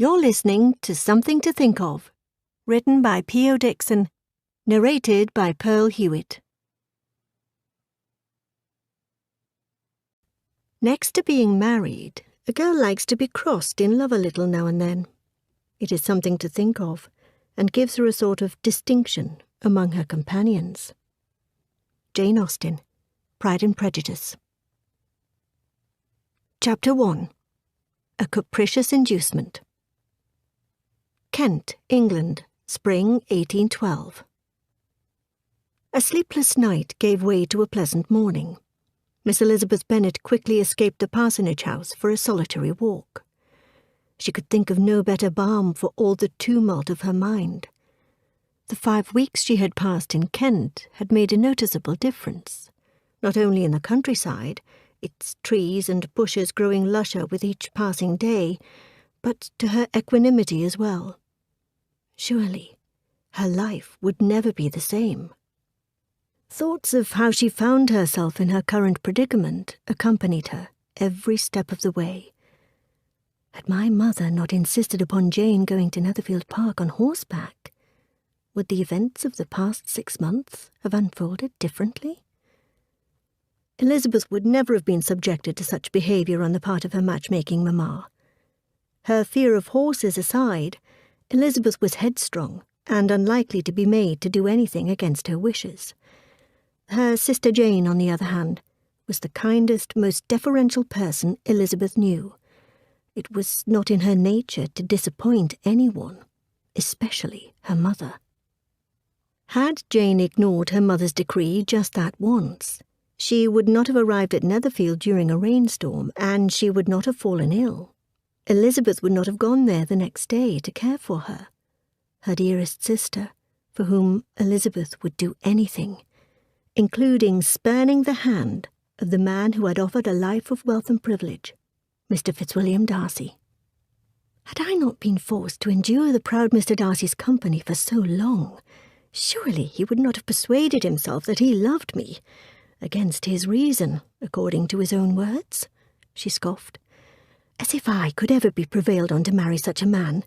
You're listening to Something to Think Of, written by P.O. Dixon, narrated by Pearl Hewitt. Next to being married, a girl likes to be crossed in love a little now and then. It is something to think of, and gives her a sort of distinction among her companions. Jane Austen, Pride and Prejudice. Chapter 1. A Capricious Inducement. Kent, England, Spring 1812. A sleepless night gave way to a pleasant morning. Miss Elizabeth Bennet quickly escaped the parsonage house for a solitary walk. She could think of no better balm for all the tumult of her mind. The 5 weeks she had passed in Kent had made a noticeable difference, not only in the countryside, its trees and bushes growing lusher with each passing day, but to her equanimity as well. Surely, her life would never be the same. Thoughts of how she found herself in her current predicament accompanied her every step of the way. Had my mother not insisted upon Jane going to Netherfield Park on horseback, would the events of the past 6 months have unfolded differently? Elizabeth would never have been subjected to such behaviour on the part of her matchmaking mamma. Her fear of horses aside, Elizabeth was headstrong and unlikely to be made to do anything against her wishes. Her sister Jane, on the other hand, was the kindest, most deferential person Elizabeth knew. It was not in her nature to disappoint anyone, especially her mother. Had Jane ignored her mother's decree just that once, she would not have arrived at Netherfield during a rainstorm, and she would not have fallen ill. Elizabeth would not have gone there the next day to care for her, her dearest sister, for whom Elizabeth would do anything, including spurning the hand of the man who had offered a life of wealth and privilege, Mr. Fitzwilliam Darcy. Had I not been forced to endure the proud Mr. Darcy's company for so long, surely he would not have persuaded himself that he loved me, against his reason, according to his own words, she scoffed. As if I could ever be prevailed on to marry such a man,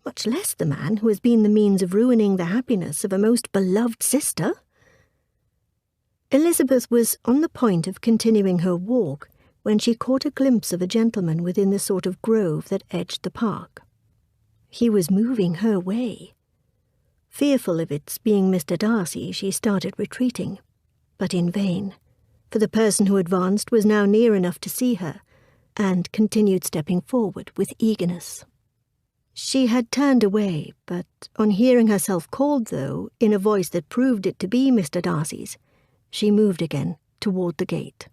much less the man who has been the means of ruining the happiness of a most beloved sister. Elizabeth was on the point of continuing her walk when she caught a glimpse of a gentleman within the sort of grove that edged the park. He was moving her way. Fearful of its being Mr. Darcy, she started retreating, but in vain, for the person who advanced was now near enough to see her, and continued stepping forward with eagerness. She had turned away, but on hearing herself called, though, in a voice that proved it to be Mr. Darcy's, she moved again toward the gate.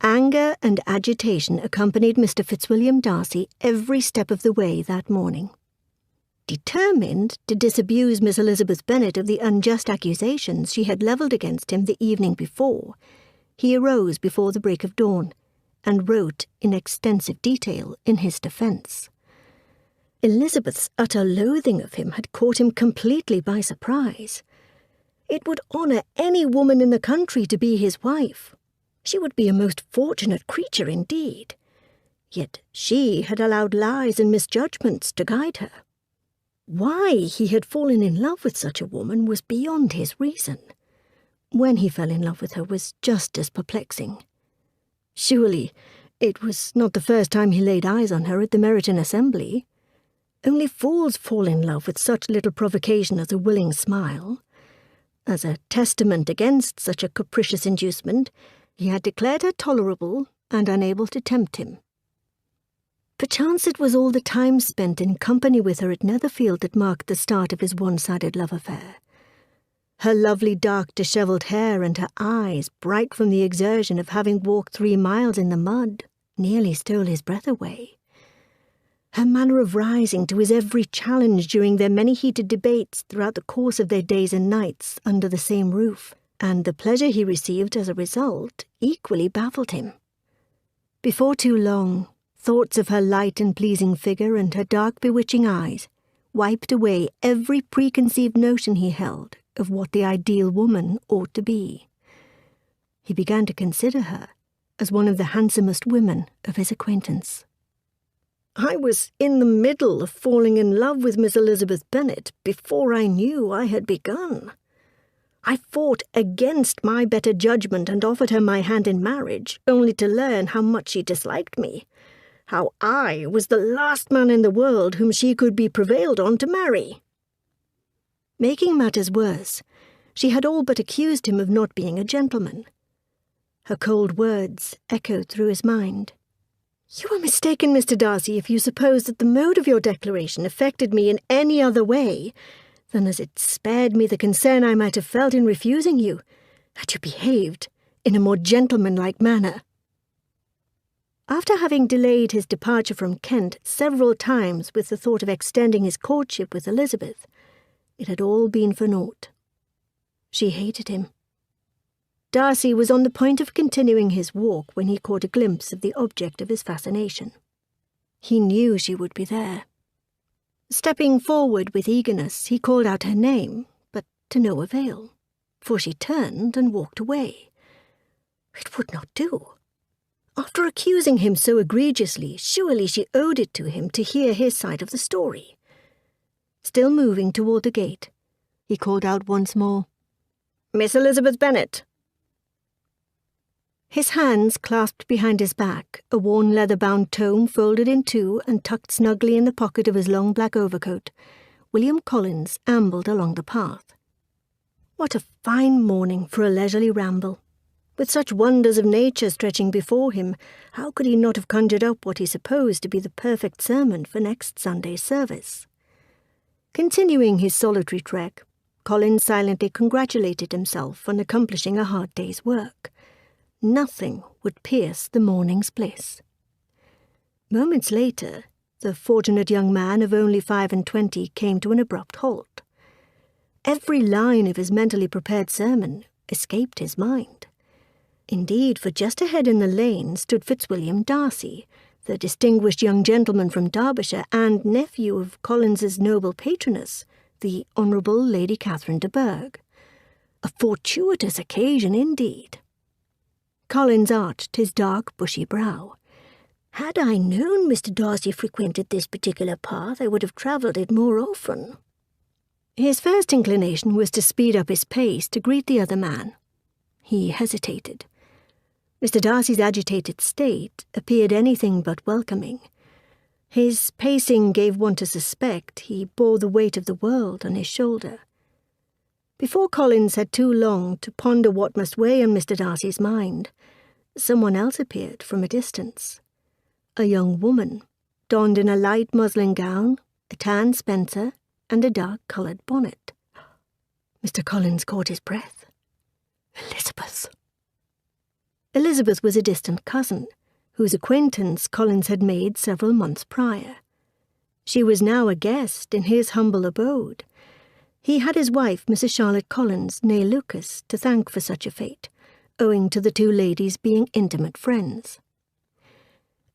Anger and agitation accompanied Mr. Fitzwilliam Darcy every step of the way that morning. Determined to disabuse Miss Elizabeth Bennet of the unjust accusations she had levelled against him the evening before, he arose before the break of dawn, and wrote in extensive detail in his defence. Elizabeth's utter loathing of him had caught him completely by surprise. It would honour any woman in the country to be his wife. She would be a most fortunate creature indeed. Yet she had allowed lies and misjudgments to guide her. Why he had fallen in love with such a woman was beyond his reason. When he fell in love with her was just as perplexing. Surely it was not the first time he laid eyes on her at the Meryton Assembly. Only fools fall in love with such little provocation as a willing smile. As a testament against such a capricious inducement, he had declared her tolerable and unable to tempt him. Perchance it was all the time spent in company with her at Netherfield that marked the start of his one-sided love affair. Her lovely dark dishevelled hair and her eyes, bright from the exertion of having walked 3 miles in the mud, nearly stole his breath away. Her manner of rising to his every challenge during their many heated debates throughout the course of their days and nights under the same roof, and the pleasure he received as a result, equally baffled him. Before too long, thoughts of her light and pleasing figure and her dark bewitching eyes wiped away every preconceived notion he held of what the ideal woman ought to be. He began to consider her as one of the handsomest women of his acquaintance. I was in the middle of falling in love with Miss Elizabeth Bennet before I knew I had begun. I fought against my better judgment and offered her my hand in marriage, only to learn how much she disliked me, how I was the last man in the world whom she could be prevailed on to marry. Making matters worse, she had all but accused him of not being a gentleman. Her cold words echoed through his mind. "You are mistaken, Mr. Darcy, if you suppose that the mode of your declaration affected me in any other way than as it spared me the concern I might have felt in refusing you, had you behaved in a more gentlemanlike manner." After having delayed his departure from Kent several times with the thought of extending his courtship with Elizabeth, it had all been for naught. She hated him. Darcy was on the point of continuing his walk when he caught a glimpse of the object of his fascination. He knew she would be there. Stepping forward with eagerness, he called out her name, but to no avail, for she turned and walked away. It would not do. After accusing him so egregiously, surely she owed it to him to hear his side of the story. Still moving toward the gate, he called out once more, "Miss Elizabeth Bennet." His hands clasped behind his back, a worn leather-bound tome folded in two and tucked snugly in the pocket of his long black overcoat, William Collins ambled along the path. What a fine morning for a leisurely ramble! With such wonders of nature stretching before him, how could he not have conjured up what he supposed to be the perfect sermon for next Sunday's service? Continuing his solitary trek, Collins silently congratulated himself on accomplishing a hard day's work. Nothing would pierce the morning's bliss. Moments later, the fortunate young man of only 25 came to an abrupt halt. Every line of his mentally prepared sermon escaped his mind. Indeed, for just ahead in the lane stood Fitzwilliam Darcy, the distinguished young gentleman from Derbyshire and nephew of Collins's noble patroness, the Honourable Lady Catherine de Bourgh. A fortuitous occasion indeed. Collins arched his dark, bushy brow. "Had I known Mr. Darcy frequented this particular path, I would have travelled it more often." His first inclination was to speed up his pace to greet the other man. He hesitated. Mr. Darcy's agitated state appeared anything but welcoming. His pacing gave one to suspect he bore the weight of the world on his shoulder. Before Collins had too long to ponder what must weigh on Mr. Darcy's mind, someone else appeared from a distance. A young woman, donned in a light muslin gown, a tan spencer, and a dark-coloured bonnet. Mr. Collins caught his breath. Elizabeth! Elizabeth was a distant cousin, whose acquaintance Collins had made several months prior. She was now a guest in his humble abode. He had his wife, Mrs. Charlotte Collins, née Lucas, to thank for such a fate, owing to the two ladies being intimate friends.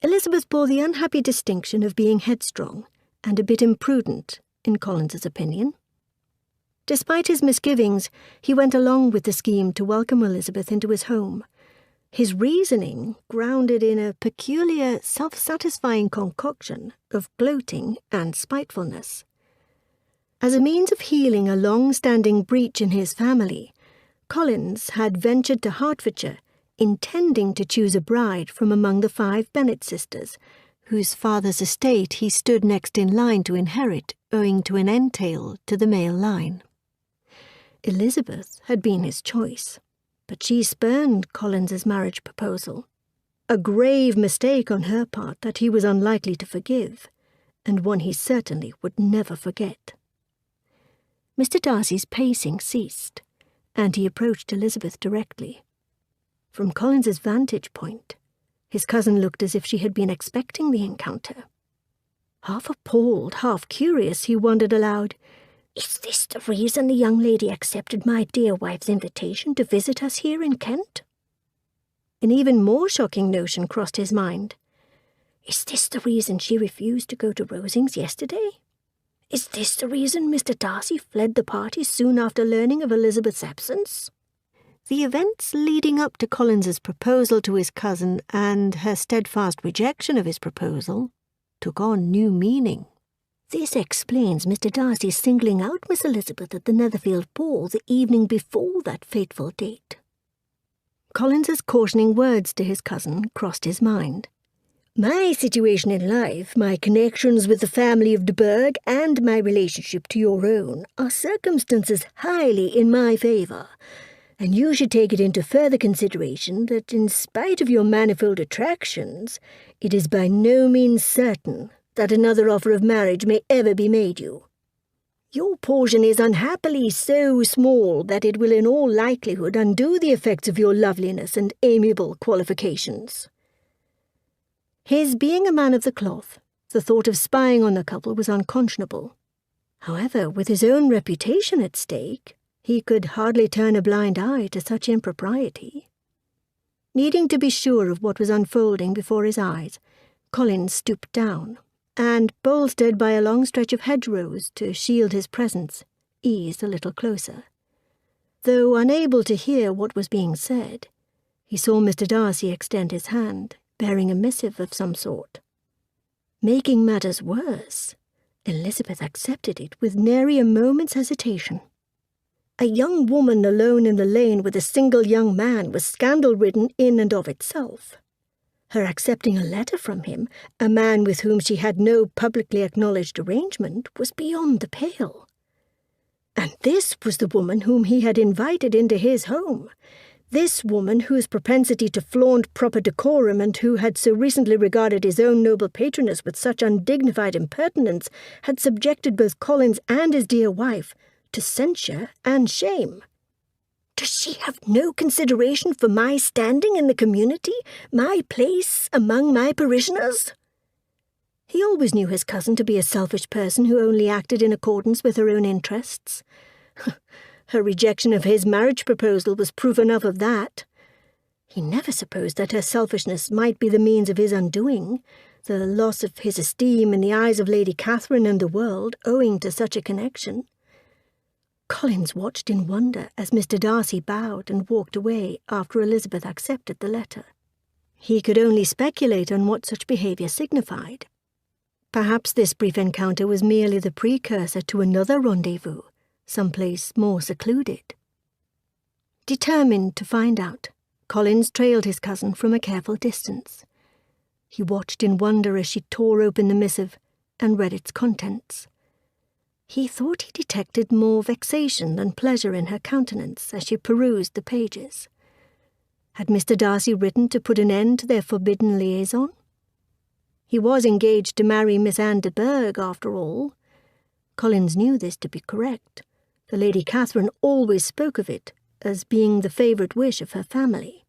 Elizabeth bore the unhappy distinction of being headstrong and a bit imprudent, in Collins's opinion. Despite his misgivings, he went along with the scheme to welcome Elizabeth into his home, his reasoning grounded in a peculiar, self-satisfying concoction of gloating and spitefulness. As a means of healing a long-standing breach in his family, Collins had ventured to Hertfordshire, intending to choose a bride from among the 5 Bennet sisters, whose father's estate he stood next in line to inherit, owing to an entail to the male line. Elizabeth had been his choice, but she spurned Collins's marriage proposal, a grave mistake on her part that he was unlikely to forgive, and one he certainly would never forget. Mr. Darcy's pacing ceased, and he approached Elizabeth directly. From Collins's vantage point, his cousin looked as if she had been expecting the encounter. Half appalled, half curious, he wondered aloud, "Is this the reason the young lady accepted my dear wife's invitation to visit us here in Kent?" An even more shocking notion crossed his mind. "Is this the reason she refused to go to Rosings yesterday? Is this the reason Mr. Darcy fled the party soon after learning of Elizabeth's absence?" The events leading up to Collins's proposal to his cousin and her steadfast rejection of his proposal took on new meaning. This explains Mr. Darcy's singling out Miss Elizabeth at the Netherfield ball the evening before that fateful date. Collins's cautioning words to his cousin crossed his mind. My situation in life, my connections with the family of de Burgh, and my relationship to your own are circumstances highly in my favour, and you should take it into further consideration that in spite of your manifold attractions, it is by no means certain that another offer of marriage may ever be made you. Your portion is unhappily so small that it will in all likelihood undo the effects of your loveliness and amiable qualifications. His being a man of the cloth, the thought of spying on the couple was unconscionable. However, with his own reputation at stake, he could hardly turn a blind eye to such impropriety. Needing to be sure of what was unfolding before his eyes, Collins stooped down, and, bolstered by a long stretch of hedgerows to shield his presence, eased a little closer. Though unable to hear what was being said, he saw Mr. Darcy extend his hand, bearing a missive of some sort. Making matters worse, Elizabeth accepted it with nary a moment's hesitation. A young woman alone in the lane with a single young man was scandal-ridden in and of itself. Her accepting a letter from him, a man with whom she had no publicly acknowledged arrangement, was beyond the pale. And this was the woman whom he had invited into his home, this woman whose propensity to flaunt proper decorum and who had so recently regarded his own noble patroness with such undignified impertinence had subjected both Collins and his dear wife to censure and shame. Does she have no consideration for my standing in the community, my place among my parishioners? He always knew his cousin to be a selfish person who only acted in accordance with her own interests. Her rejection of his marriage proposal was proof enough of that. He never supposed that her selfishness might be the means of his undoing, the loss of his esteem in the eyes of Lady Catherine and the world owing to such a connection. Collins watched in wonder as Mr. Darcy bowed and walked away after Elizabeth accepted the letter. He could only speculate on what such behaviour signified. Perhaps this brief encounter was merely the precursor to another rendezvous, someplace more secluded. Determined to find out, Collins trailed his cousin from a careful distance. He watched in wonder as she tore open the missive and read its contents. He thought he detected more vexation than pleasure in her countenance as she perused the pages. Had Mr. Darcy written to put an end to their forbidden liaison? He was engaged to marry Miss Anne de Burgh, after all. Collins knew this to be correct. The Lady Catherine always spoke of it as being the favourite wish of her family.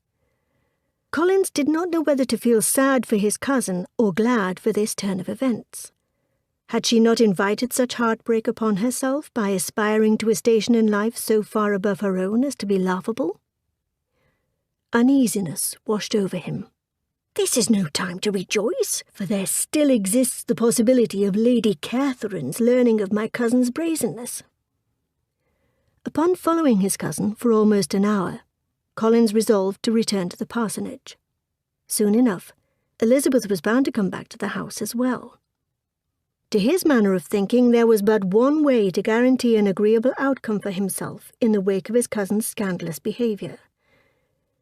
Collins did not know whether to feel sad for his cousin or glad for this turn of events. Had she not invited such heartbreak upon herself by aspiring to a station in life so far above her own as to be laughable? Uneasiness washed over him. This is no time to rejoice, for there still exists the possibility of Lady Catherine's learning of my cousin's brazenness. Upon following his cousin for almost an hour, Collins resolved to return to the parsonage. Soon enough, Elizabeth was bound to come back to the house as well. To his manner of thinking, there was but one way to guarantee an agreeable outcome for himself in the wake of his cousin's scandalous behaviour.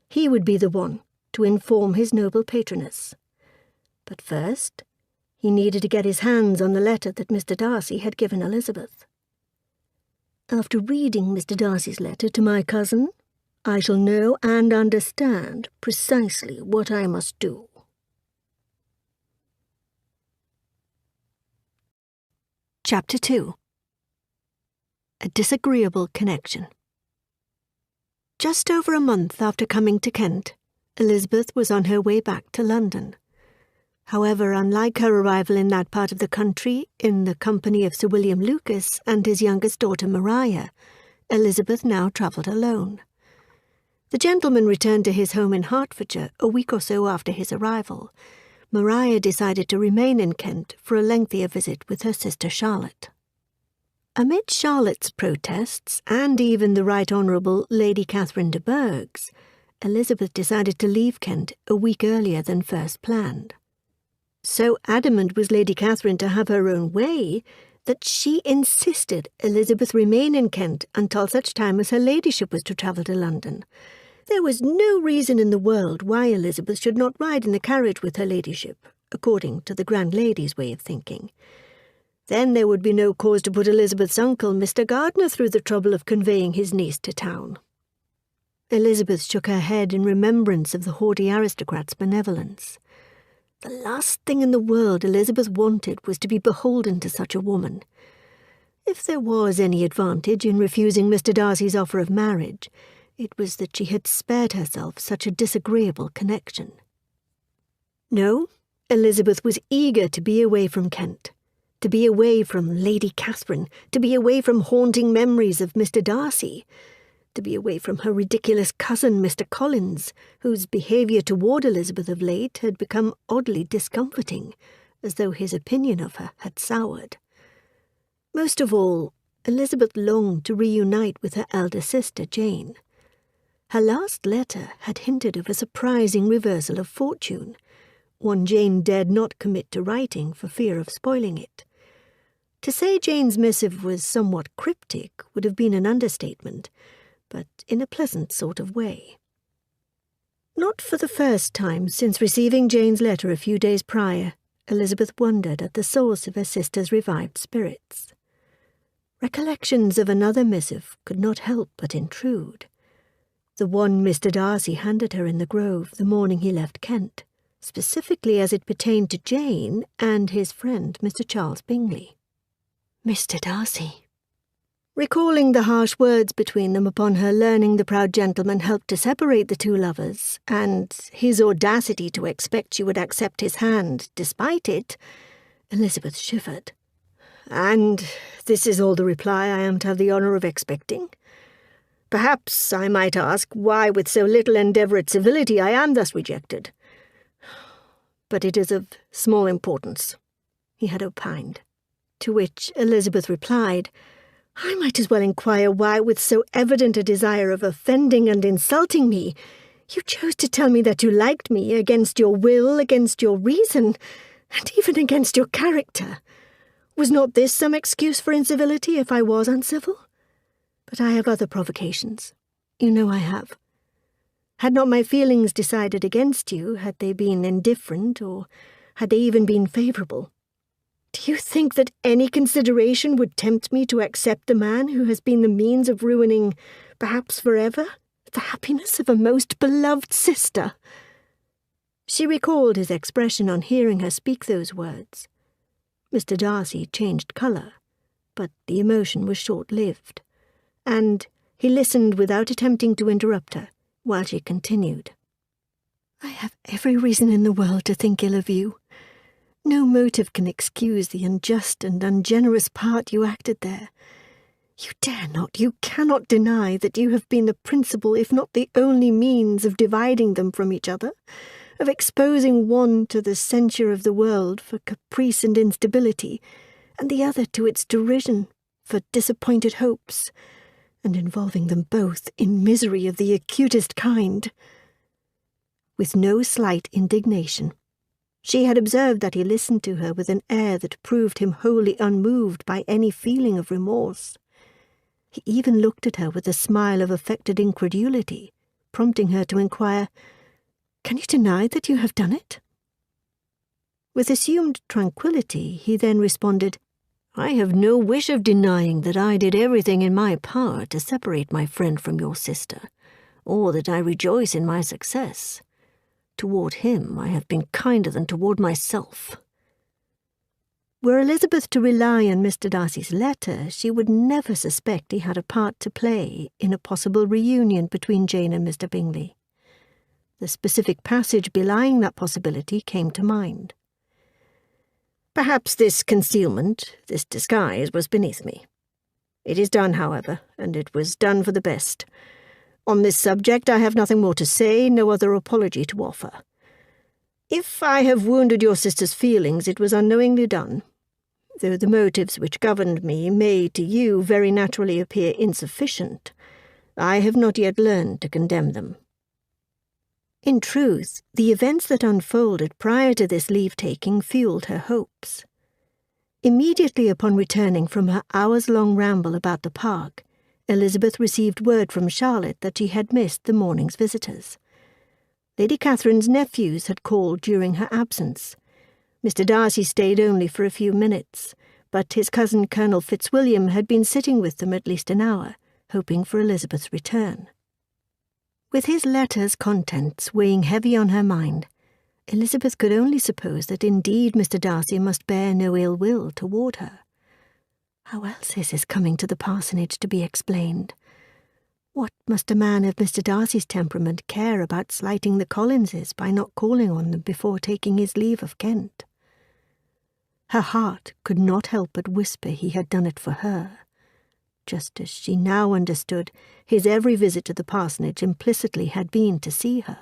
He would be the one to inform his noble patroness. But first, he needed to get his hands on the letter that Mr. Darcy had given Elizabeth. After reading Mr. Darcy's letter to my cousin, I shall know and understand precisely what I must do. Chapter 2. A Disagreeable Connection. Just over a month after coming to Kent, Elizabeth was on her way back to London. However, unlike her arrival in that part of the country, in the company of Sir William Lucas and his youngest daughter Maria, Elizabeth now travelled alone. The gentleman returned to his home in Hertfordshire a week or so after his arrival. Maria decided to remain in Kent for a lengthier visit with her sister Charlotte. Amid Charlotte's protests, and even the Right Honourable Lady Catherine de Burgh's, Elizabeth decided to leave Kent a week earlier than first planned. So adamant was Lady Catherine to have her own way that she insisted Elizabeth remain in Kent until such time as her ladyship was to travel to London. There was no reason in the world why Elizabeth should not ride in the carriage with her ladyship, according to the grand lady's way of thinking. Then there would be no cause to put Elizabeth's uncle, Mr. Gardiner, through the trouble of conveying his niece to town. Elizabeth shook her head in remembrance of the haughty aristocrat's benevolence. The last thing in the world Elizabeth wanted was to be beholden to such a woman. If there was any advantage in refusing Mr. Darcy's offer of marriage, it was that she had spared herself such a disagreeable connection. No, Elizabeth was eager to be away from Kent, to be away from Lady Catherine, to be away from haunting memories of Mr. Darcy, to be away from her ridiculous cousin, Mr. Collins, whose behaviour toward Elizabeth of late had become oddly discomforting, as though his opinion of her had soured. Most of all, Elizabeth longed to reunite with her elder sister, Jane. Her last letter had hinted of a surprising reversal of fortune, one Jane dared not commit to writing for fear of spoiling it. To say Jane's missive was somewhat cryptic would have been an understatement, but in a pleasant sort of way. Not for the first time since receiving Jane's letter a few days prior, Elizabeth wondered at the source of her sister's revived spirits. Recollections of another missive could not help but intrude. The one Mr. Darcy handed her in the grove the morning he left Kent, specifically as it pertained to Jane and his friend Mr. Charles Bingley. Mr. Darcy. Recalling the harsh words between them upon her learning the proud gentleman helped to separate the two lovers, and his audacity to expect she would accept his hand despite it, Elizabeth shivered. And this is all the reply I am to have the honour of expecting? Perhaps I might ask why with so little endeavour at civility I am thus rejected. But it is of small importance, he had opined. To which Elizabeth replied, I might as well inquire why, with so evident a desire of offending and insulting me, you chose to tell me that you liked me against your will, against your reason, and even against your character. Was not this some excuse for incivility if I was uncivil? But I have other provocations. You know I have. Had not my feelings decided against you, had they been indifferent, or had they even been favourable? Do you think that any consideration would tempt me to accept the man who has been the means of ruining, perhaps forever, the happiness of a most beloved sister? She recalled his expression on hearing her speak those words. Mr. Darcy changed colour, but the emotion was short-lived, and he listened without attempting to interrupt her, while she continued. I have every reason in the world to think ill of you. No motive can excuse the unjust and ungenerous part you acted there. You dare not, you cannot deny that you have been the principal, if not the only means of dividing them from each other, of exposing one to the censure of the world for caprice and instability, and the other to its derision for disappointed hopes, and involving them both in misery of the acutest kind. With no slight indignation, she had observed that he listened to her with an air that proved him wholly unmoved by any feeling of remorse. He even looked at her with a smile of affected incredulity, prompting her to inquire, Can you deny that you have done it? With assumed tranquillity, he then responded, I have no wish of denying that I did everything in my power to separate my friend from your sister, or that I rejoice in my success. Toward him I have been kinder than toward myself. Were Elizabeth to rely on Mr. Darcy's letter, she would never suspect he had a part to play in a possible reunion between Jane and Mr. Bingley. The specific passage belying that possibility came to mind. Perhaps this concealment, this disguise, was beneath me. It is done, however, and it was done for the best. On this subject I have nothing more to say, no other apology to offer. If I have wounded your sister's feelings, it was unknowingly done, though the motives which governed me may to you very naturally appear insufficient. I have not yet learned to condemn them. In truth, the events that unfolded prior to this leave-taking fueled her hopes. Immediately upon returning from her hours-long ramble about the park, Elizabeth received word from Charlotte that she had missed the morning's visitors. Lady Catherine's nephews had called during her absence. Mr. Darcy stayed only for a few minutes, but his cousin Colonel Fitzwilliam had been sitting with them at least an hour, hoping for Elizabeth's return. With his letter's contents weighing heavy on her mind, Elizabeth could only suppose that indeed Mr. Darcy must bear no ill will toward her. How else is his coming to the parsonage to be explained? What must a man of Mr. Darcy's temperament care about slighting the Collinses by not calling on them before taking his leave of Kent? Her heart could not help but whisper he had done it for her, just as she now understood his every visit to the parsonage implicitly had been to see her.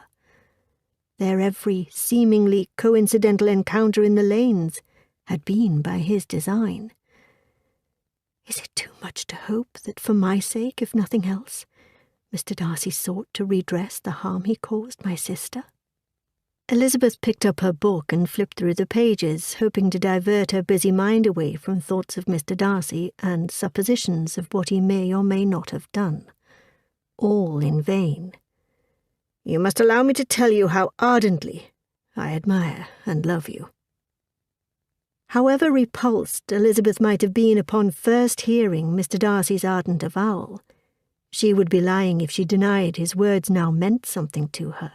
Their every seemingly coincidental encounter in the lanes had been by his design. Is it too much to hope that for my sake, if nothing else, Mr. Darcy sought to redress the harm he caused my sister? Elizabeth picked up her book and flipped through the pages, hoping to divert her busy mind away from thoughts of Mr. Darcy and suppositions of what he may or may not have done. All in vain. You must allow me to tell you how ardently I admire and love you. However repulsed Elizabeth might have been upon first hearing Mr. Darcy's ardent avowal, she would be lying if she denied his words now meant something to her,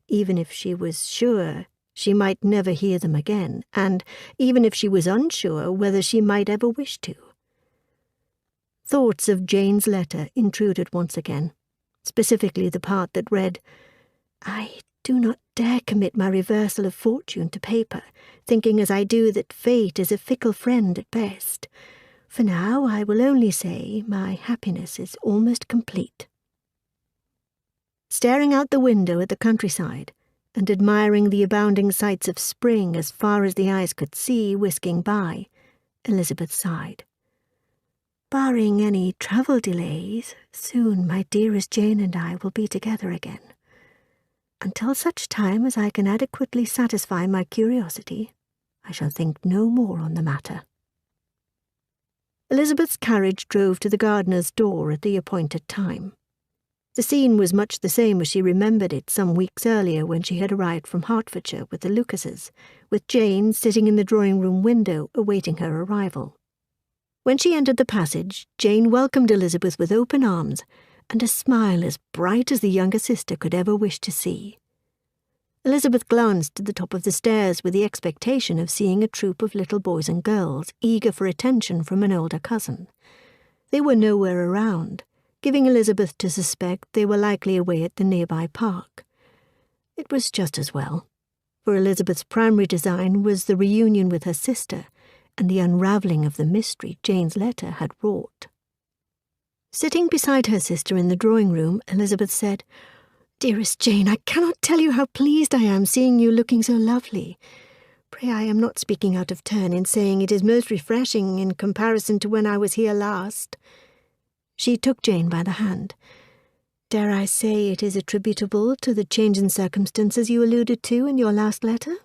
even if she was sure she might never hear them again, and even if she was unsure whether she might ever wish to. Thoughts of Jane's letter intruded once again, specifically the part that read, "I do not dare commit my reversal of fortune to paper, thinking as I do that fate is a fickle friend at best. For now I will only say my happiness is almost complete." Staring out the window at the countryside, and admiring the abounding sights of spring as far as the eyes could see whisking by, Elizabeth sighed. Barring any travel delays, soon my dearest Jane and I will be together again. Until such time as I can adequately satisfy my curiosity, I shall think no more on the matter. Elizabeth's carriage drove to the gardener's door at the appointed time. The scene was much the same as she remembered it some weeks earlier when she had arrived from Hertfordshire with the Lucases, with Jane sitting in the drawing-room window awaiting her arrival. When she entered the passage, Jane welcomed Elizabeth with open arms and a smile as bright as the younger sister could ever wish to see. Elizabeth glanced at the top of the stairs with the expectation of seeing a troop of little boys and girls eager for attention from an older cousin. They were nowhere around, giving Elizabeth to suspect they were likely away at the nearby park. It was just as well, for Elizabeth's primary design was the reunion with her sister and the unravelling of the mystery Jane's letter had wrought. Sitting beside her sister in the drawing-room, Elizabeth said, "Dearest Jane, I cannot tell you how pleased I am seeing you looking so lovely. Pray, I am not speaking out of turn in saying it is most refreshing in comparison to when I was here last." She took Jane by the hand. "Dare I say it is attributable to the change in circumstances you alluded to in your last letter?"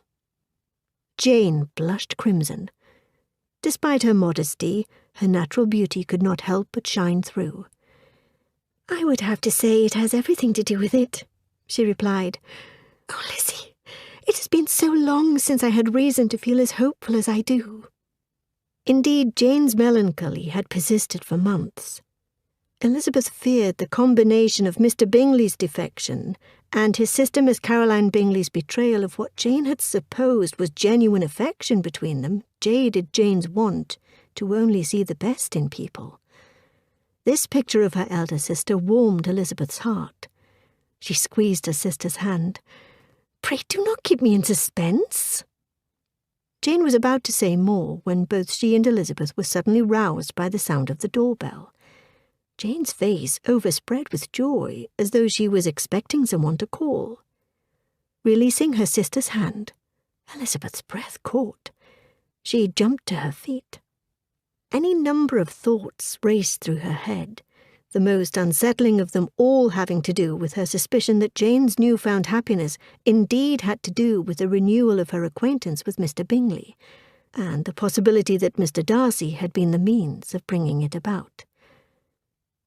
Jane blushed crimson. Despite her modesty, her natural beauty could not help but shine through. "I would have to say it has everything to do with it," she replied. "Oh, Lizzie, it has been so long since I had reason to feel as hopeful as I do." Indeed, Jane's melancholy had persisted for months. Elizabeth feared the combination of Mr. Bingley's defection and his sister Miss Caroline Bingley's betrayal of what Jane had supposed was genuine affection between them jaded Jane's want to only see the best in people. This picture of her elder sister warmed Elizabeth's heart. She squeezed her sister's hand. "Pray do not keep me in suspense." Jane was about to say more when both she and Elizabeth were suddenly roused by the sound of the doorbell. Jane's face overspread with joy, as though she was expecting someone to call. Releasing her sister's hand, Elizabeth's breath caught. She jumped to her feet. Any number of thoughts raced through her head, the most unsettling of them all having to do with her suspicion that Jane's newfound happiness indeed had to do with the renewal of her acquaintance with Mr. Bingley, and the possibility that Mr. Darcy had been the means of bringing it about.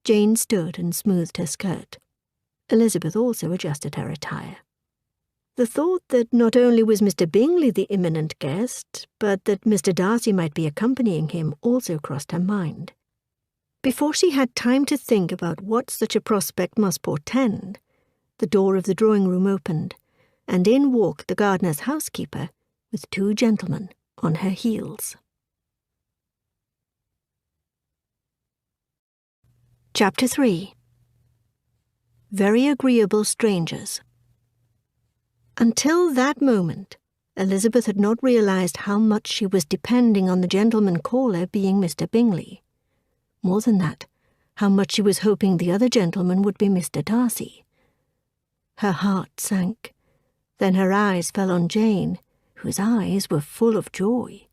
Jane stood and smoothed her skirt. Elizabeth also adjusted her attire. The thought that not only was Mr. Bingley the imminent guest, but that Mr. Darcy might be accompanying him also crossed her mind. Before she had time to think about what such a prospect must portend, the door of the drawing-room opened, and in walked the gardener's housekeeper with 2 gentlemen on her heels. Chapter 3. Very Agreeable Strangers. Until that moment, Elizabeth had not realized how much she was depending on the gentleman caller being Mr. Bingley. More than that, how much she was hoping the other gentleman would be Mr. Darcy. Her heart sank. Then her eyes fell on Jane, whose eyes were full of joy.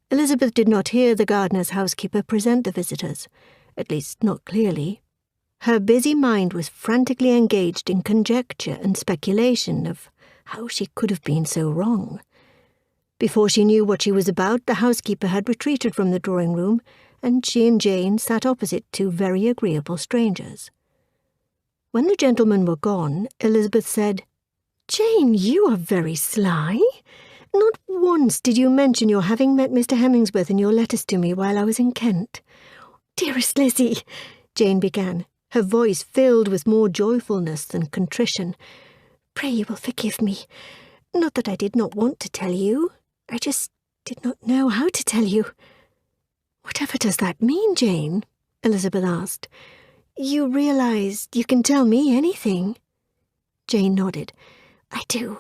Elizabeth did not hear the gardener's housekeeper present the visitors, at least not clearly. Her busy mind was frantically engaged in conjecture and speculation of how she could have been so wrong. Before she knew what she was about, the housekeeper had retreated from the drawing-room, and she and Jane sat opposite 2 very agreeable strangers. When the gentlemen were gone, Elizabeth said, "Jane, you are very sly. Not once did you mention your having met Mr. Hemingsworth in your letters to me while I was in Kent." "Dearest Lizzie," Jane began, her voice filled with more joyfulness than contrition, "pray you will forgive me. Not that I did not want to tell you. I just did not know how to tell you." "Whatever does that mean, Jane?" Elizabeth asked. "You realize you can tell me anything?" Jane nodded. "I do.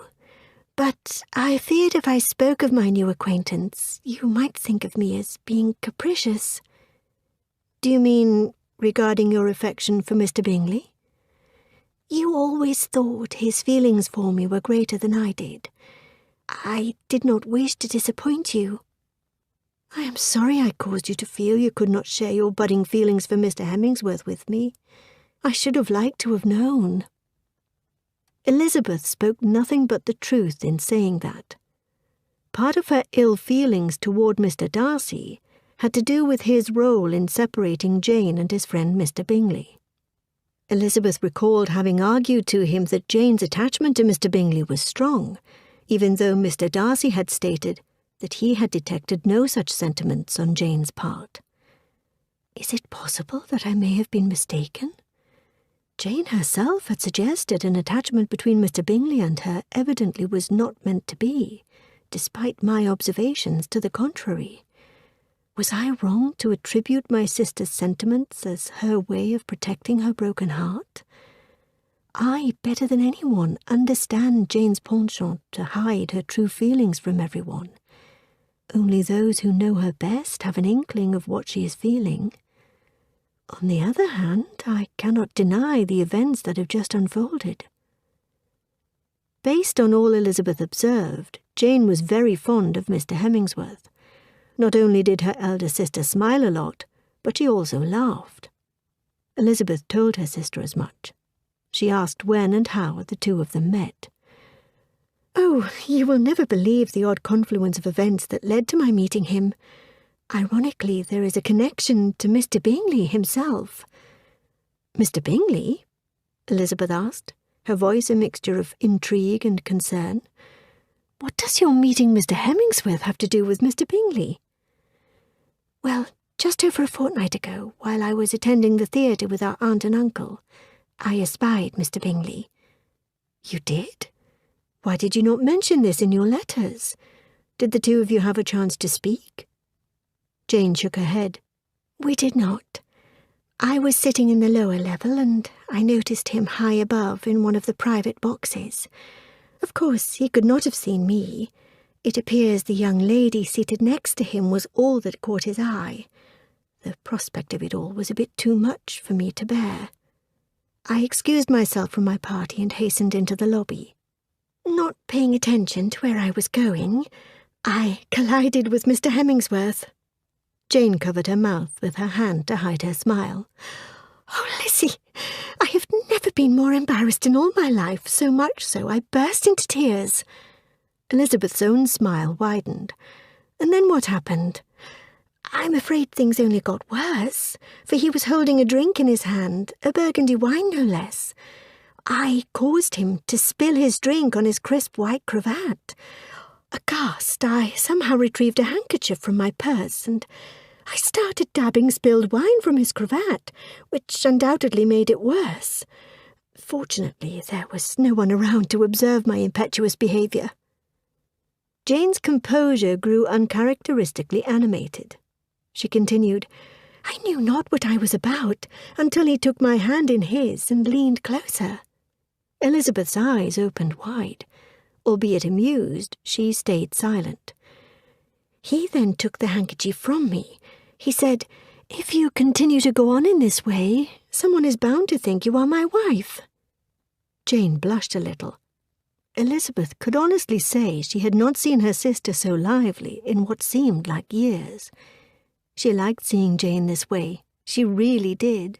But I feared if I spoke of my new acquaintance, you might think of me as being capricious." "Do you mean regarding your affection for Mr. Bingley?" "You always thought his feelings for me were greater than I did. I did not wish to disappoint you." "I am sorry I caused you to feel you could not share your budding feelings for Mr. Hemingsworth with me. I should have liked to have known." Elizabeth spoke nothing but the truth in saying that. Part of her ill feelings toward Mr. Darcy had to do with his role in separating Jane and his friend Mr. Bingley. Elizabeth recalled having argued to him that Jane's attachment to Mr. Bingley was strong, even though Mr. Darcy had stated that he had detected no such sentiments on Jane's part. Is it possible that I may have been mistaken? Jane herself had suggested an attachment between Mr. Bingley and her evidently was not meant to be, despite my observations to the contrary. Was I wrong to attribute my sister's sentiments as her way of protecting her broken heart? I, better than anyone, understand Jane's penchant to hide her true feelings from everyone. Only those who know her best have an inkling of what she is feeling. On the other hand, I cannot deny the events that have just unfolded. Based on all Elizabeth observed, Jane was very fond of Mr. Hemingsworth. Not only did her elder sister smile a lot, but she also laughed. Elizabeth told her sister as much. She asked when and how the 2 of them met. "Oh, you will never believe the odd confluence of events that led to my meeting him. Ironically, there is a connection to Mr. Bingley himself." "Mr. Bingley?" Elizabeth asked, her voice a mixture of intrigue and concern. "What does your meeting Mr. Hemingsworth have to do with Mr. Bingley?" "Well, just over a fortnight ago, while I was attending the theatre with our aunt and uncle, I espied Mr. Bingley." "You did? Why did you not mention this in your letters? Did the 2 of you have a chance to speak?" Jane shook her head. "We did not. I was sitting in the lower level, and I noticed him high above in one of the private boxes. Of course, he could not have seen me. It appears the young lady seated next to him was all that caught his eye. The prospect of it all was a bit too much for me to bear. I excused myself from my party and hastened into the lobby. Not paying attention to where I was going, I collided with Mr. Hemingsworth." Jane covered her mouth with her hand to hide her smile. "Oh, Lizzie, I have never been more embarrassed in all my life, so much so I burst into tears." Elizabeth's own smile widened. "And then what happened?" "I'm afraid things only got worse, for he was holding a drink in his hand, a burgundy wine no less. I caused him to spill his drink on his crisp white cravat. Aghast, I somehow retrieved a handkerchief from my purse, and I started dabbing spilled wine from his cravat, which undoubtedly made it worse. Fortunately, there was no one around to observe my impetuous behaviour." Jane's composure grew uncharacteristically animated. She continued, "I knew not what I was about until he took my hand in his and leaned closer." Elizabeth's eyes opened wide. Albeit amused, she stayed silent. "He then took the handkerchief from me. He said, 'If you continue to go on in this way, someone is bound to think you are my wife.'" Jane blushed a little. Elizabeth could honestly say she had not seen her sister so lively in what seemed like years. She liked seeing Jane this way. She really did.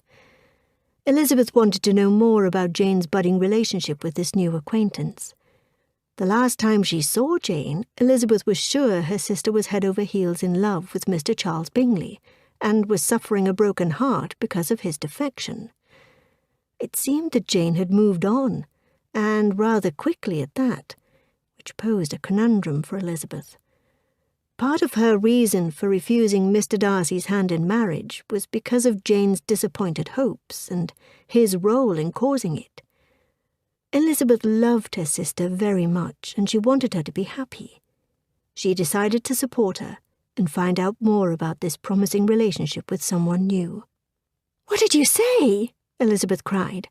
Elizabeth wanted to know more about Jane's budding relationship with this new acquaintance. The last time she saw Jane, Elizabeth was sure her sister was head over heels in love with Mr. Charles Bingley, and was suffering a broken heart because of his defection. It seemed that Jane had moved on, and rather quickly at that, which posed a conundrum for Elizabeth. Part of her reason for refusing Mr. Darcy's hand in marriage was because of Jane's disappointed hopes and his role in causing it. Elizabeth loved her sister very much, and she wanted her to be happy. She decided to support her and find out more about this promising relationship with someone new. "What did you say?" Elizabeth cried.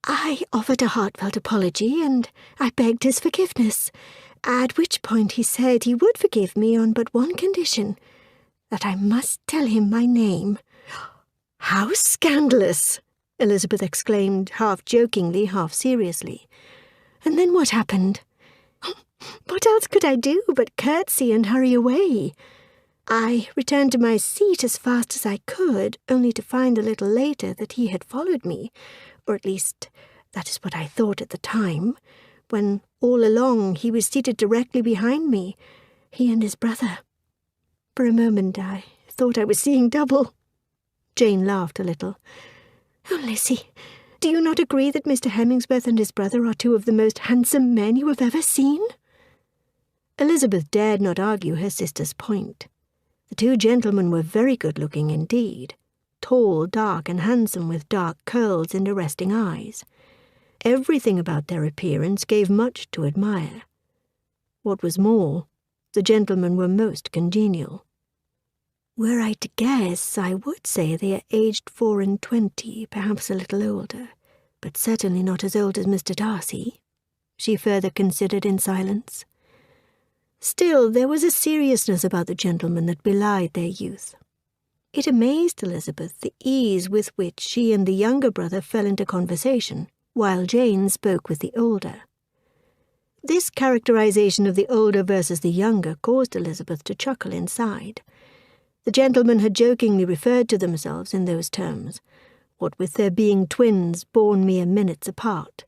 "I offered a heartfelt apology, and I begged his forgiveness, at which point he said he would forgive me on but one condition, that I must tell him my name." "How scandalous!" Elizabeth exclaimed, half jokingly, half seriously. "And then what happened?" "What else could I do but curtsy and hurry away? I returned to my seat as fast as I could, only to find a little later that he had followed me, or at least that is what I thought at the time, when all along he was seated directly behind me, he and his brother. For a moment I thought I was seeing double." Jane laughed a little. "Oh, Lizzie, do you not agree that Mr. Hemingsworth and his brother are two of the most handsome men you have ever seen?" Elizabeth dared not argue her sister's point. The two gentlemen were very good-looking indeed, tall, dark, and handsome, with dark curls and arresting eyes. Everything about their appearance gave much to admire. What was more, the gentlemen were most congenial. Were I to guess, I would say they are aged 24, perhaps a little older, but certainly not as old as Mr. Darcy," she further considered in silence. Still, there was a seriousness about the gentlemen that belied their youth. It amazed Elizabeth the ease with which she and the younger brother fell into conversation, while Jane spoke with the older. This characterization of the older versus the younger caused Elizabeth to chuckle inside. The gentlemen had jokingly referred to themselves in those terms, what with their being twins born mere minutes apart.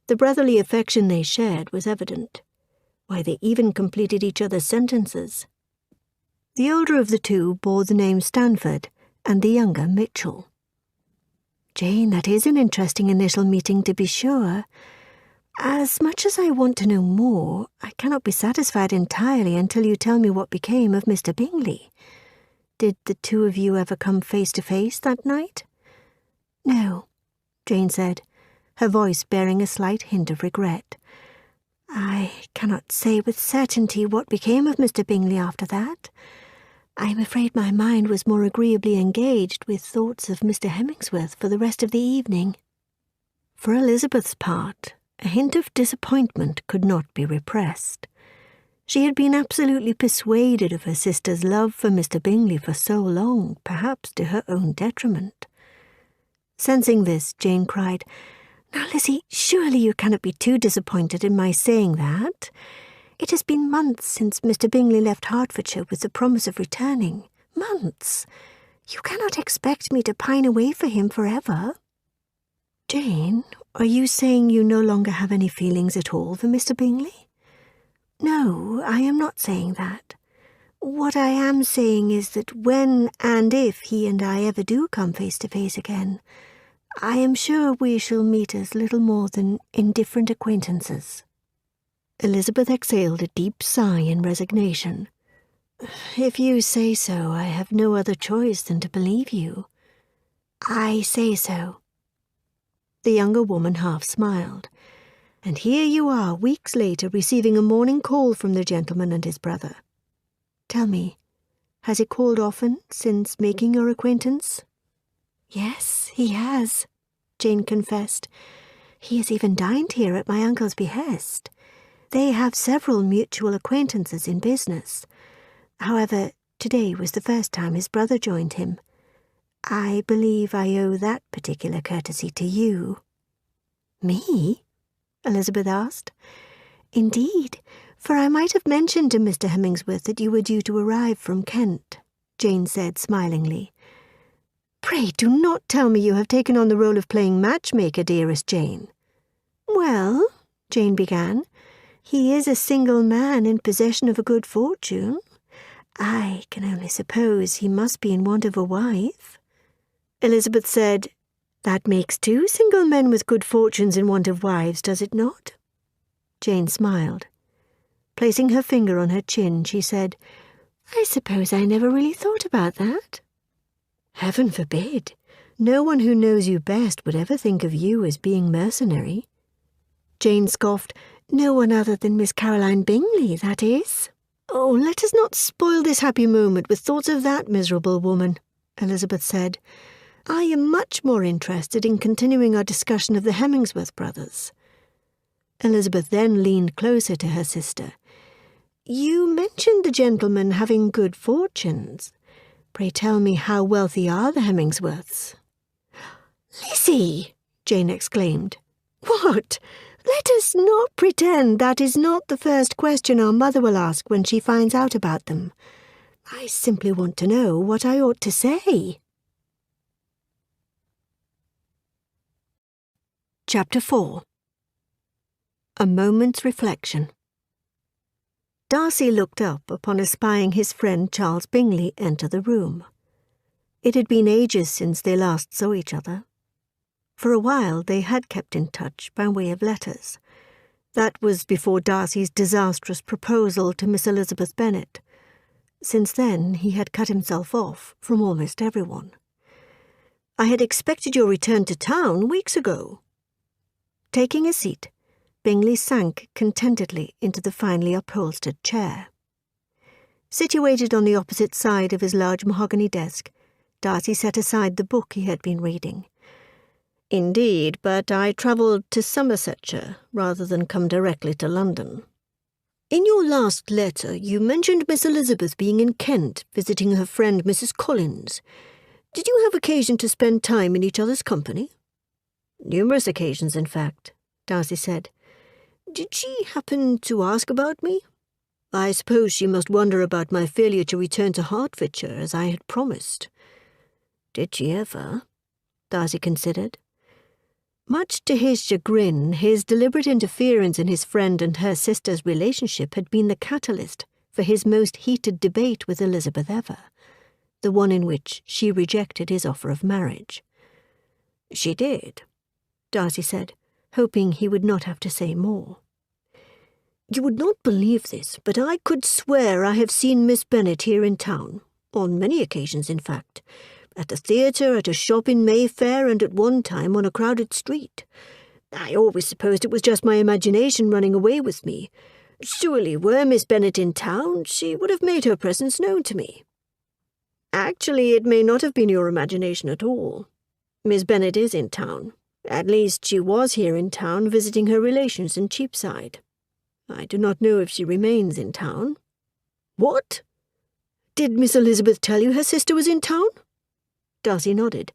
The brotherly affection they shared was evident. Why, they even completed each other's sentences. The older of the two bore the name Stanford, and the younger Mitchell. "Jane, that is an interesting initial meeting, to be sure. As much as I want to know more, I cannot be satisfied entirely until you tell me what became of Mr. Bingley. Did the two of you ever come face to face that night?" "No," Jane said, her voice bearing a slight hint of regret. "I cannot say with certainty what became of Mr. Bingley after that. I am afraid my mind was more agreeably engaged with thoughts of Mr. Hemingsworth for the rest of the evening." For Elizabeth's part, a hint of disappointment could not be repressed. She had been absolutely persuaded of her sister's love for Mr. Bingley for so long, perhaps to her own detriment. Sensing this, Jane cried, "Now, Lizzie, surely you cannot be too disappointed in my saying that. It has been months since Mr. Bingley left Hertfordshire with the promise of returning. Months. You cannot expect me to pine away for him forever. Jane, are you saying you no longer have any feelings at all for Mr. Bingley? No, I am not saying that. What I am saying is that when and if he and I ever do come face to face again, I am sure we shall meet as little more than indifferent acquaintances. Elizabeth exhaled a deep sigh in resignation. If you say so, I have no other choice than to believe you. I say so. The younger woman half smiled. And here you are, weeks later, receiving a morning call from the gentleman and his brother. Tell me, has he called often since making your acquaintance? Yes, he has, Jane confessed. He has even dined here at my uncle's behest. They have several mutual acquaintances in business. However, today was the first time his brother joined him. I believe I owe that particular courtesy to you. Me? Elizabeth asked. Indeed, for I might have mentioned to Mr. Hemmingsworth that you were due to arrive from Kent, Jane said smilingly. Pray do not tell me you have taken on the role of playing matchmaker, dearest Jane. Well, Jane began, he is a single man in possession of a good fortune. I can only suppose he must be in want of a wife. Elizabeth said, That makes 2 single men with good fortunes in want of wives, does it not? Jane smiled. Placing her finger on her chin, she said, I suppose I never really thought about that. Heaven forbid. No one who knows you best would ever think of you as being mercenary. Jane scoffed. No one other than Miss Caroline Bingley, that is. Oh, let us not spoil this happy moment with thoughts of that miserable woman, Elizabeth said. I am much more interested in continuing our discussion of the Hemmingsworth brothers. Elizabeth then leaned closer to her sister. You mentioned the gentleman having good fortunes. Pray tell me how wealthy are the Hemmingsworths? Lizzie! Jane exclaimed. What? Let us not pretend that is not the first question our mother will ask when she finds out about them. I simply want to know what I ought to say. Chapter 4. A moment's reflection. Darcy looked up upon espying his friend Charles Bingley enter the room. It had been ages since they last saw each other. For a while they had kept in touch by way of letters. That was before Darcy's disastrous proposal to Miss Elizabeth Bennet. Since then he had cut himself off from almost everyone. I had expected your return to town weeks ago. Taking a seat, Bingley sank contentedly into the finely upholstered chair. Situated on the opposite side of his large mahogany desk, Darcy set aside the book he had been reading. Indeed, but I travelled to Somersetshire rather than come directly to London. In your last letter you mentioned Miss Elizabeth being in Kent visiting her friend Mrs. Collins. Did you have occasion to spend time in each other's company? Numerous occasions, in fact, Darcy said. Did she happen to ask about me? I suppose she must wonder about my failure to return to Hertfordshire as I had promised. Did she ever? Darcy considered. Much to his chagrin, his deliberate interference in his friend and her sister's relationship had been the catalyst for his most heated debate with Elizabeth ever, the one in which she rejected his offer of marriage. She did, Darcy said, hoping he would not have to say more. You would not believe this, but I could swear I have seen Miss Bennet here in town, on many occasions, in fact, at the theatre, at a shop in Mayfair, and at one time on a crowded street. I always supposed it was just my imagination running away with me. Surely, were Miss Bennet in town, she would have made her presence known to me. Actually, it may not have been your imagination at all. Miss Bennet is in town. At least she was here in town visiting her relations in Cheapside. I do not know if she remains in town. What? Did Miss Elizabeth tell you her sister was in town? Darcy nodded.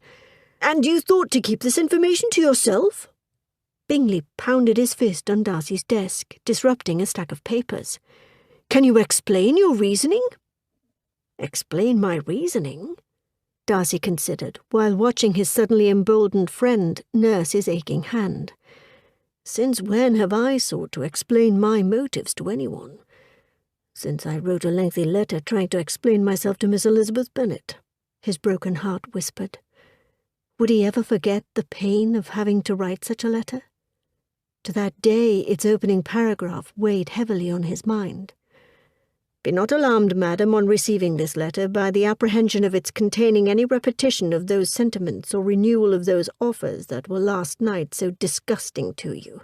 And you thought to keep this information to yourself? Bingley pounded his fist on Darcy's desk, disrupting a stack of papers. Can you explain your reasoning? Explain my reasoning? Darcy considered, while watching his suddenly emboldened friend nurse his aching hand. "Since when have I sought to explain my motives to anyone? Since I wrote a lengthy letter trying to explain myself to Miss Elizabeth Bennet," his broken heart whispered. Would he ever forget the pain of having to write such a letter? To that day its opening paragraph weighed heavily on his mind. "Be not alarmed, madam, on receiving this letter by the apprehension of its containing any repetition of those sentiments or renewal of those offers that were last night so disgusting to you.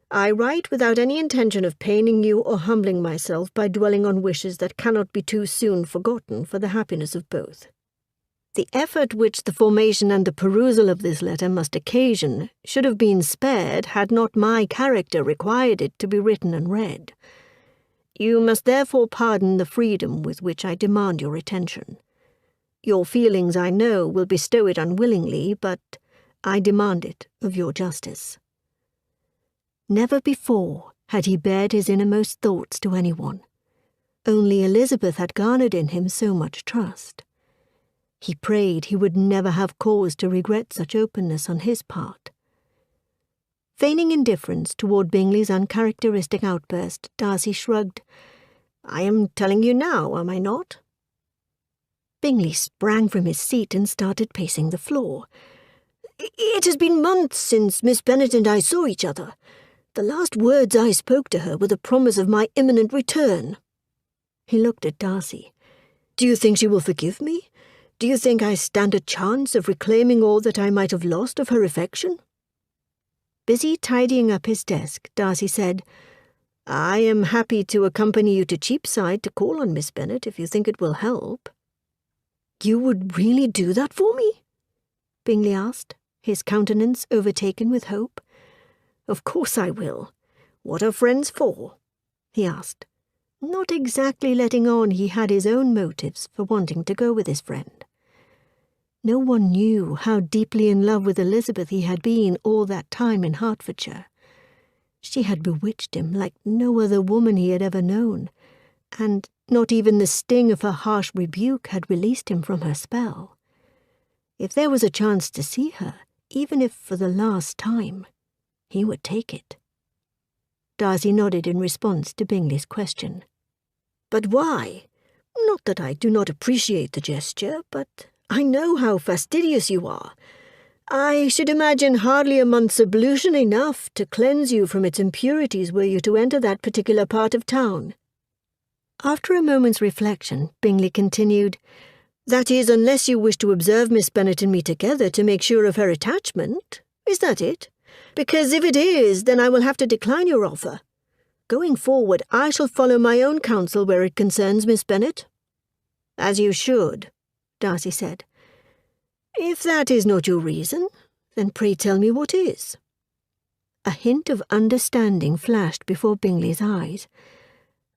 I write without any intention of paining you or humbling myself by dwelling on wishes that cannot be too soon forgotten for the happiness of both. The effort which the formation and the perusal of this letter must occasion should have been spared had not my character required it to be written and read. You must therefore pardon the freedom with which I demand your attention. Your feelings, I know, will bestow it unwillingly, but I demand it of your justice." Never before had he bared his innermost thoughts to anyone. Only Elizabeth had garnered in him so much trust. He prayed he would never have cause to regret such openness on his part. Feigning indifference toward Bingley's uncharacteristic outburst, Darcy shrugged. "I am telling you now, am I not?" Bingley sprang from his seat and started pacing the floor. "It has been months since Miss Bennet and I saw each other. The last words I spoke to her were the promise of my imminent return." He looked at Darcy. "Do you think she will forgive me? Do you think I stand a chance of reclaiming all that I might have lost of her affection?" Busy tidying up his desk, Darcy said, "I am happy to accompany you to Cheapside to call on Miss Bennet if you think it will help." "You would really do that for me?" Bingley asked, his countenance overtaken with hope. "Of course I will. What are friends for?" he asked, not exactly letting on he had his own motives for wanting to go with his friend. No one knew how deeply in love with Elizabeth he had been all that time in Hertfordshire. She had bewitched him like no other woman he had ever known, and not even the sting of her harsh rebuke had released him from her spell. If there was a chance to see her, even if for the last time, he would take it. Darcy nodded in response to Bingley's question. "But why? Not that I do not appreciate the gesture, but I know how fastidious you are. I should imagine hardly a month's ablution enough to cleanse you from its impurities were you to enter that particular part of town." After a moment's reflection, Bingley continued, "That is, unless you wish to observe Miss Bennet and me together to make sure of her attachment. Is that it? Because if it is, then I will have to decline your offer. Going forward, I shall follow my own counsel where it concerns Miss Bennet." "As you should," Darcy said. "If that is not your reason, then pray tell me what is." A hint of understanding flashed before Bingley's eyes.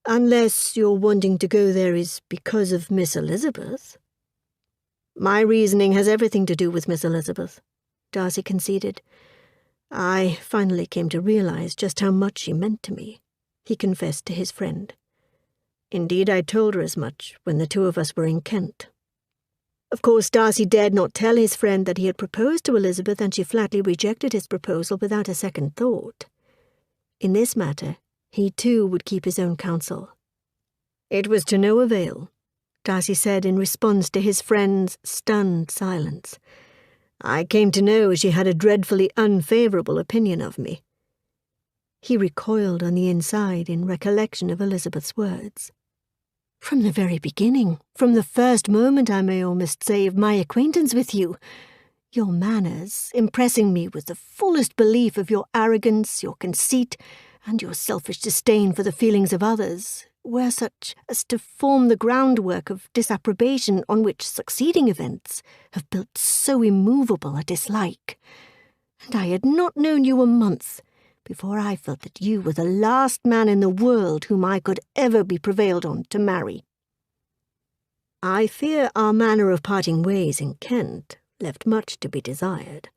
"Unless your wanting to go there is because of Miss Elizabeth." "My reasoning has everything to do with Miss Elizabeth," Darcy conceded. "I finally came to realize just how much she meant to me," he confessed to his friend. "Indeed, I told her as much when the two of us were in Kent." Of course, Darcy dared not tell his friend that he had proposed to Elizabeth, and she flatly rejected his proposal without a second thought. In this matter, he too would keep his own counsel. "It was to no avail," Darcy said in response to his friend's stunned silence. "I came to know she had a dreadfully unfavourable opinion of me." He recoiled on the inside in recollection of Elizabeth's words. "From the very beginning, from the first moment, I may almost say, of my acquaintance with you, your manners, impressing me with the fullest belief of your arrogance, your conceit, and your selfish disdain for the feelings of others, were such as to form the groundwork of disapprobation on which succeeding events have built so immovable a dislike. And I had not known you a month before I felt that you were the last man in the world whom I could ever be prevailed on to marry." "I fear our manner of parting ways in Kent left much to be desired.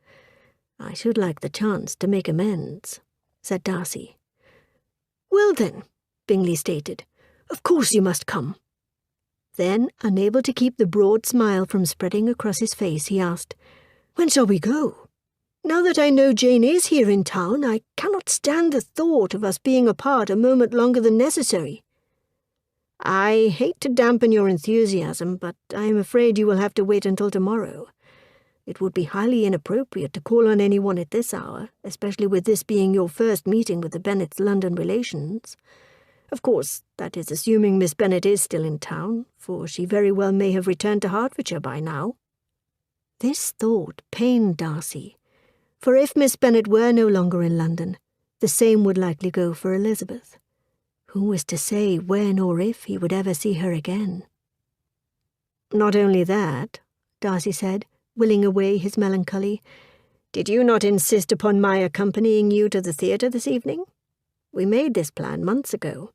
I should like the chance to make amends," said Darcy. "Well then," Bingley stated, "of course you must come." Then, unable to keep the broad smile from spreading across his face, he asked, "When shall we go? Now that I know Jane is here in town, I cannot stand the thought of us being apart a moment longer than necessary." "I hate to dampen your enthusiasm, but I am afraid you will have to wait until tomorrow. It would be highly inappropriate to call on anyone at this hour, especially with this being your first meeting with the Bennets' London relations. Of course, that is assuming Miss Bennet is still in town, for she very well may have returned to Hertfordshire by now." This thought pained Darcy, for if Miss Bennet were no longer in London, the same would likely go for Elizabeth. Who was to say when or if he would ever see her again? "Not only that," Darcy said, willing away his melancholy, "did you not insist upon my accompanying you to the theatre this evening? We made this plan months ago."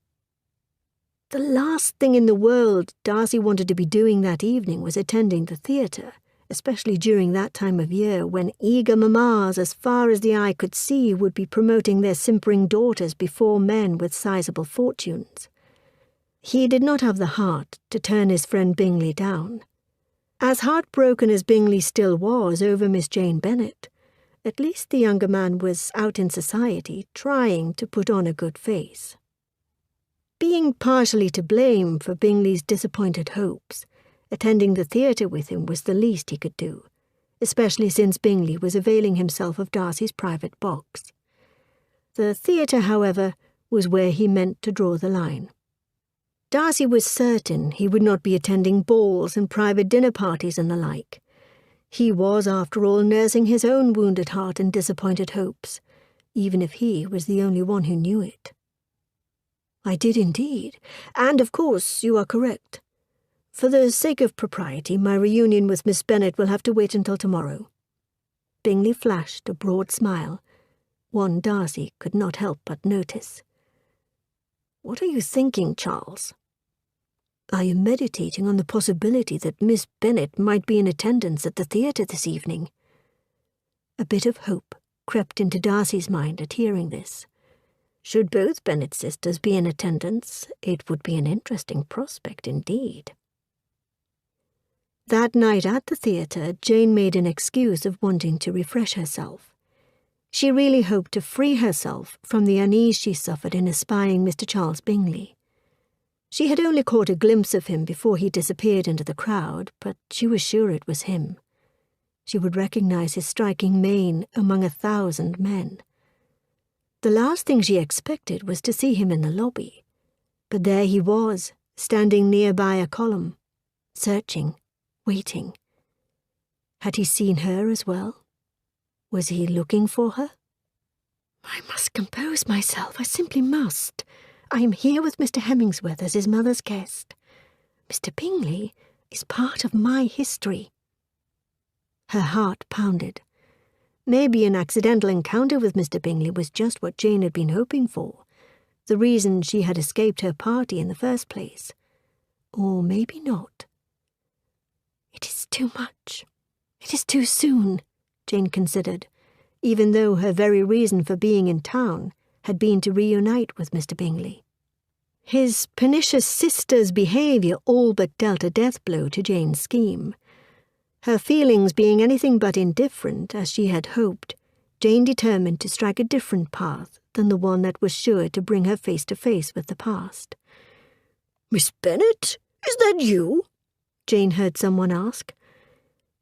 The last thing in the world Darcy wanted to be doing that evening was attending the theatre, especially during that time of year when eager mammas as far as the eye could see would be promoting their simpering daughters before men with sizable fortunes. He did not have the heart to turn his friend Bingley down. As heartbroken as Bingley still was over Miss Jane Bennet, at least the younger man was out in society trying to put on a good face. Being partially to blame for Bingley's disappointed hopes, attending the theatre with him was the least he could do, especially since Bingley was availing himself of Darcy's private box. The theatre, however, was where he meant to draw the line. Darcy was certain he would not be attending balls and private dinner parties and the like. He was, after all, nursing his own wounded heart and disappointed hopes, even if he was the only one who knew it. "I did indeed, and of course you are correct. For the sake of propriety, my reunion with Miss Bennet will have to wait until tomorrow." Bingley flashed a broad smile, one Darcy could not help but notice. "What are you thinking, Charles?" "I am meditating on the possibility that Miss Bennet might be in attendance at the theatre this evening." A bit of hope crept into Darcy's mind at hearing this. Should both Bennet sisters be in attendance, it would be an interesting prospect indeed. That night at the theatre, Jane made an excuse of wanting to refresh herself. She really hoped to free herself from the unease she suffered in espying Mr. Charles Bingley. She had only caught a glimpse of him before he disappeared into the crowd, but she was sure it was him. She would recognize his striking mane among 1,000 men. The last thing she expected was to see him in the lobby, but there he was, standing nearby a column, searching, waiting. Had he seen her as well? Was he looking for her? "I must compose myself, I simply must. I am here with Mr. Hemmingsworth as his mother's guest. Mr. Bingley is part of my history." Her heart pounded. Maybe an accidental encounter with Mr. Bingley was just what Jane had been hoping for, the reason she had escaped her party in the first place. Or maybe not. "It is too much. It is too soon," Jane considered, even though her very reason for being in town had been to reunite with Mr. Bingley. His pernicious sister's behaviour all but dealt a death blow to Jane's scheme. Her feelings being anything but indifferent, as she had hoped, Jane determined to strike a different path than the one that was sure to bring her face to face with the past. "Miss Bennet, is that you?" Jane heard someone ask.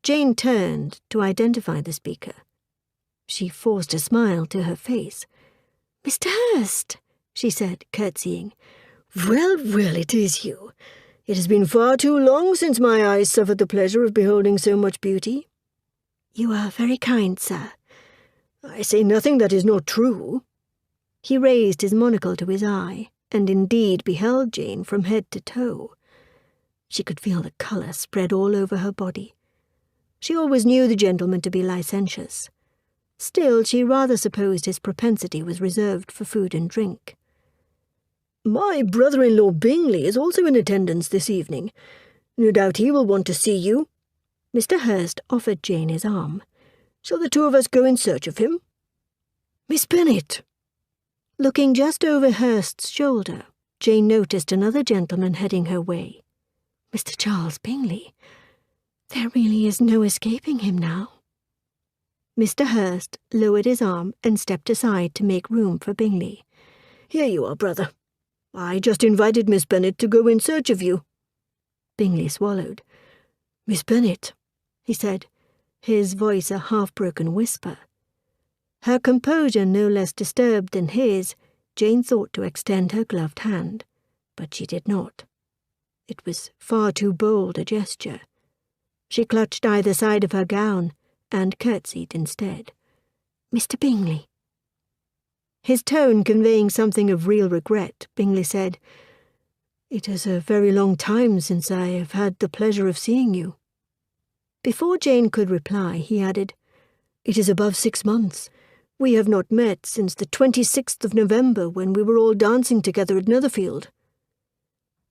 Jane turned to identify the speaker. She forced a smile to her face. "Mr. Hurst," she said, curtsying. "Well, well, it is you. It has been far too long since my eyes suffered the pleasure of beholding so much beauty." "You are very kind, sir." "I say nothing that is not true." He raised his monocle to his eye, and indeed beheld Jane from head to toe. She could feel the colour spread all over her body. She always knew the gentleman to be licentious. Still, she rather supposed his propensity was reserved for food and drink. "My brother-in-law Bingley is also in attendance this evening. No doubt he will want to see you." Mr. Hurst offered Jane his arm. "Shall the two of us go in search of him?" "Miss Bennet!" Looking just over Hurst's shoulder, Jane noticed another gentleman heading her way. Mr. Charles Bingley. There really is no escaping him now. Mr. Hurst lowered his arm and stepped aside to make room for Bingley. Here you are, brother. I just invited Miss Bennet to go in search of you. Bingley swallowed. Miss Bennet, he said, his voice a half-broken whisper. Her composure no less disturbed than his, Jane thought to extend her gloved hand, but she did not. It was far too bold a gesture. She clutched either side of her gown and curtsied instead. Mr. Bingley. His tone conveying something of real regret, Bingley said, It is a very long time since I have had the pleasure of seeing you. Before Jane could reply, he added, It is above 6 months. We have not met since the 26th of November, when we were all dancing together at Netherfield.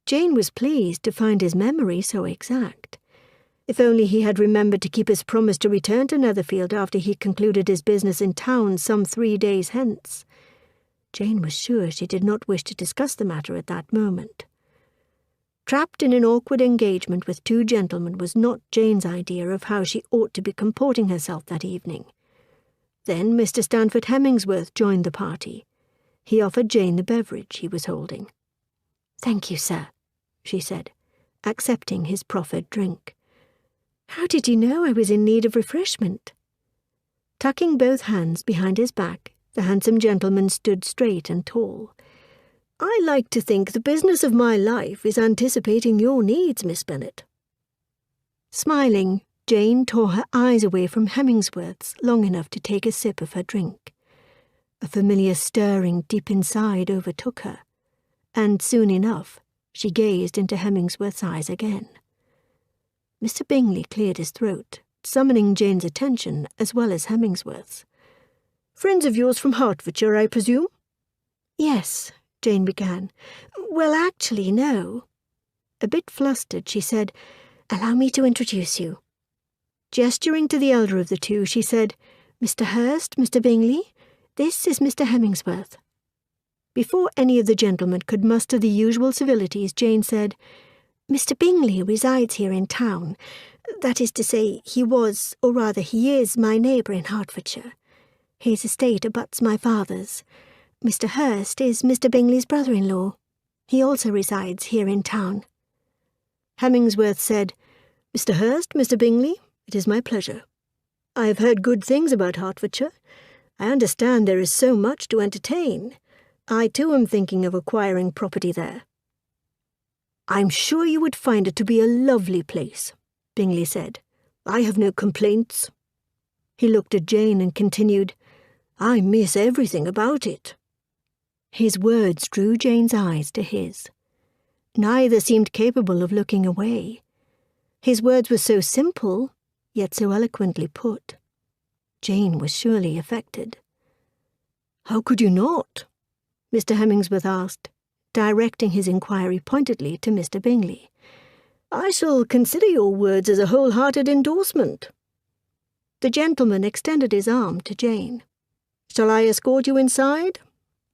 Jane was pleased to find his memory so exact. If only he had remembered to keep his promise to return to Netherfield after he concluded his business in town some 3 days hence. Jane was sure she did not wish to discuss the matter at that moment. Trapped in an awkward engagement with 2 gentlemen was not Jane's idea of how she ought to be comporting herself that evening. Then Mr. Stanford Hemmingsworth joined the party. He offered Jane the beverage he was holding. "Thank you, sir," she said, accepting his proffered drink. "How did you know I was in need of refreshment?" Tucking both hands behind his back, the handsome gentleman stood straight and tall. "I like to think the business of my life is anticipating your needs, Miss Bennet." Smiling, Jane tore her eyes away from Hemmingsworth's long enough to take a sip of her drink. A familiar stirring deep inside overtook her, and soon enough she gazed into Hemmingsworth's eyes again. Mr. Bingley cleared his throat, summoning Jane's attention as well as Hemmingsworth's. "Friends of yours from Hertfordshire, I presume?" "Yes," Jane began. "Well, actually, no." A bit flustered, she said, "Allow me to introduce you." Gesturing to the elder of the two, she said, "Mr. Hurst, Mr. Bingley, this is Mr. Hemmingsworth." Before any of the gentlemen could muster the usual civilities, Jane said, "Mr. Bingley resides here in town. That is to say, he was, or rather he is, my neighbour in Hertfordshire. His estate abuts my father's. Mr. Hurst is Mr. Bingley's brother-in-law. He also resides here in town." Hemmingsworth said, "Mr. Hurst, Mr. Bingley, it is my pleasure. I have heard good things about Hertfordshire. I understand there is so much to entertain. I too am thinking of acquiring property there." "I'm sure you would find it to be a lovely place," Bingley said. "I have no complaints." He looked at Jane and continued, "I miss everything about it." His words drew Jane's eyes to his. Neither seemed capable of looking away. His words were so simple, yet so eloquently put. Jane was surely affected. "How could you not?" Mr. Hemmingsworth asked, directing his inquiry pointedly to Mr. Bingley. "I shall consider your words as a wholehearted endorsement." The gentleman extended his arm to Jane. "Shall I escort you inside?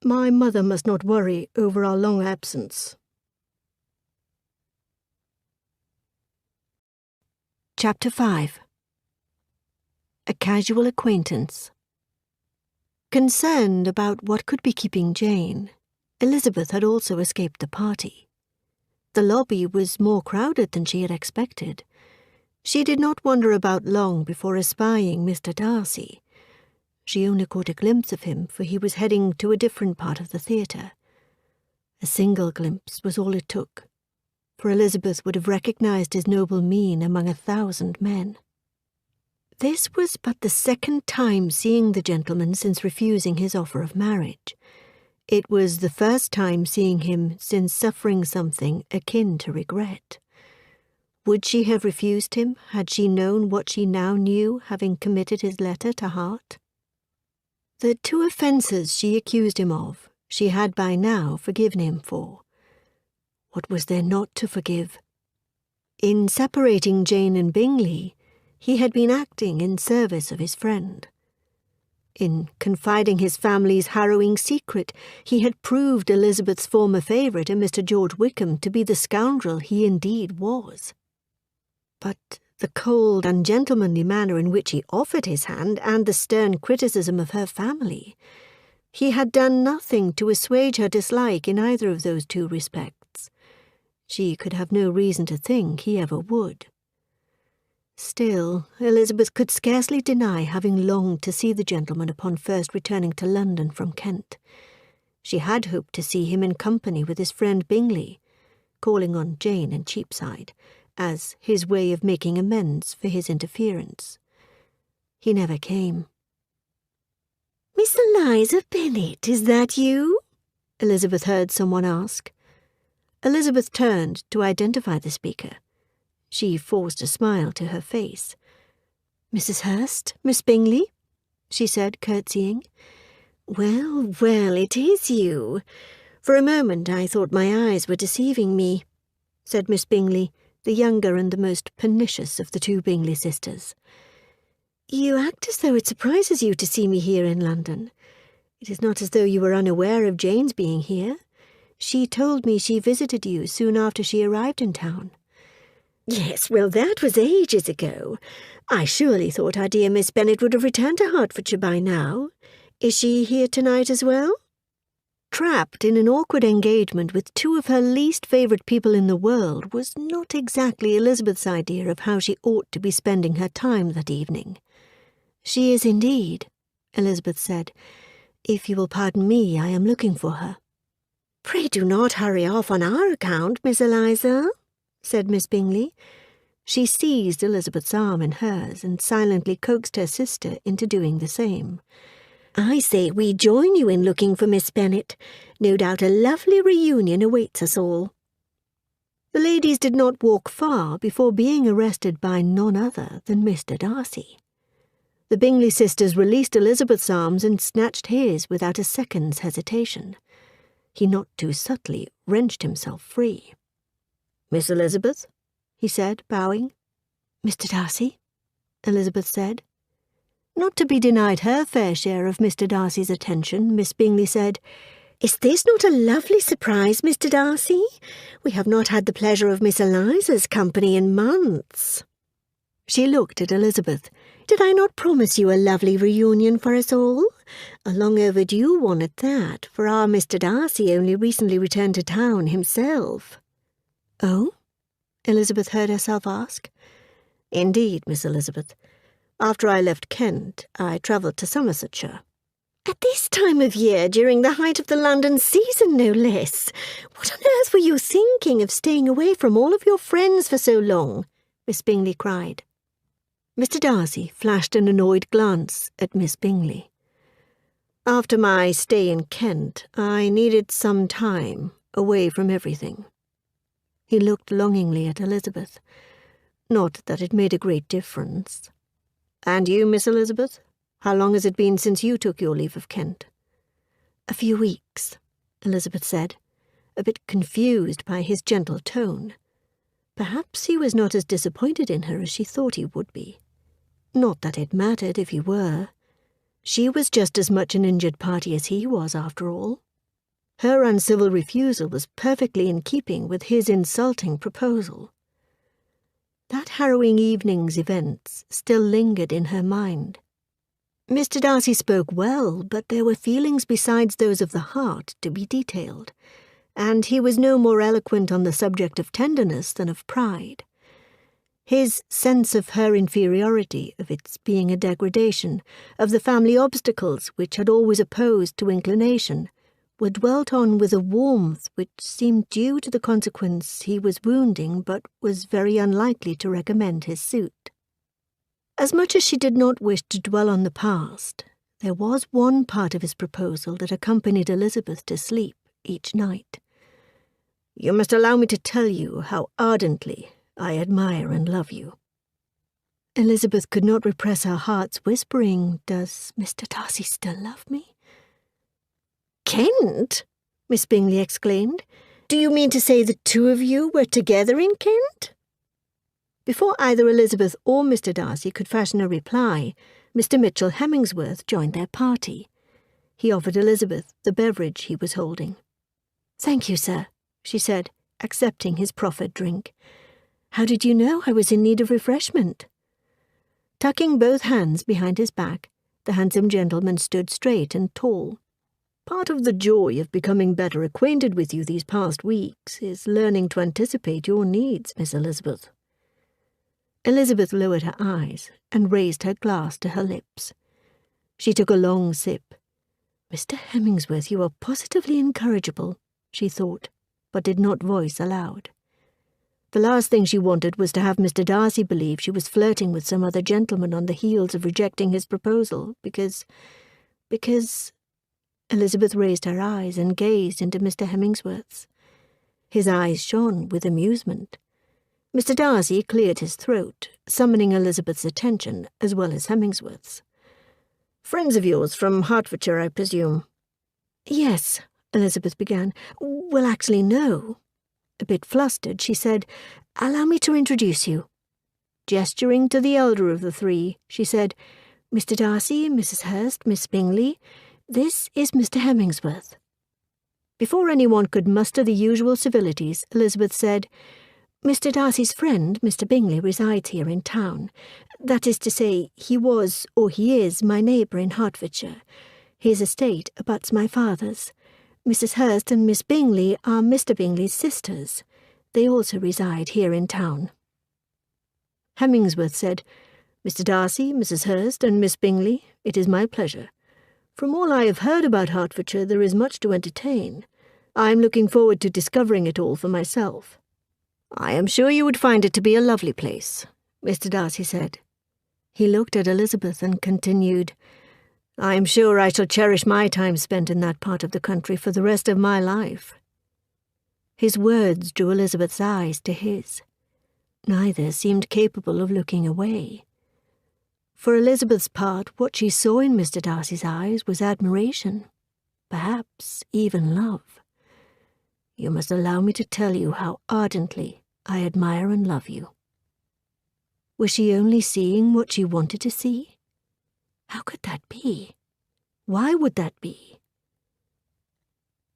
My mother must not worry over our long absence." Chapter 5. A Casual Acquaintance. Concerned about what could be keeping Jane, Elizabeth had also escaped the party. The lobby was more crowded than she had expected. She did not wander about long before espying Mr. Darcy. She only caught a glimpse of him, for he was heading to a different part of the theatre. A single glimpse was all it took, for Elizabeth would have recognized his noble mien among 1,000 men. This was but the second time seeing the gentleman since refusing his offer of marriage. It was the first time seeing him since suffering something akin to regret. Would she have refused him had she known what she now knew, having committed his letter to heart? The 2 offences she accused him of, she had by now forgiven him for. What was there not to forgive? In separating Jane and Bingley, he had been acting in service of his friend. In confiding his family's harrowing secret, he had proved Elizabeth's former favourite and Mr. George Wickham to be the scoundrel he indeed was. But the cold, ungentlemanly manner in which he offered his hand and the stern criticism of her family, he had done nothing to assuage her dislike in either of those two respects. She could have no reason to think he ever would. Still, Elizabeth could scarcely deny having longed to see the gentleman upon first returning to London from Kent. She had hoped to see him in company with his friend Bingley, calling on Jane in Cheapside, as his way of making amends for his interference. He never came. "Miss Eliza Bennet, is that you?" Elizabeth heard someone ask. Elizabeth turned to identify the speaker. She forced a smile to her face. "Mrs. Hurst, Miss Bingley?" she said, curtsying. "Well, well, it is you. For a moment I thought my eyes were deceiving me," said Miss Bingley, the younger and the most pernicious of the two Bingley sisters. "You act as though it surprises you to see me here in London. It is not as though you were unaware of Jane's being here. She told me she visited you soon after she arrived in town." "Yes, well, that was ages ago. I surely thought our dear Miss Bennet would have returned to Hertfordshire by now. Is she here tonight as well?" Trapped in an awkward engagement with two of her least favourite people in the world was not exactly Elizabeth's idea of how she ought to be spending her time that evening. "She is indeed," Elizabeth said. "If you will pardon me, I am looking for her." "Pray do not hurry off on our account, Miss Eliza," said Miss Bingley. She seized Elizabeth's arm in hers and silently coaxed her sister into doing the same. "I say we join you in looking for Miss Bennet. No doubt a lovely reunion awaits us all." The ladies did not walk far before being arrested by none other than Mr. Darcy. The Bingley sisters released Elizabeth's arms and snatched his without a second's hesitation. He not too subtly wrenched himself free. "Miss Elizabeth?" he said, bowing. "Mr. Darcy?" Elizabeth said. Not to be denied her fair share of Mr. Darcy's attention, Miss Bingley said, "Is this not a lovely surprise, Mr. Darcy? We have not had the pleasure of Miss Eliza's company in months." She looked at Elizabeth. "Did I not promise you a lovely reunion for us all? A long overdue one at that, for our Mr. Darcy only recently returned to town himself." "Oh?" Elizabeth heard herself ask. "Indeed, Miss Elizabeth. After I left Kent, I travelled to Somersetshire." "At this time of year, during the height of the London season, no less. What on earth were you thinking of staying away from all of your friends for so long?" Miss Bingley cried. Mr. Darcy flashed an annoyed glance at Miss Bingley. "After my stay in Kent, I needed some time away from everything." He looked longingly at Elizabeth. Not that it made a great difference. "And you, Miss Elizabeth? How long has it been since you took your leave of Kent?" "A few weeks," Elizabeth said, a bit confused by his gentle tone. Perhaps he was not as disappointed in her as she thought he would be. Not that it mattered if he were. She was just as much an injured party as he was, after all. Her uncivil refusal was perfectly in keeping with his insulting proposal. That harrowing evening's events still lingered in her mind. Mr. Darcy spoke well, but there were feelings besides those of the heart to be detailed, and he was no more eloquent on the subject of tenderness than of pride. His sense of her inferiority, of its being a degradation, of the family obstacles which had always opposed to inclination, were dwelt on with a warmth which seemed due to the consequence he was wounding but was very unlikely to recommend his suit. As much as she did not wish to dwell on the past, there was one part of his proposal that accompanied Elizabeth to sleep each night. "You must allow me to tell you how ardently I admire and love you." Elizabeth could not repress her heart's whispering, "Does Mr. Darcy still love me?" "Kent?" Miss Bingley exclaimed. "Do you mean to say the two of you were together in Kent?" Before either Elizabeth or Mr. Darcy could fashion a reply, Mr. Mitchell Hemmingsworth joined their party. He offered Elizabeth the beverage he was holding. "Thank you, sir," she said, accepting his proffered drink. "How did you know I was in need of refreshment?" Tucking both hands behind his back, the handsome gentleman stood straight and tall. "Part of the joy of becoming better acquainted with you these past weeks is learning to anticipate your needs, Miss Elizabeth." Elizabeth lowered her eyes and raised her glass to her lips. She took a long sip. "Mr. Hemmingsworth, you are positively incorrigible," she thought, but did not voice aloud. The last thing she wanted was to have Mr. Darcy believe she was flirting with some other gentleman on the heels of rejecting his proposal, because... Elizabeth raised her eyes and gazed into Mr. Hemmingsworth's. His eyes shone with amusement. Mr. Darcy cleared his throat, summoning Elizabeth's attention as well as Hemmingsworth's. "Friends of yours from Hertfordshire, I presume?" "Yes," Elizabeth began. "Well, actually, no." A bit flustered, she said, "Allow me to introduce you." Gesturing to the elder of the three, she said, "Mr. Darcy, Mrs. Hurst, Miss Bingley, this is Mr. Hemmingsworth." Before anyone could muster the usual civilities, Elizabeth said, "Mr. Darcy's friend, Mr. Bingley, resides here in town. That is to say, he was, or he is, my neighbour in Hertfordshire. His estate abuts my father's. Mrs. Hurst and Miss Bingley are Mr. Bingley's sisters. They also reside here in town." Hemmingsworth said, "Mr. Darcy, Mrs. Hurst, and Miss Bingley, it is my pleasure. From all I have heard about Hertfordshire, there is much to entertain. I am looking forward to discovering it all for myself." "I am sure you would find it to be a lovely place," Mr. Darcy said. He looked at Elizabeth and continued, "I am sure I shall cherish my time spent in that part of the country for the rest of my life." His words drew Elizabeth's eyes to his. Neither seemed capable of looking away. For Elizabeth's part, what she saw in Mr. Darcy's eyes was admiration, perhaps even love. "You must allow me to tell you how ardently I admire and love you." Was she only seeing what she wanted to see? How could that be? Why would that be?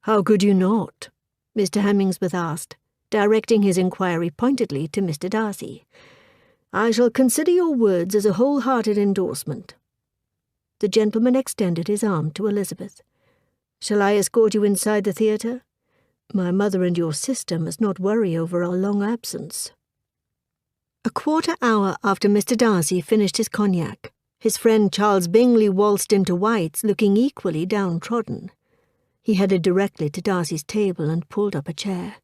"How could you not?" Mr. Hemmingsworth asked, directing his inquiry pointedly to Mr. Darcy. "I shall consider your words as a whole-hearted endorsement." The gentleman extended his arm to Elizabeth. "Shall I escort you inside the theatre? My mother and your sister must not worry over our long absence." A quarter hour after Mr. Darcy finished his cognac, his friend Charles Bingley waltzed into White's looking equally downtrodden. He headed directly to Darcy's table and pulled up a chair.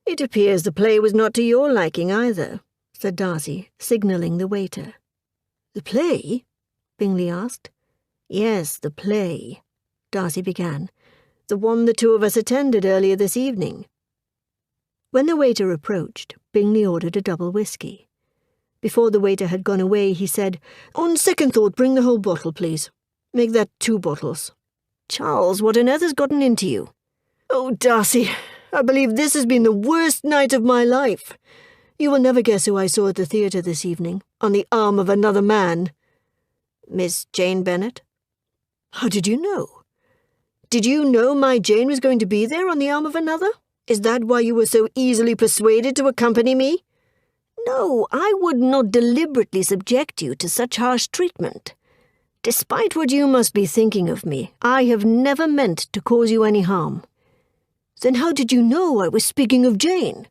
"It appears the play was not to your liking either," said Darcy, signalling the waiter. "The play?" Bingley asked. "Yes, the play," Darcy began. "The one the two of us attended earlier this evening." When the waiter approached, Bingley ordered a double whisky. Before the waiter had gone away, he said, "On second thought, bring the whole bottle, please. Make that 2 bottles. Charles, what on earth has gotten into you?" "Oh, Darcy, I believe this has been the worst night of my life. You will never guess who I saw at the theatre this evening, on the arm of another man." "Miss Jane Bennet?" "How did you know? Did you know my Jane was going to be there on the arm of another? Is that why you were so easily persuaded to accompany me? No, I would not deliberately subject you to such harsh treatment. Despite what you must be thinking of me, I have never meant to cause you any harm." "Then how did you know I was speaking of Jane?"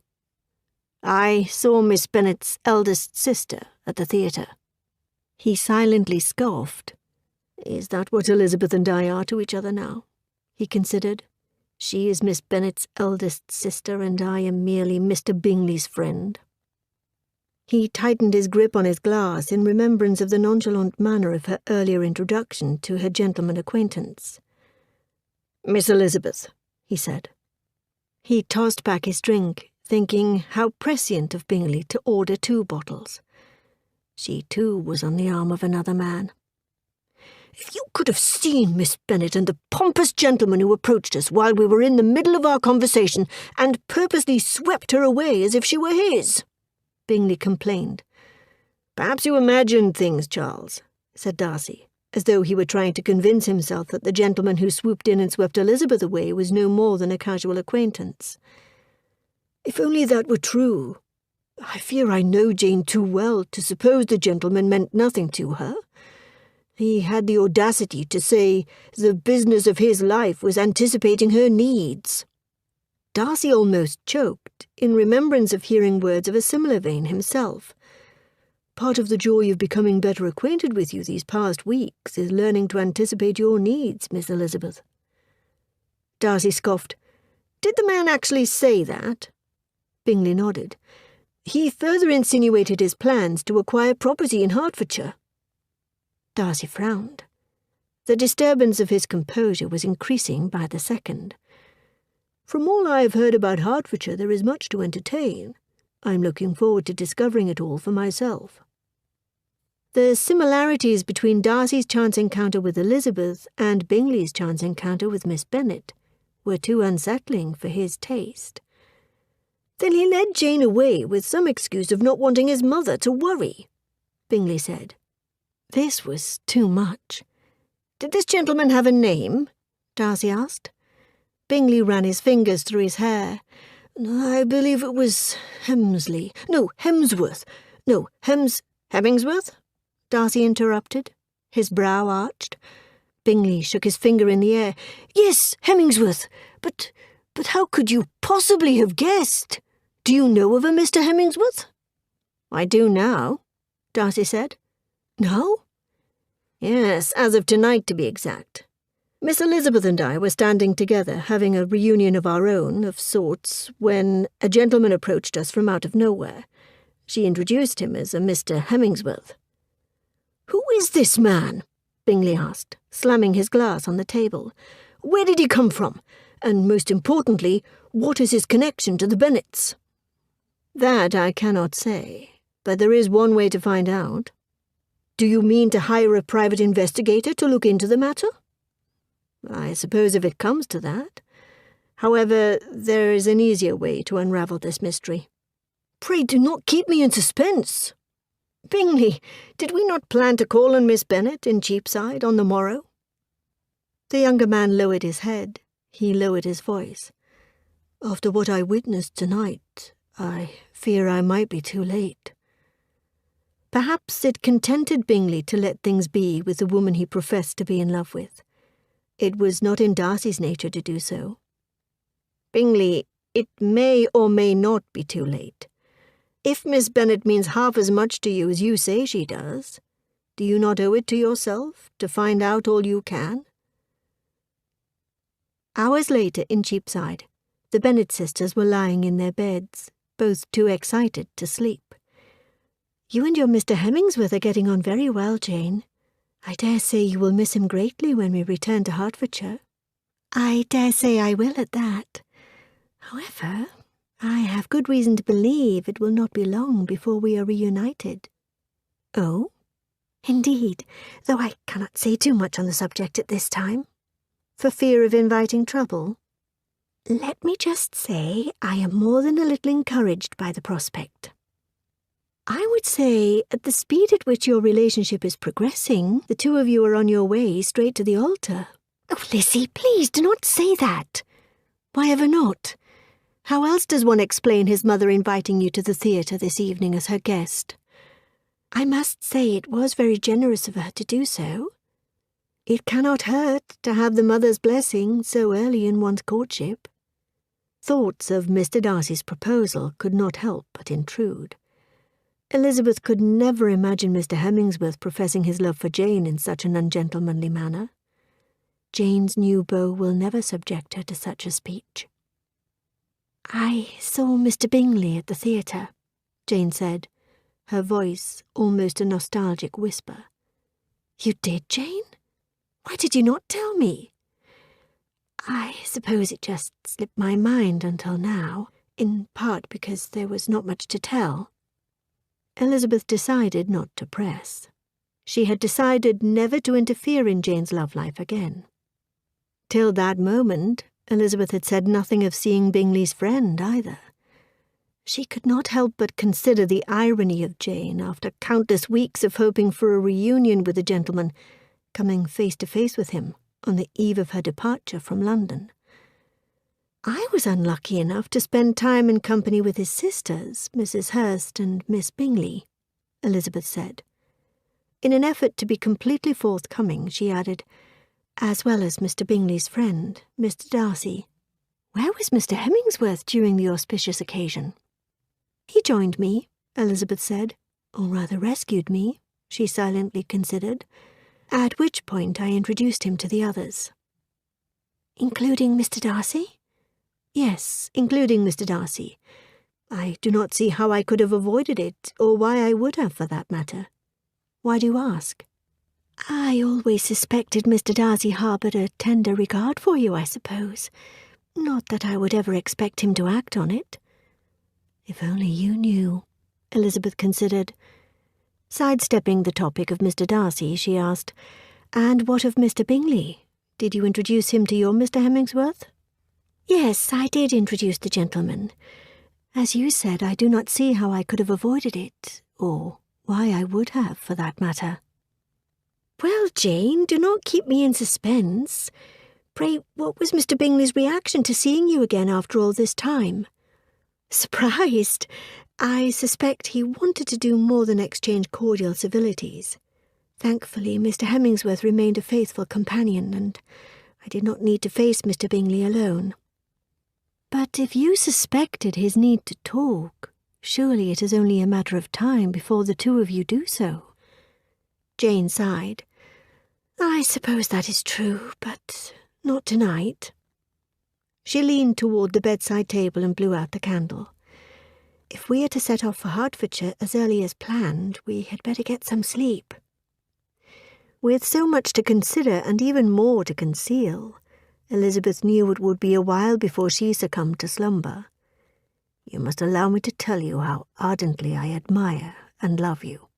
"I saw Miss Bennet's eldest sister at the theatre." He silently scoffed. "Is that what Elizabeth and I are to each other now?" he considered. "She is Miss Bennet's eldest sister, and I am merely Mr. Bingley's friend." He tightened his grip on his glass in remembrance of the nonchalant manner of her earlier introduction to her gentleman acquaintance. "Miss Elizabeth," he said. He tossed back his drink, thinking how prescient of Bingley to order 2 bottles. She, too, was on the arm of another man. "If you could have seen Miss Bennet and the pompous gentleman who approached us while we were in the middle of our conversation and purposely swept her away as if she were his." Bingley complained. "Perhaps you imagined things, Charles," said Darcy, as though he were trying to convince himself that the gentleman who swooped in and swept Elizabeth away was no more than a casual acquaintance. "If only that were true. I fear I know Jane too well to suppose the gentleman meant nothing to her. He had the audacity to say the business of his life was anticipating her needs." Darcy almost choked in remembrance of hearing words of a similar vein himself. "Part of the joy of becoming better acquainted with you these past weeks is learning to anticipate your needs, Miss Elizabeth." Darcy scoffed. "Did the man actually say that?" Bingley nodded. "He further insinuated his plans to acquire property in Hertfordshire." Darcy frowned. The disturbance of his composure was increasing by the second. "From all I have heard about Hertfordshire, there is much to entertain. I'm looking forward to discovering it all for myself." The similarities between Darcy's chance encounter with Elizabeth and Bingley's chance encounter with Miss Bennet were too unsettling for his taste. "Then he led Jane away with some excuse of not wanting his mother to worry," Bingley said. This was too much. "Did this gentleman have a name?" Darcy asked. Bingley ran his fingers through his hair. "I believe it was Hemsley. No, Hemsworth. No, Hemingsworth?" Darcy interrupted, his brow arched. Bingley shook his finger in the air. "Yes, Hemingsworth. But how could you possibly have guessed? Do you know of a Mr. Hemingsworth?" "I do now," Darcy said. "No?" "Yes, as of tonight, to be exact. Miss Elizabeth and I were standing together, having a reunion of our own, of sorts, when a gentleman approached us from out of nowhere. She introduced him as a Mr. Hemingsworth." "Who is this man?" Bingley asked, slamming his glass on the table. "Where did he come from? And most importantly, what is his connection to the Bennets?" "That I cannot say, but there is one way to find out." "Do you mean to hire a private investigator to look into the matter?" "I suppose if it comes to that. However, there is an easier way to unravel this mystery." "Pray do not keep me in suspense." "Bingley, did we not plan to call on Miss Bennet in Cheapside on the morrow?" The younger man lowered his head. He lowered his voice. "After what I witnessed tonight, I fear I might be too late." Perhaps it contented Bingley to let things be with the woman he professed to be in love with. It was not in Darcy's nature to do so. "Bingley, it may or may not be too late. If Miss Bennet means half as much to you as you say she does, do you not owe it to yourself to find out all you can?" Hours later in Cheapside, the Bennet sisters were lying in their beds, both too excited to sleep. "You and your Mr. Hemingsworth are getting on very well, Jane. I dare say you will miss him greatly when we return to Hertfordshire." "I dare say I will at that. However, I have good reason to believe it will not be long before we are reunited." "Oh?" "Indeed, though I cannot say too much on the subject at this time." "For fear of inviting trouble?" "Let me just say I am more than a little encouraged by the prospect. I would say, at the speed at which your relationship is progressing, the two of you are on your way straight to the altar." "Oh, Lizzie, please do not say that." "Why ever not? How else does one explain his mother inviting you to the theatre this evening as her guest?" "I must say it was very generous of her to do so." "It cannot hurt to have the mother's blessing so early in one's courtship." Thoughts of Mr. Darcy's proposal could not help but intrude. Elizabeth could never imagine Mr. Hemingsworth professing his love for Jane in such an ungentlemanly manner. Jane's new beau will never subject her to such a speech. "I saw Mr. Bingley at the theatre," Jane said, her voice almost a nostalgic whisper. "You did, Jane? Why did you not tell me?" "I suppose it just slipped my mind until now, in part because there was not much to tell." Elizabeth decided not to press. She had decided never to interfere in Jane's love life again. Till that moment, Elizabeth had said nothing of seeing Bingley's friend either. She could not help but consider the irony of Jane, after countless weeks of hoping for a reunion with the gentleman, coming face to face with him on the eve of her departure from London. I was unlucky enough to spend time in company with his sisters, Mrs. Hurst and Miss Bingley, Elizabeth said. In an effort to be completely forthcoming, she added, as well as Mr. Bingley's friend, Mr. Darcy. Where was Mr. Hemmingsworth during the auspicious occasion? He joined me, Elizabeth said, or rather rescued me, she silently considered, at which point I introduced him to the others. Including Mr. Darcy? Yes, including Mr. Darcy. I do not see how I could have avoided it, or why I would have, for that matter. Why do you ask? I always suspected Mr. Darcy harboured a tender regard for you, I suppose. Not that I would ever expect him to act on it. If only you knew, Elizabeth considered. Sidestepping the topic of Mr. Darcy, she asked, And what of Mr. Bingley? Did you introduce him to your Mr. Hemmingsworth? Yes, I did introduce the gentleman. As you said, I do not see how I could have avoided it, or why I would have, for that matter. Well, Jane, do not keep me in suspense. Pray, what was Mr. Bingley's reaction to seeing you again after all this time? Surprised. I suspect he wanted to do more than exchange cordial civilities. Thankfully, Mr. Hemmingsworth remained a faithful companion, and I did not need to face Mr. Bingley alone. But if you suspected his need to talk, surely it is only a matter of time before the two of you do so. Jane sighed. I suppose that is true, but not tonight. She leaned toward the bedside table and blew out the candle. If we are to set off for Hertfordshire as early as planned, we had better get some sleep. With so much to consider and even more to conceal, Elizabeth knew it would be a while before she succumbed to slumber. You must allow me to tell you how ardently I admire and love you.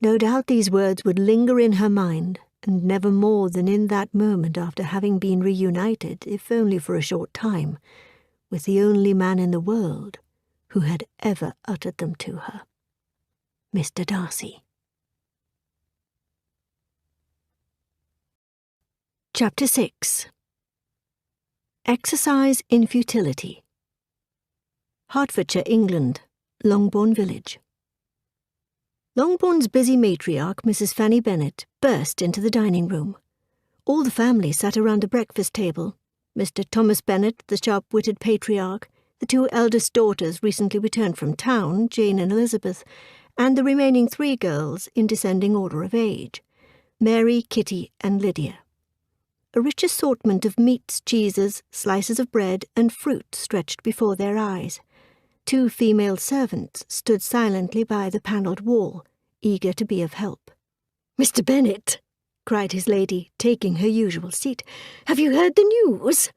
No doubt these words would linger in her mind, and never more than in that moment after having been reunited, if only for a short time, with the only man in the world who had ever uttered them to her, Mr. Darcy. Chapter 6. Exercise in Futility. Hertfordshire, England, Longbourn Village. Longbourn's busy matriarch, Mrs. Fanny Bennet, burst into the dining room. All the family sat around a breakfast table. Mr. Thomas Bennet, the sharp-witted patriarch, the two eldest daughters recently returned from town, Jane and Elizabeth, and the remaining three girls in descending order of age, Mary, Kitty, and Lydia. A rich assortment of meats, cheeses, slices of bread, and fruit stretched before their eyes. Two female servants stood silently by the panelled wall, eager to be of help. "Mr. Bennet," cried his lady, taking her usual seat, "have you heard the news?"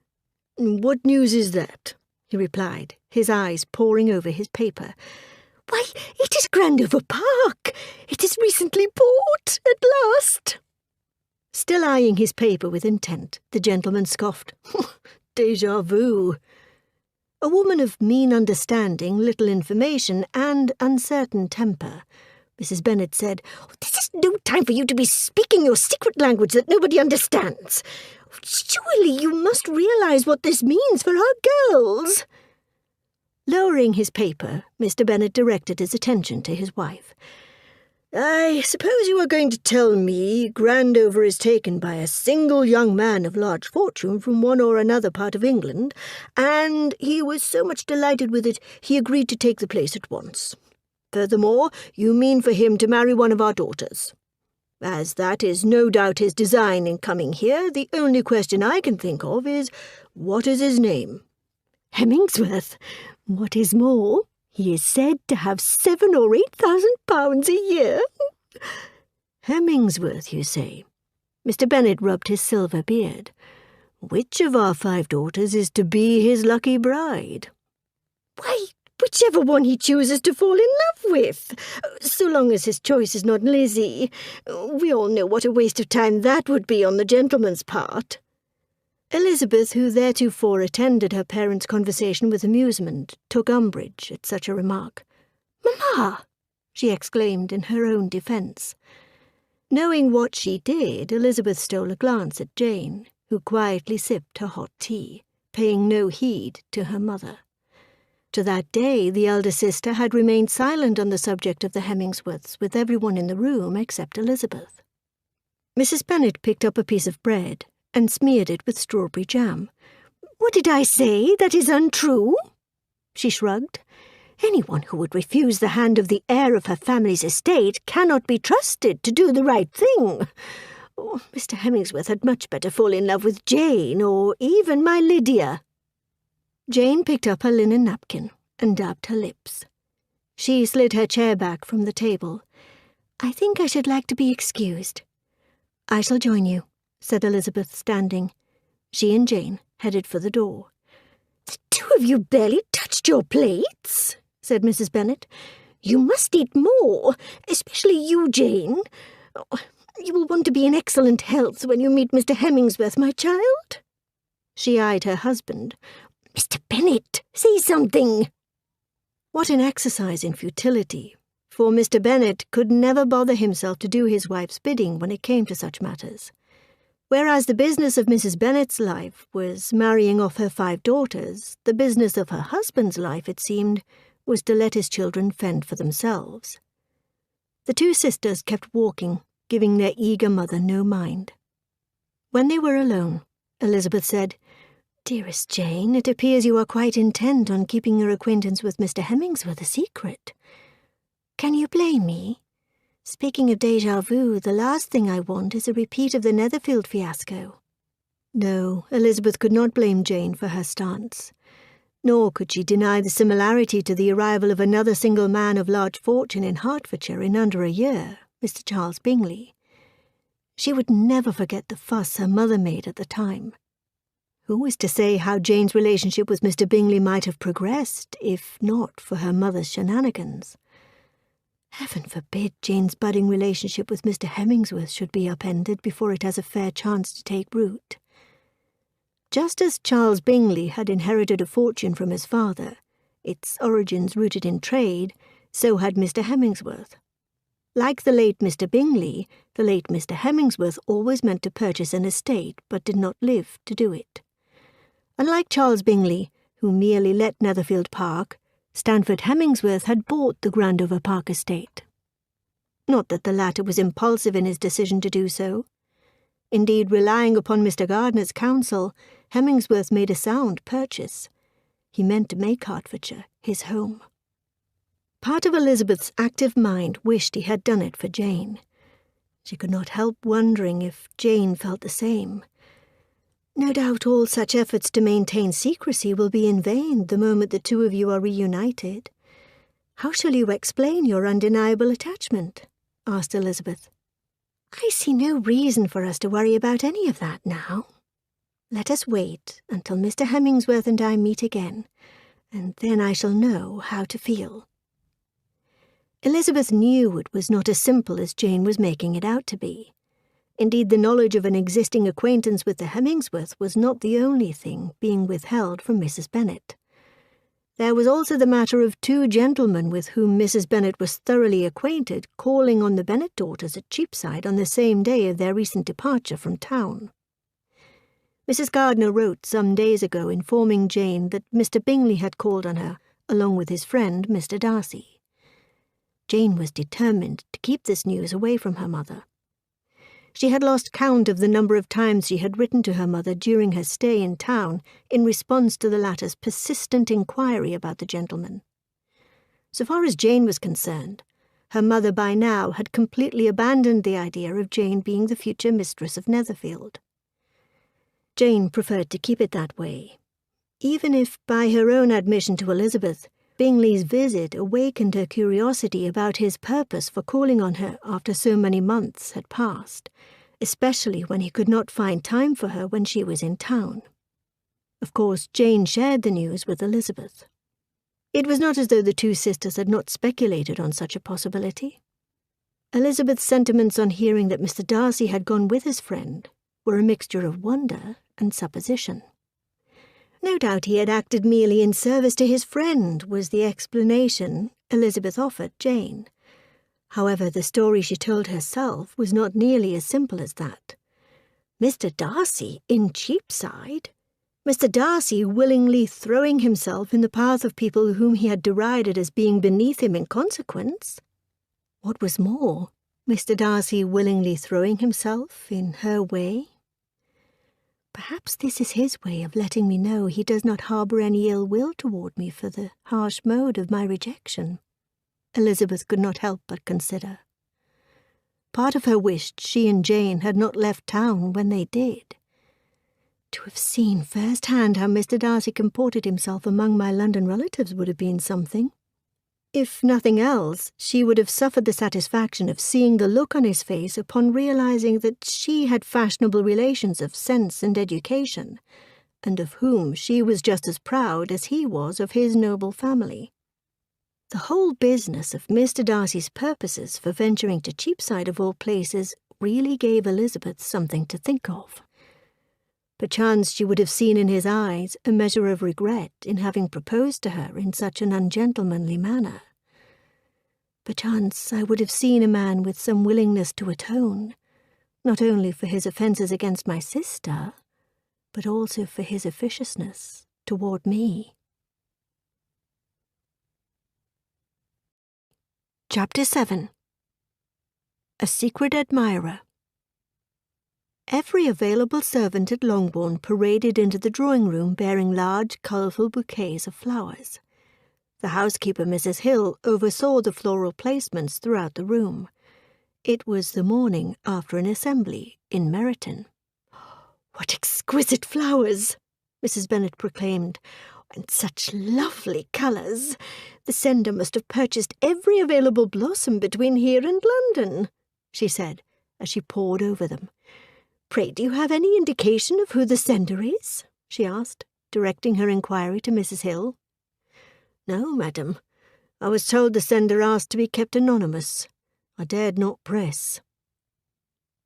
"What news is that?" he replied, his eyes poring over his paper. "Why, it is Grandover Park. It is recently bought, at last." Still eyeing his paper with intent, the gentleman scoffed. "Déjà vu." A woman of mean understanding, little information, and uncertain temper, Mrs. Bennet said, "This is no time for you to be speaking your secret language that nobody understands. Surely you must realize what this means for our girls." Lowering his paper, Mr. Bennet directed his attention to his wife. "I suppose you are going to tell me Grandover is taken by a single young man of large fortune from one or another part of England, and he was so much delighted with it he agreed to take the place at once. Furthermore, you mean for him to marry one of our daughters. As that is no doubt his design in coming here, the only question I can think of is, what is his name?" "Hemmingsworth. What is more, he is said to have £7,000 or £8,000 a year." "Hemmingsworth, you say?" Mr. Bennet rubbed his silver beard. "Which of our 5 daughters is to be his lucky bride?" "Why, whichever one he chooses to fall in love with, so long as his choice is not Lizzie. We all know what a waste of time that would be on the gentleman's part." Elizabeth, who theretofore attended her parents' conversation with amusement, took umbrage at such a remark. "Mamma!" she exclaimed in her own defence. Knowing what she did, Elizabeth stole a glance at Jane, who quietly sipped her hot tea, paying no heed to her mother. To that day, the elder sister had remained silent on the subject of the Hemingsworths with everyone in the room except Elizabeth. Mrs. Bennet picked up a piece of bread and smeared it with strawberry jam. "What did I say? That is untrue?" she shrugged. "Anyone who would refuse the hand of the heir of her family's estate cannot be trusted to do the right thing. Oh, Mr. Hemingsworth had much better fall in love with Jane, or even my Lydia." Jane picked up her linen napkin and dabbed her lips. She slid her chair back from the table. "I think I should like to be excused." "I shall join you," said Elizabeth, standing. She and Jane headed for the door. "The two of you barely touched your plates," said Mrs. Bennet. "You must eat more, especially you, Jane. Oh, you will want to be in excellent health when you meet Mr. Hemingsworth, my child." She eyed her husband. "Mr. Bennet, say something." What an exercise in futility, for Mr. Bennet could never bother himself to do his wife's bidding when it came to such matters. Whereas the business of Mrs. Bennet's life was marrying off her 5 daughters, the business of her husband's life, it seemed, was to let his children fend for themselves. The 2 sisters kept walking, giving their eager mother no mind. When they were alone, Elizabeth said, "Dearest Jane, it appears you are quite intent on keeping your acquaintance with Mr. Hemingsworth a secret. Can you blame me? Speaking of déjà vu, the last thing I want is a repeat of the Netherfield fiasco." No, Elizabeth could not blame Jane for her stance. Nor could she deny the similarity to the arrival of another single man of large fortune in Hertfordshire in under a year, Mr. Charles Bingley. She would never forget the fuss her mother made at the time. Who was to say how Jane's relationship with Mr. Bingley might have progressed, if not for her mother's shenanigans? Heaven forbid Jane's budding relationship with Mr. Hemingsworth should be upended before it has a fair chance to take root. Just as Charles Bingley had inherited a fortune from his father, its origins rooted in trade, so had Mr. Hemingsworth. Like the late Mr. Bingley, the late Mr. Hemingsworth always meant to purchase an estate, but did not live to do it. Unlike Charles Bingley, who merely let Netherfield Park, Stanford Hemingsworth had bought the Grandover Park estate. Not that the latter was impulsive in his decision to do so. Indeed, relying upon Mr. Gardiner's counsel, Hemingsworth made a sound purchase. He meant to make Hertfordshire his home. Part of Elizabeth's active mind wished he had done it for Jane. She could not help wondering if Jane felt the same. No doubt all such efforts to maintain secrecy will be in vain the moment the 2 of you are reunited. How shall you explain your undeniable attachment? Asked Elizabeth. I see no reason for us to worry about any of that now. Let us wait until Mr. Hemingsworth and I meet again, and then I shall know how to feel. Elizabeth knew it was not as simple as Jane was making it out to be. Indeed, the knowledge of an existing acquaintance with the Hemingsworths was not the only thing being withheld from Mrs. Bennet. There was also the matter of 2 gentlemen with whom Mrs. Bennet was thoroughly acquainted calling on the Bennet daughters at Cheapside on the same day of their recent departure from town. Mrs. Gardiner wrote some days ago informing Jane that Mr. Bingley had called on her, along with his friend Mr. Darcy. Jane was determined to keep this news away from her mother. She had lost count of the number of times she had written to her mother during her stay in town in response to the latter's persistent inquiry about the gentleman. So far as Jane was concerned, her mother by now had completely abandoned the idea of Jane being the future mistress of Netherfield. Jane preferred to keep it that way, even if, by her own admission to Elizabeth, Bingley's visit awakened her curiosity about his purpose for calling on her after so many months had passed, especially when he could not find time for her when she was in town. Of course, Jane shared the news with Elizabeth. It was not as though the 2 sisters had not speculated on such a possibility. Elizabeth's sentiments on hearing that Mr. Darcy had gone with his friend were a mixture of wonder and supposition. No doubt he had acted merely in service to his friend, was the explanation Elizabeth offered Jane. However, the story she told herself was not nearly as simple as that. Mr. Darcy in Cheapside? Mr. Darcy willingly throwing himself in the path of people whom he had derided as being beneath him in consequence? What was more, Mr. Darcy willingly throwing himself in her way? Perhaps this is his way of letting me know he does not harbour any ill will toward me for the harsh mode of my rejection. Elizabeth could not help but consider. Part of her wished she and Jane had not left town when they did. To have seen first-hand how Mr. Darcy comported himself among my London relatives would have been something. If nothing else, she would have suffered the satisfaction of seeing the look on his face upon realizing that she had fashionable relations of sense and education, and of whom she was just as proud as he was of his noble family. The whole business of Mr. Darcy's purposes for venturing to Cheapside of all places really gave Elizabeth something to think of. Perchance she would have seen in his eyes a measure of regret in having proposed to her in such an ungentlemanly manner. Perchance I would have seen a man with some willingness to atone, not only for his offences against my sister, but also for his officiousness toward me. Chapter 7. A Secret Admirer. Every available servant at Longbourn paraded into the drawing-room bearing large, colourful bouquets of flowers. The housekeeper, Mrs. Hill, oversaw the floral placements throughout the room. It was the morning after an assembly in Meryton. "What exquisite flowers!" Mrs. Bennet proclaimed. "And such lovely colours! The sender must have purchased every available blossom between here and London," she said, as she pored over them. "Pray, do you have any indication of who the sender is?" she asked, directing her inquiry to Mrs. Hill. "No, madam. I was told the sender asked to be kept anonymous. I dared not press."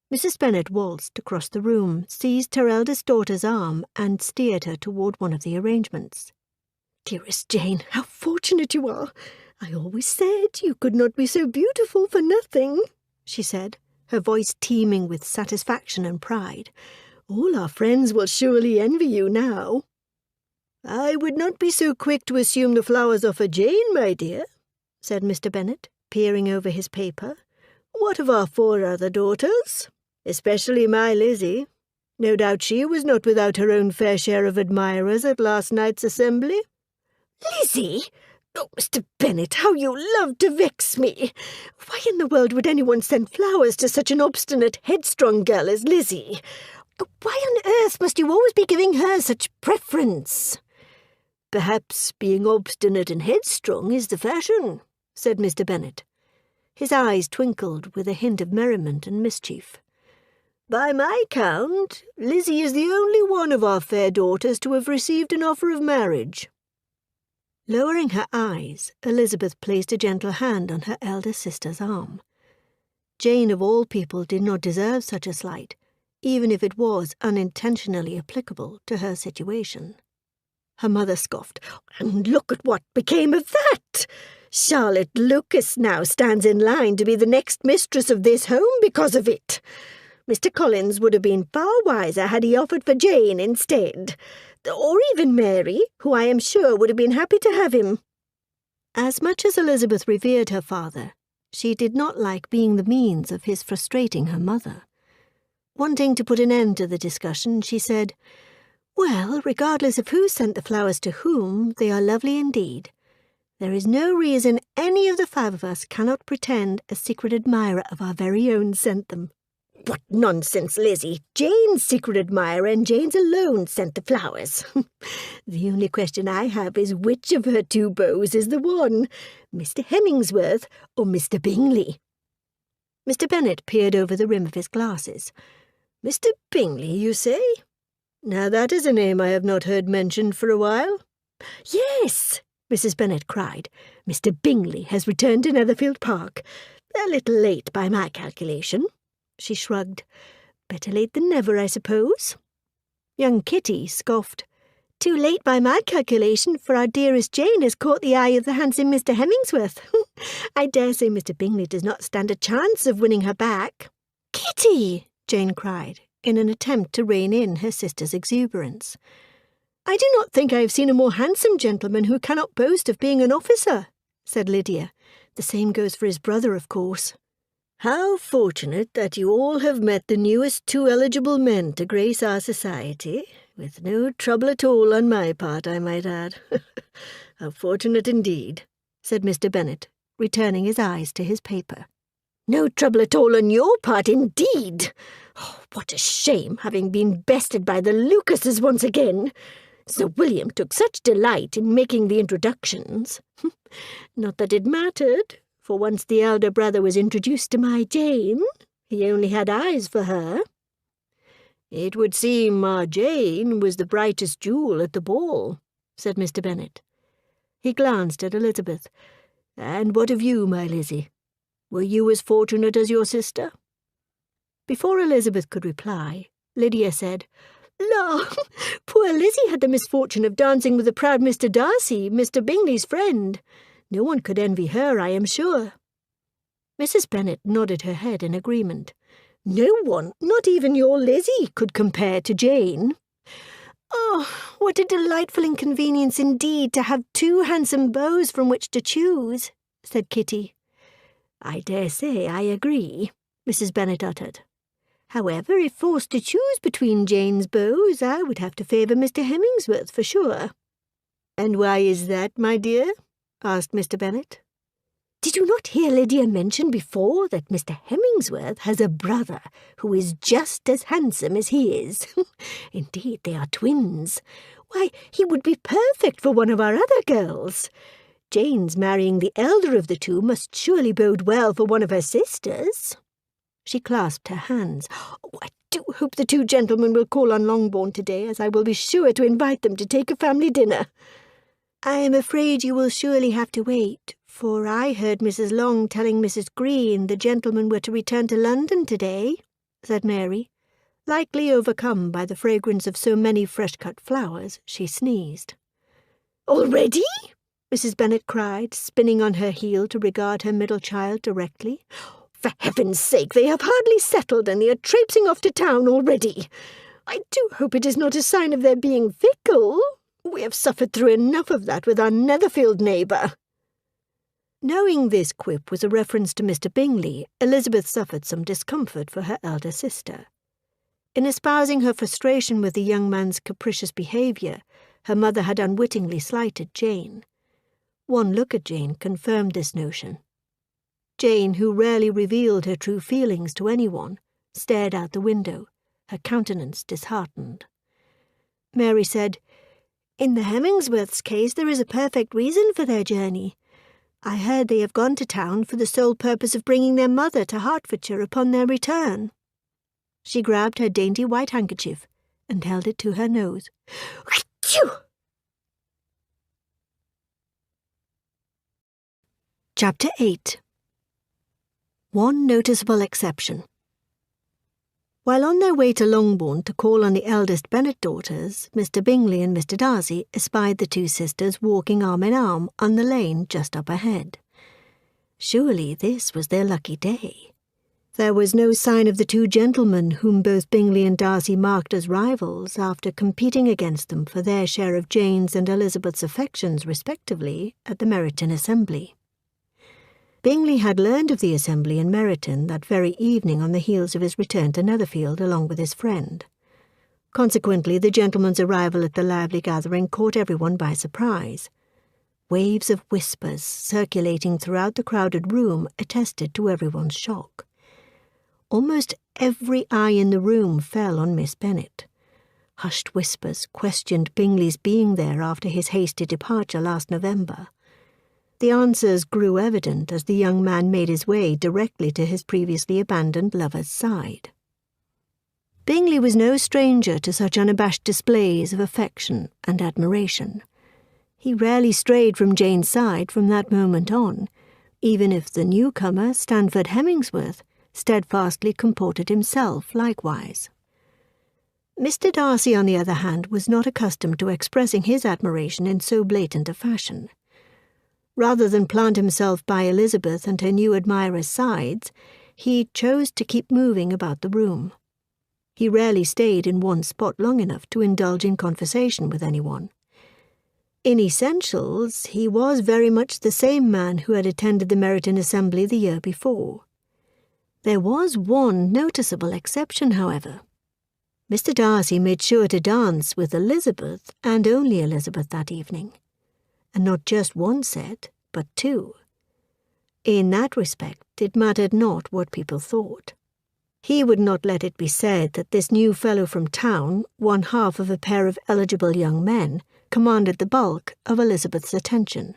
Mrs. Bennet waltzed across the room, seized her eldest daughter's arm, and steered her toward one of the arrangements. "Dearest Jane, how fortunate you are! I always said you could not be so beautiful for nothing," she said, her voice teeming with satisfaction and pride. "All our friends will surely envy you now." "I would not be so quick to assume the flowers are for Jane, my dear," said Mr. Bennet, peering over his paper. "What of our 4 other daughters? Especially my Lizzie. No doubt she was not without her own fair share of admirers at last night's assembly." "Lizzie? Oh, Mr. Bennet, how you love to vex me! Why in the world would anyone send flowers to such an obstinate, headstrong girl as Lizzie? Why on earth must you always be giving her such preference?" "Perhaps being obstinate and headstrong is the fashion," said Mr. Bennet. His eyes twinkled with a hint of merriment and mischief. "By my count, Lizzie is the only one of our fair daughters to have received an offer of marriage." Lowering her eyes, Elizabeth placed a gentle hand on her elder sister's arm. Jane, of all people, did not deserve such a slight, even if it was unintentionally applicable to her situation. Her mother scoffed. "And look at what became of that! Charlotte Lucas now stands in line to be the next mistress of this home because of it. Mr. Collins would have been far wiser had he offered for Jane instead. Or even Mary, who I am sure would have been happy to have him." As much as Elizabeth revered her father, she did not like being the means of his frustrating her mother. Wanting to put an end to the discussion, she said, "Well, regardless of who sent the flowers to whom, they are lovely indeed. There is no reason any of the 5 of us cannot pretend a secret admirer of our very own sent them." "What nonsense, Lizzie! Jane's secret admirer and Jane's alone sent the flowers. The only question I have is which of her 2 beaux is the one, Mr. Hemmingsworth or Mr. Bingley?" Mr. Bennet peered over the rim of his glasses. "Mr. Bingley, you say? Now that is a name I have not heard mentioned for a while." "Yes," Mrs. Bennet cried. "Mr. Bingley has returned to Netherfield Park. A little late by my calculation." She shrugged. "Better late than never, I suppose." Young Kitty scoffed. "Too late by my calculation, for our dearest Jane has caught the eye of the handsome Mr. Hemmingsworth. I dare say Mr. Bingley does not stand a chance of winning her back." "Kitty!" Jane cried, in an attempt to rein in her sister's exuberance. "I do not think I have seen a more handsome gentleman who cannot boast of being an officer," said Lydia. "The same goes for his brother, of course." "How fortunate that you all have met the newest two eligible men to grace our society, with no trouble at all on my part, I might add. How fortunate indeed," said Mr. Bennet, returning his eyes to his paper. "No trouble at all on your part, indeed. Oh, what a shame, having been bested by the Lucases once again. Sir William took such delight in making the introductions. Not that it mattered, for once the elder brother was introduced to my Jane, he only had eyes for her." "It would seem our Jane was the brightest jewel at the ball," said Mr. Bennet. He glanced at Elizabeth. "And what of you, my Lizzie? Were you as fortunate as your sister?" Before Elizabeth could reply, Lydia said, "La, poor Lizzie had the misfortune of dancing with the proud Mr. Darcy, Mr. Bingley's friend. No one could envy her, I am sure." Mrs. Bennet nodded her head in agreement. "No one, not even your Lizzie, could compare to Jane." "Oh, what a delightful inconvenience indeed to have two handsome beaux from which to choose," said Kitty. "I dare say I agree," Mrs. Bennet uttered. "However, if forced to choose between Jane's beaux, I would have to favour Mr. Hemmingsworth for sure." "And why is that, my dear?" asked Mr. Bennet. "Did you not hear Lydia mention before that Mr. Hemmingsworth has a brother who is just as handsome as he is? Indeed, they are twins. Why, he would be perfect for one of our other girls. Jane's marrying the elder of the two must surely bode well for one of her sisters." She clasped her hands. "Oh, I do hope the two gentlemen will call on Longbourn today, as I will be sure to invite them to take a family dinner." "I am afraid you will surely have to wait, for I heard Mrs. Long telling Mrs. Green the gentlemen were to return to London today," said Mary. Likely overcome by the fragrance of so many fresh-cut flowers, she sneezed. "Already?" Mrs. Bennet cried, spinning on her heel to regard her middle child directly. "For heaven's sake, they have hardly settled, and they are traipsing off to town already. I do hope it is not a sign of their being fickle. We have suffered through enough of that with our Netherfield neighbour." Knowing this quip was a reference to Mr. Bingley, Elizabeth suffered some discomfort for her elder sister. In espousing her frustration with the young man's capricious behaviour, her mother had unwittingly slighted Jane. One look at Jane confirmed this notion. Jane, who rarely revealed her true feelings to anyone, stared out the window, her countenance disheartened. Mary said, "In the Hemmingsworths' case there is a perfect reason for their journey. I heard they have gone to town for the sole purpose of bringing their mother to Hertfordshire upon their return." She grabbed her dainty white handkerchief and held it to her nose. Achoo! Chapter 8. One noticeable exception. While on their way to Longbourn to call on the eldest Bennet daughters, Mr. Bingley and Mr. Darcy espied the two sisters walking arm in arm on the lane just up ahead. Surely this was their lucky day. There was no sign of the two gentlemen whom both Bingley and Darcy marked as rivals after competing against them for their share of Jane's and Elizabeth's affections respectively at the Meryton Assembly. Bingley had learned of the assembly in Meryton that very evening on the heels of his return to Netherfield along with his friend. Consequently, the gentleman's arrival at the lively gathering caught everyone by surprise. Waves of whispers circulating throughout the crowded room attested to everyone's shock. Almost every eye in the room fell on Miss Bennet. Hushed whispers questioned Bingley's being there after his hasty departure last November. The answers grew evident as the young man made his way directly to his previously abandoned lover's side. Bingley was no stranger to such unabashed displays of affection and admiration. He rarely strayed from Jane's side from that moment on, even if the newcomer, Stanford Hemmingsworth, steadfastly comported himself likewise. Mr. Darcy, on the other hand, was not accustomed to expressing his admiration in so blatant a fashion. Rather than plant himself by Elizabeth and her new admirer's sides, he chose to keep moving about the room. He rarely stayed in one spot long enough to indulge in conversation with anyone. In essentials, he was very much the same man who had attended the Meryton Assembly the year before. There was one noticeable exception, however. Mr. Darcy made sure to dance with Elizabeth, and only Elizabeth, that evening. And not just one set, but two. In that respect, it mattered not what people thought. He would not let it be said that this new fellow from town, one half of a pair of eligible young men, commanded the bulk of Elizabeth's attention.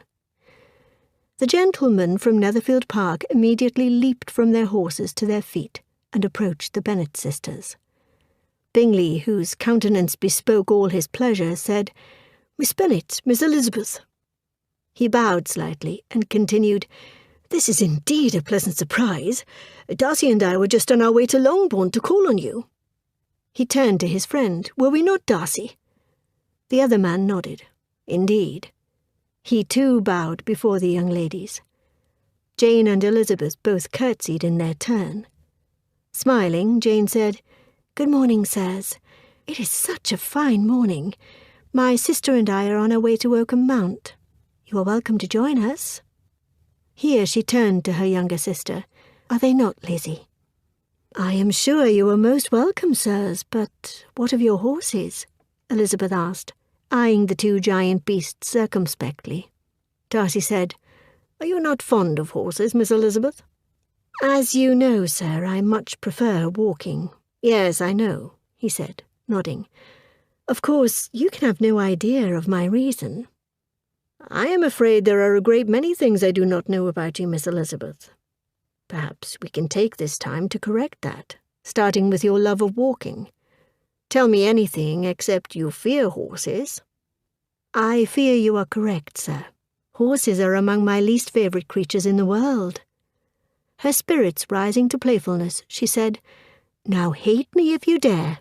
The gentlemen from Netherfield Park immediately leaped from their horses to their feet and approached the Bennet sisters. Bingley, whose countenance bespoke all his pleasure, said, "Miss Bennet, Miss Elizabeth." He bowed slightly and continued, "This is indeed a pleasant surprise. Darcy and I were just on our way to Longbourn to call on you." He turned to his friend. "Were we not, Darcy?" The other man nodded. Indeed. He too bowed before the young ladies. Jane and Elizabeth both curtsied in their turn. Smiling, Jane said, "Good morning, sirs. It is such a fine morning. My sister and I are on our way to Oakham Mount. You are welcome to join us." Here she turned to her younger sister. "Are they not, Lizzie?" "I am sure you are most welcome, sirs, but what of your horses?" Elizabeth asked, eyeing the two giant beasts circumspectly. Darcy said, "Are you not fond of horses, Miss Elizabeth?" "As you know, sir, I much prefer walking." "Yes, I know," he said, nodding. "Of course, you can have no idea of my reason." "I am afraid there are a great many things I do not know about you, Miss Elizabeth. Perhaps we can take this time to correct that, starting with your love of walking. Tell me anything except you fear horses." "I fear you are correct, sir. Horses are among my least favourite creatures in the world." Her spirits rising to playfulness, she said, "Now hate me if you dare."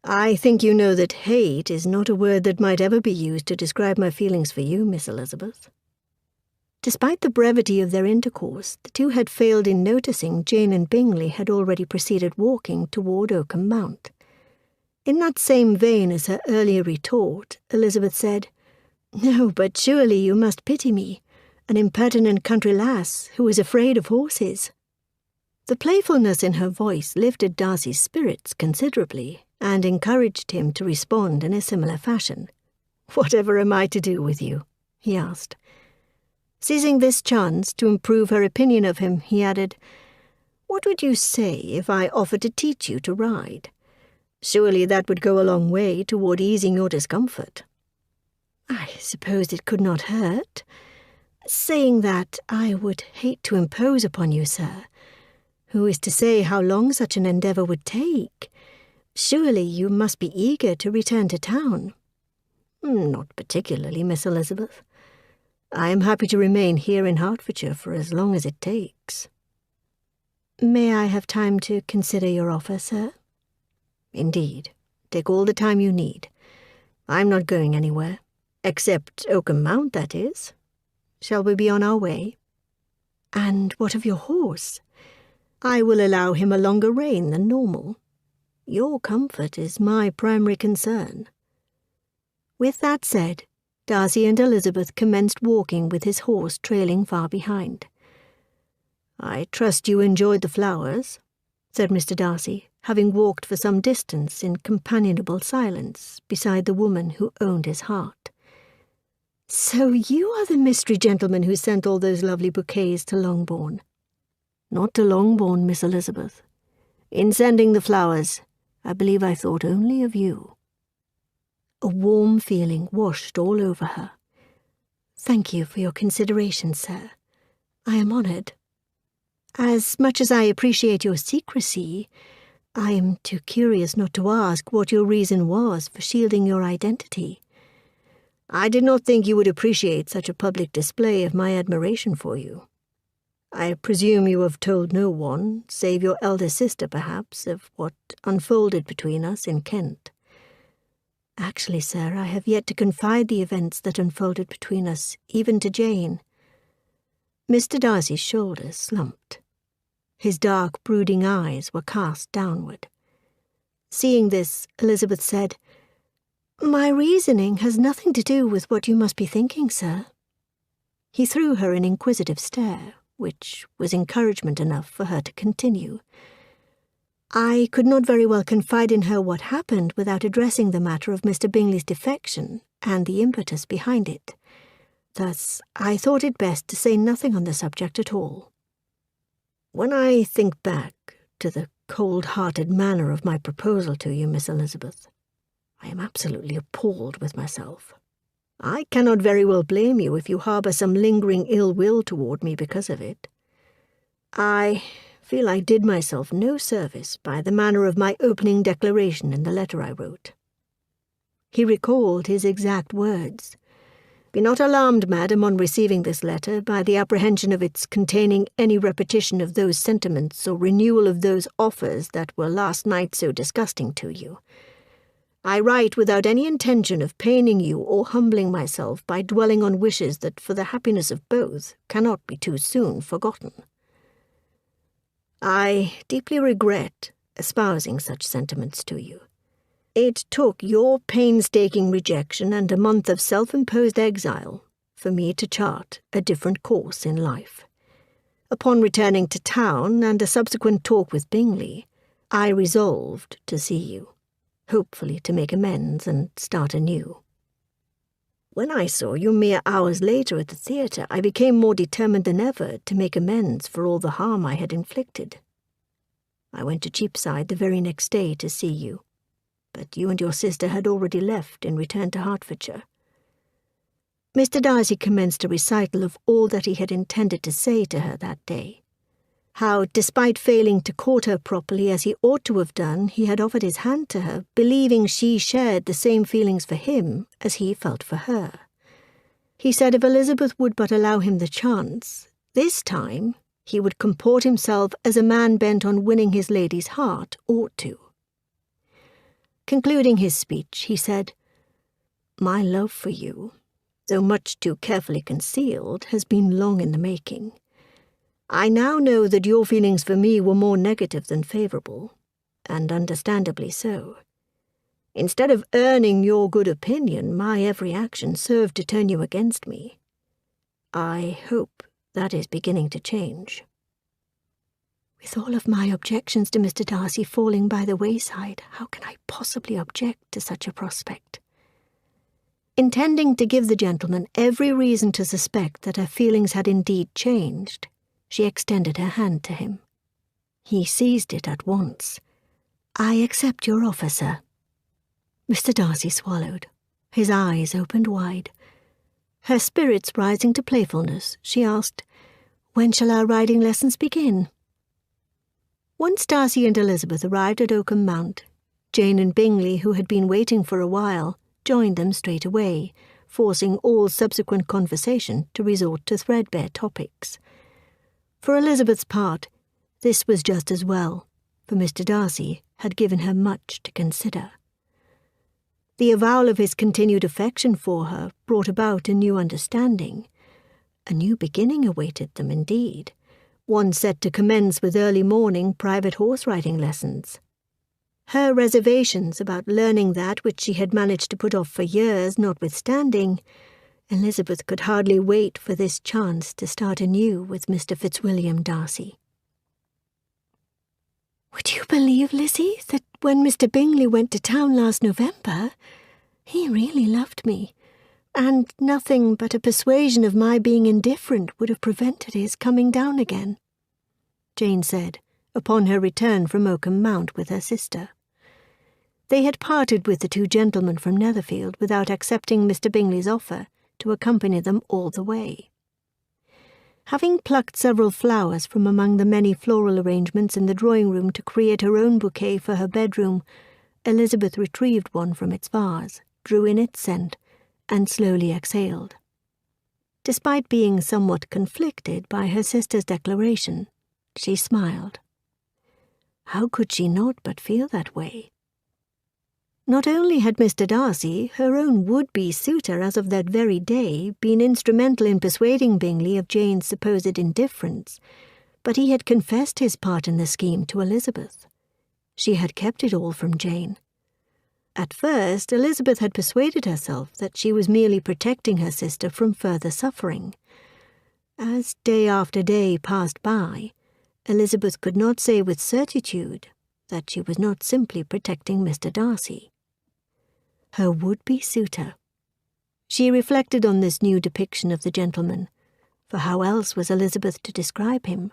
"I think you know that hate is not a word that might ever be used to describe my feelings for you, Miss Elizabeth." Despite the brevity of their intercourse, the two had failed in noticing Jane and Bingley had already proceeded walking toward Oakham Mount. In that same vein as her earlier retort, Elizabeth said, "No, but surely you must pity me, an impertinent country lass who is afraid of horses." The playfulness in her voice lifted Darcy's spirits considerably and encouraged him to respond in a similar fashion. "Whatever am I to do with you?" he asked. Seizing this chance to improve her opinion of him, he added, "What would you say if I offered to teach you to ride? Surely that would go a long way toward easing your discomfort." "I suppose it could not hurt. Saying that, I would hate to impose upon you, sir. Who is to say how long such an endeavour would take? Surely you must be eager to return to town." "Not particularly, Miss Elizabeth. I am happy to remain here in Hertfordshire for as long as it takes." "May I have time to consider your offer, sir?" "Indeed. Take all the time you need. I'm not going anywhere. Except Oakham Mount, that is. Shall we be on our way?" "And what of your horse?" "I will allow him a longer rein than normal. Your comfort is my primary concern." With that said, Darcy and Elizabeth commenced walking with his horse trailing far behind. "I trust you enjoyed the flowers," said Mr. Darcy, having walked for some distance in companionable silence beside the woman who owned his heart. "So you are the mystery gentleman who sent all those lovely bouquets to Longbourn." "Not to Longbourn, Miss Elizabeth. In sending the flowers, I believe I thought only of you." A warm feeling washed all over her. "Thank you for your consideration, sir. I am honoured. As much as I appreciate your secrecy, I am too curious not to ask what your reason was for shielding your identity." "I did not think you would appreciate such a public display of my admiration for you." I presume you have told no one, save your elder sister perhaps, of what unfolded between us in Kent. Actually, sir, I have yet to confide the events that unfolded between us, even to Jane. Mr. Darcy's shoulders slumped. His dark, brooding eyes were cast downward. Seeing this, Elizabeth said, My reasoning has nothing to do with what you must be thinking, sir. He threw her an inquisitive stare, which was encouragement enough for her to continue. I could not very well confide in her what happened without addressing the matter of Mr. Bingley's defection and the impetus behind it. Thus, I thought it best to say nothing on the subject at all. When I think back to the cold-hearted manner of my proposal to you, Miss Elizabeth, I am absolutely appalled with myself. I cannot very well blame you if you harbour some lingering ill will toward me because of it. I feel I did myself no service by the manner of my opening declaration in the letter I wrote. He recalled his exact words. Be not alarmed, madam, on receiving this letter by the apprehension of its containing any repetition of those sentiments or renewal of those offers that were last night so disgusting to you. I write without any intention of paining you or humbling myself by dwelling on wishes that for the happiness of both cannot be too soon forgotten. I deeply regret espousing such sentiments to you. It took your painstaking rejection and a month of self-imposed exile for me to chart a different course in life. Upon returning to town and a subsequent talk with Bingley, I resolved to see you, hopefully to make amends and start anew. When I saw you mere hours later at the theatre, I became more determined than ever to make amends for all the harm I had inflicted. I went to Cheapside the very next day to see you, but you and your sister had already left and returned to Hertfordshire. Mr. Darcy commenced a recital of all that he had intended to say to her that day. How, despite failing to court her properly as he ought to have done, he had offered his hand to her, believing she shared the same feelings for him as he felt for her. He said if Elizabeth would but allow him the chance, this time he would comport himself as a man bent on winning his lady's heart ought to. Concluding his speech, he said, My love for you, though much too carefully concealed, has been long in the making. I now know that your feelings for me were more negative than favourable, and understandably so. Instead of earning your good opinion, my every action served to turn you against me. I hope that is beginning to change. With all of my objections to Mr. Darcy falling by the wayside, how can I possibly object to such a prospect? Intending to give the gentleman every reason to suspect that her feelings had indeed changed, she extended her hand to him. He seized it at once. I accept your offer, sir. Mr. Darcy swallowed. His eyes opened wide. Her spirits rising to playfulness, she asked, When shall our riding lessons begin? Once Darcy and Elizabeth arrived at Oakham Mount, Jane and Bingley, who had been waiting for a while, joined them straight away, forcing all subsequent conversation to resort to threadbare topics. For Elizabeth's part, this was just as well, for Mr. Darcy had given her much to consider. The avowal of his continued affection for her brought about a new understanding. A new beginning awaited them, indeed, one set to commence with early morning private horse-riding lessons. Her reservations about learning that which she had managed to put off for years notwithstanding, Elizabeth could hardly wait for this chance to start anew with Mr. Fitzwilliam Darcy. Would you believe, Lizzie, that when Mr. Bingley went to town last November, he really loved me, and nothing but a persuasion of my being indifferent would have prevented his coming down again, Jane said, upon her return from Oakham Mount with her sister. They had parted with the two gentlemen from Netherfield without accepting Mr. Bingley's offer to accompany them all the way. Having plucked several flowers from among the many floral arrangements in the drawing-room to create her own bouquet for her bedroom, Elizabeth retrieved one from its vase, drew in its scent, and slowly exhaled. Despite being somewhat conflicted by her sister's declaration, she smiled. How could she not but feel that way? Not only had Mr. Darcy, her own would-be suitor as of that very day, been instrumental in persuading Bingley of Jane's supposed indifference, but he had confessed his part in the scheme to Elizabeth. She had kept it all from Jane. At first, Elizabeth had persuaded herself that she was merely protecting her sister from further suffering. As day after day passed by, Elizabeth could not say with certitude that she was not simply protecting Mr. Darcy. Her would-be suitor. She reflected on this new depiction of the gentleman, for how else was Elizabeth to describe him?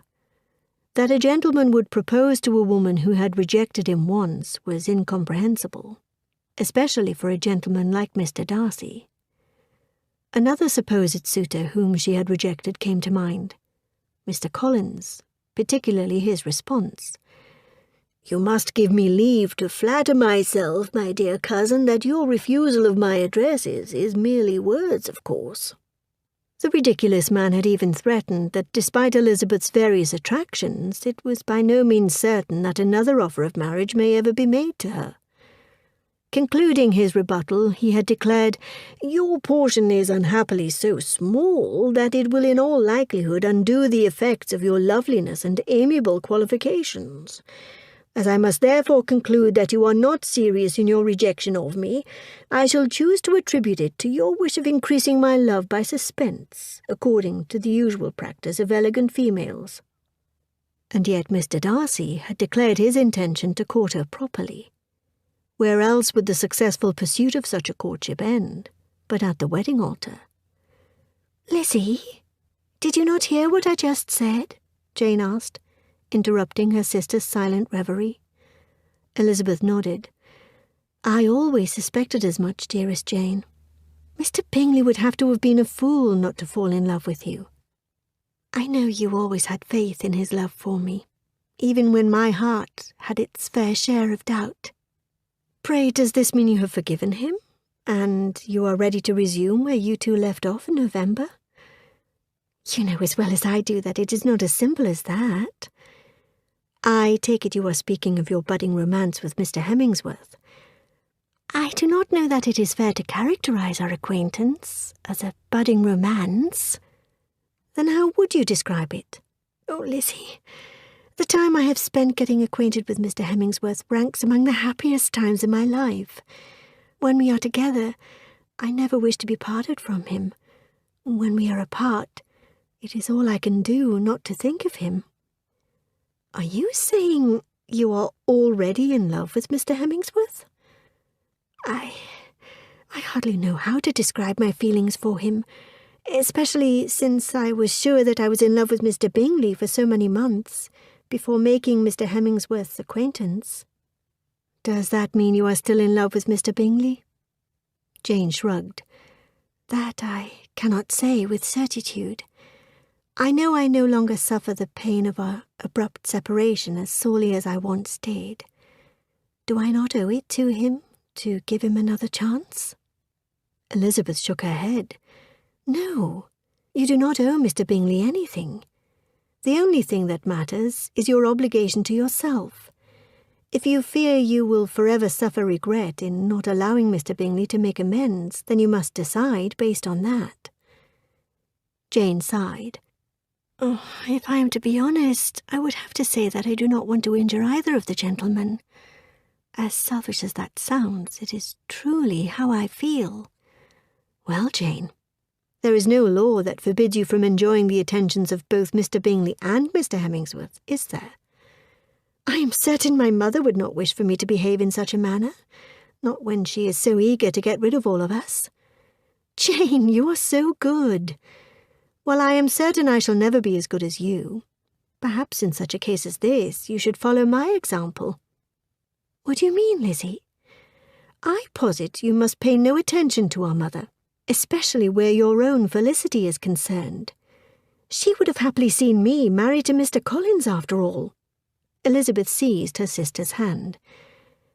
That a gentleman would propose to a woman who had rejected him once was incomprehensible, especially for a gentleman like Mr. Darcy. Another supposed suitor whom she had rejected came to mind, Mr. Collins, particularly his response. "You must give me leave to flatter myself, my dear cousin, that your refusal of my addresses is merely words, of course." The ridiculous man had even threatened that despite Elizabeth's various attractions, it was by no means certain that another offer of marriage may ever be made to her. Concluding his rebuttal, he had declared, "Your portion is unhappily so small that it will in all likelihood undo the effects of your loveliness and amiable qualifications. As I must therefore conclude that you are not serious in your rejection of me, I shall choose to attribute it to your wish of increasing my love by suspense, according to the usual practice of elegant females." And yet Mr. Darcy had declared his intention to court her properly. Where else would the successful pursuit of such a courtship end, but at the wedding altar? "Lizzie, did you not hear what I just said?" Jane asked, interrupting her sister's silent reverie. Elizabeth nodded. "I always suspected as much, dearest Jane. Mr. Bingley would have to have been a fool not to fall in love with you. I know you always had faith in his love for me, even when my heart had its fair share of doubt. Pray, does this mean you have forgiven him, and you are ready to resume where you two left off in November? You know as well as I do that it is not as simple as that. I take it you are speaking of your budding romance with Mr. Hemmingsworth. I do not know that it is fair to characterize our acquaintance as a budding romance. Then how would you describe it? Oh, Lizzie, the time I have spent getting acquainted with Mr. Hemmingsworth ranks among the happiest times in my life. When we are together, I never wish to be parted from him. When we are apart, it is all I can do not to think of him." "Are you saying you are already in love with Mr. Hemmingsworth?" I hardly know how to describe my feelings for him, especially since I was sure that I was in love with Mr. Bingley for so many months, before making Mr. Hemmingsworth's acquaintance." "Does that mean you are still in love with Mr. Bingley?" Jane shrugged. "That I cannot say with certitude. I know I no longer suffer the pain of our abrupt separation as sorely as I once did. Do I not owe it to him to give him another chance?" Elizabeth shook her head. "No, you do not owe Mr. Bingley anything. The only thing that matters is your obligation to yourself. If you fear you will forever suffer regret in not allowing Mr. Bingley to make amends, then you must decide based on that." Jane sighed. "Oh, if I am to be honest, I would have to say that I do not want to injure either of the gentlemen. As selfish as that sounds, it is truly how I feel." "Well, Jane, there is no law that forbids you from enjoying the attentions of both Mr. Bingley and Mr. Hemmingsworth, is there? I am certain my mother would not wish for me to behave in such a manner, not when she is so eager to get rid of all of us. Jane, you are so good. While I am certain I shall never be as good as you, perhaps in such a case as this you should follow my example." "What do you mean, Lizzie?" "I posit you must pay no attention to our mother, especially where your own felicity is concerned. She would have happily seen me married to Mr. Collins after all." Elizabeth seized her sister's hand.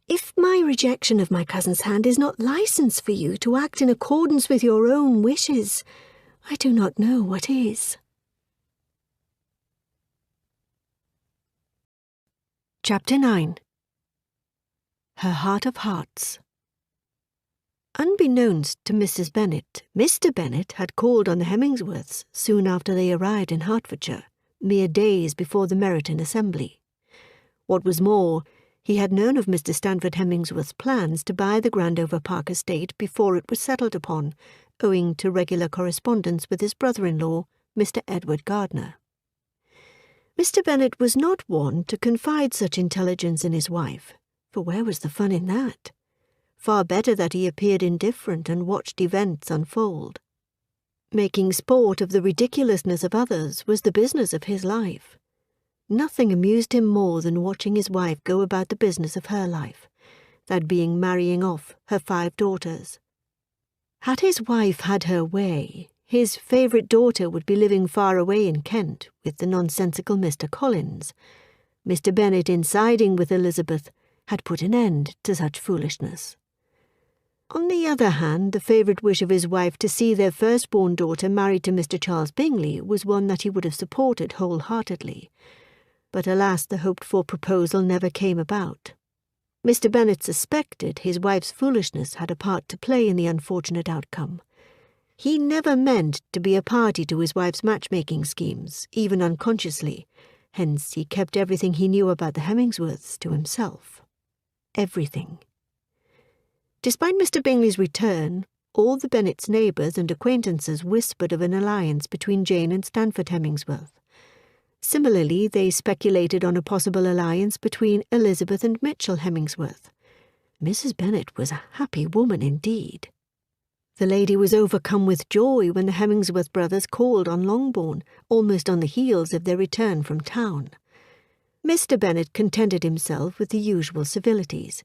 "If my rejection of my cousin's hand is not license for you to act in accordance with your own wishes, I do not know what is. Chapter 9. Her Heart of Hearts. Unbeknownst to Mrs. Bennet, Mr. Bennet had called on the Hemingsworths soon after they arrived in Hertfordshire, mere days before the Meryton Assembly. What was more, he had known of Mr. Stanford Hemingsworth's plans to buy the Grandover Park estate before it was settled upon, owing to regular correspondence with his brother-in-law, Mr. Edward Gardner. Mr. Bennet was not one to confide such intelligence in his wife, for where was the fun in that? Far better that he appeared indifferent and watched events unfold. Making sport of the ridiculousness of others was the business of his life. Nothing amused him more than watching his wife go about the business of her life, that being marrying off her 5 daughters. Had his wife had her way, his favourite daughter would be living far away in Kent with the nonsensical Mr. Collins. Mr. Bennet, in siding with Elizabeth, had put an end to such foolishness. On the other hand, the favourite wish of his wife to see their firstborn daughter married to Mr. Charles Bingley was one that he would have supported wholeheartedly. But alas, the hoped-for proposal never came about. Mr. Bennet suspected his wife's foolishness had a part to play in the unfortunate outcome. He never meant to be a party to his wife's matchmaking schemes, even unconsciously. Hence he kept everything he knew about the Hemingsworths to himself. Everything. Despite Mr. Bingley's return, all the Bennets' neighbours and acquaintances whispered of an alliance between Jane and Stanford Hemingsworth. Similarly, they speculated on a possible alliance between Elizabeth and Mitchell Hemingsworth. Mrs. Bennet was a happy woman indeed. The lady was overcome with joy when the Hemingsworth brothers called on Longbourn, almost on the heels of their return from town. Mr. Bennet contented himself with the usual civilities.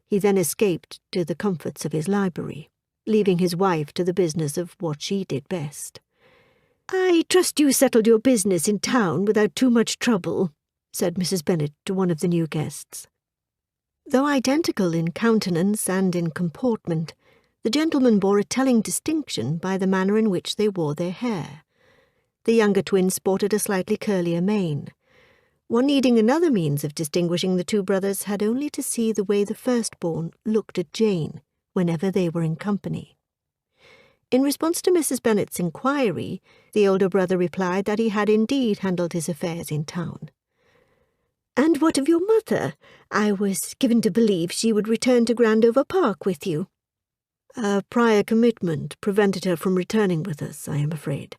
He then escaped to the comforts of his library, leaving his wife to the business of what she did best. "I trust you settled your business in town without too much trouble," said Mrs. Bennet to one of the new guests. Though identical in countenance and in comportment, the gentlemen bore a telling distinction by the manner in which they wore their hair. The younger twin sported a slightly curlier mane. One needing another means of distinguishing the 2 brothers had only to see the way the firstborn looked at Jane whenever they were in company. In response to Mrs. Bennet's inquiry, the older brother replied that he had indeed handled his affairs in town. "And what of your mother? I was given to believe she would return to Grandover Park with you." "A prior commitment prevented her from returning with us, I am afraid.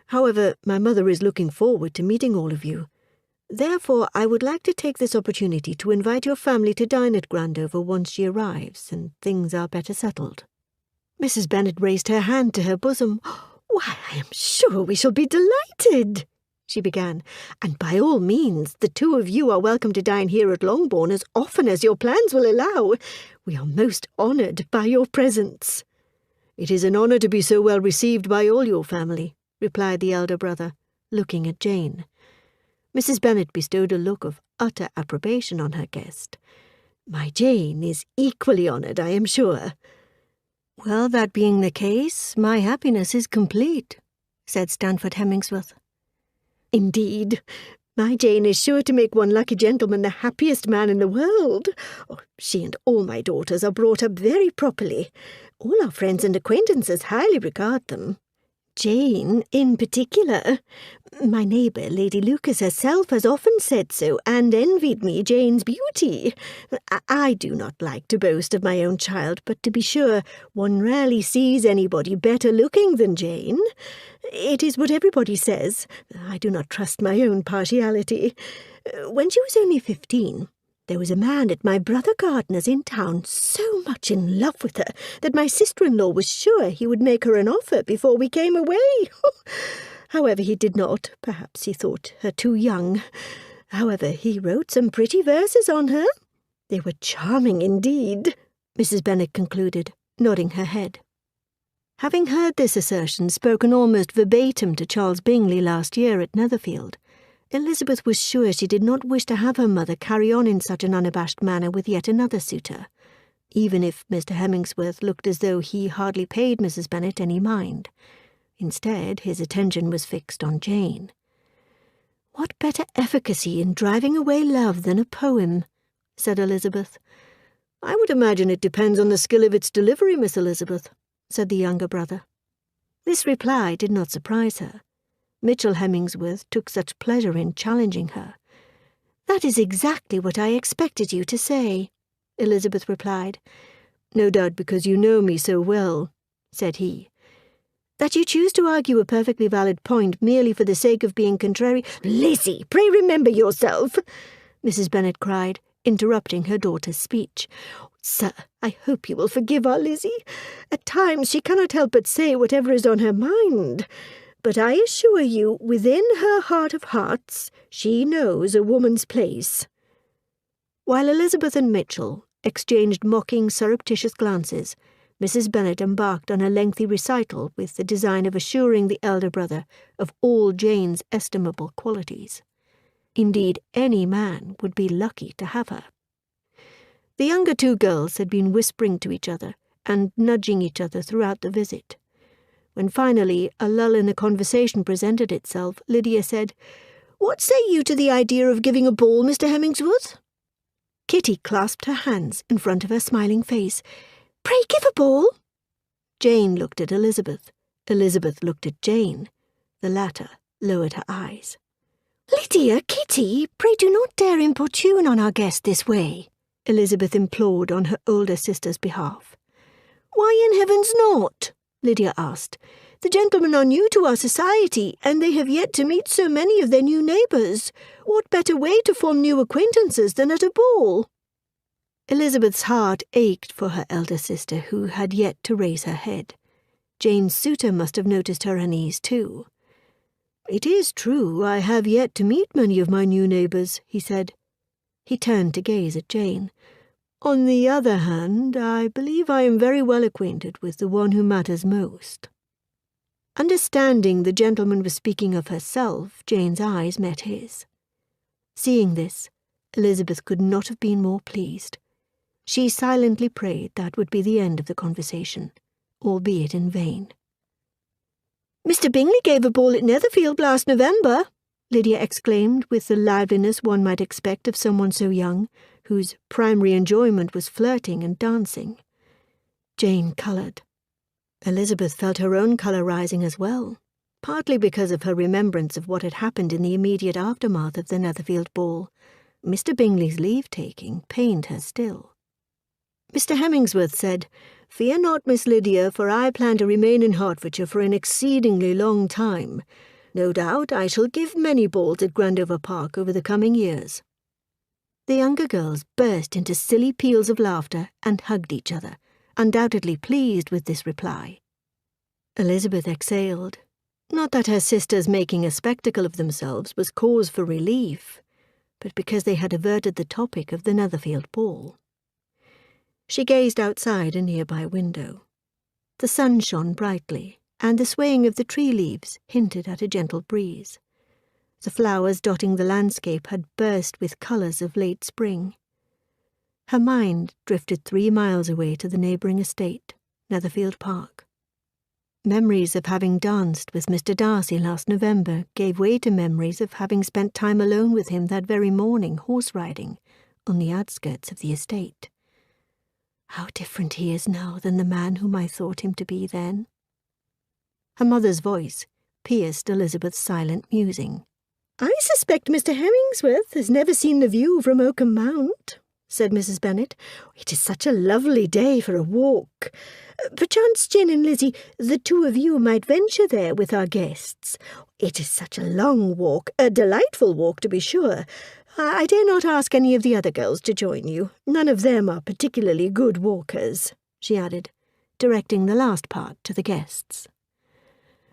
However, my mother is looking forward to meeting all of you. Therefore, I would like to take this opportunity to invite your family to dine at Grandover once she arrives and things are better settled." Mrs. Bennet raised her hand to her bosom. "Why, I am sure we shall be delighted," she began. "And by all means, the 2 of you are welcome to dine here at Longbourn as often as your plans will allow. We are most honoured by your presence." "It is an honour to be so well received by all your family," replied the elder brother, looking at Jane. Mrs. Bennet bestowed a look of utter approbation on her guest. "My Jane is equally honoured, I am sure." "Well, that being the case, my happiness is complete," said Stanford Hemingsworth. "Indeed, my Jane is sure to make one lucky gentleman the happiest man in the world. She and all my daughters are brought up very properly. All our friends and acquaintances highly regard them. Jane, in particular. My neighbour, Lady Lucas herself, has often said so, and envied me Jane's beauty. I do not like to boast of my own child, but to be sure, one rarely sees anybody better looking than Jane. It is what everybody says. I do not trust my own partiality. When she was only 15, there was a man at my brother Gardner's in town so much in love with her that my sister-in-law was sure he would make her an offer before we came away. However, he did not. Perhaps he thought her too young. However, he wrote some pretty verses on her. They were charming indeed," Mrs. Bennet concluded, nodding her head. Having heard this assertion spoken almost verbatim to Charles Bingley last year at Netherfield, Elizabeth was sure she did not wish to have her mother carry on in such an unabashed manner with yet another suitor, even if Mr. Hemingsworth looked as though he hardly paid Mrs. Bennet any mind. Instead, his attention was fixed on Jane. "What better efficacy in driving away love than a poem?" said Elizabeth. "I would imagine it depends on the skill of its delivery, Miss Elizabeth," said the younger brother. This reply did not surprise her. Mitchell Hemmingsworth took such pleasure in challenging her. "That is exactly what I expected you to say," Elizabeth replied. "No doubt because you know me so well," said he. "That you choose to argue a perfectly valid point merely for the sake of being contrary—" "Lizzie, pray remember yourself," Mrs. Bennet cried, interrupting her daughter's speech. "Sir, I hope you will forgive our Lizzie. At times she cannot help but say whatever is on her mind. But I assure you, within her heart of hearts, she knows a woman's place." While Elizabeth and Mitchell exchanged mocking, surreptitious glances, Mrs. Bennet embarked on a lengthy recital with the design of assuring the elder brother of all Jane's estimable qualities. Indeed, any man would be lucky to have her. The younger two girls had been whispering to each other and nudging each other throughout the visit. When finally a lull in the conversation presented itself, Lydia said, "What say you to the idea of giving a ball, Mr. Hemmingsworth?" Kitty clasped her hands in front of her smiling face. "Pray give a ball." Jane looked at Elizabeth. Elizabeth looked at Jane. The latter lowered her eyes. "Lydia, Kitty, pray do not dare importune on our guest this way," Elizabeth implored on her older sister's behalf. "Why in heaven's not?" Lydia asked. "The gentlemen are new to our society, and they have yet to meet so many of their new neighbours. What better way to form new acquaintances than at a ball?" Elizabeth's heart ached for her elder sister, who had yet to raise her head. Jane's suitor must have noticed her unease too. "It is true I have yet to meet many of my new neighbours," he said. He turned to gaze at Jane. "On the other hand, I believe I am very well acquainted with the one who matters most." Understanding the gentleman was speaking of herself, Jane's eyes met his. Seeing this, Elizabeth could not have been more pleased. She silently prayed that would be the end of the conversation, albeit in vain. "Mr. Bingley gave a ball at Netherfield last November," Lydia exclaimed with the liveliness one might expect of someone so young, whose primary enjoyment was flirting and dancing. Jane coloured. Elizabeth felt her own colour rising as well, partly because of her remembrance of what had happened in the immediate aftermath of the Netherfield ball. Mr. Bingley's leave-taking pained her still. Mr. Hemmingsworth said, "Fear not, Miss Lydia, for I plan to remain in Hertfordshire for an exceedingly long time. No doubt I shall give many balls at Grandover Park over the coming years." The younger girls burst into silly peals of laughter and hugged each other, undoubtedly pleased with this reply. Elizabeth exhaled. Not that her sisters making a spectacle of themselves was cause for relief, but because they had averted the topic of the Netherfield ball. She gazed outside a nearby window. The sun shone brightly, and the swaying of the tree leaves hinted at a gentle breeze. The flowers dotting the landscape had burst with colours of late spring. Her mind drifted 3 miles away to the neighbouring estate, Netherfield Park. Memories of having danced with Mr. Darcy last November gave way to memories of having spent time alone with him that very morning horse-riding on the outskirts of the estate. How different he is now than the man whom I thought him to be then. Her mother's voice pierced Elizabeth's silent musing. "I suspect Mr. Hemmingsworth has never seen the view from Oakham Mount," said Mrs. Bennet. "It is such a lovely day for a walk. Perchance, Jane and Lizzie, the two of you might venture there with our guests. It is such a long walk, a delightful walk to be sure. I dare not ask any of the other girls to join you. None of them are particularly good walkers," she added, directing the last part to the guests.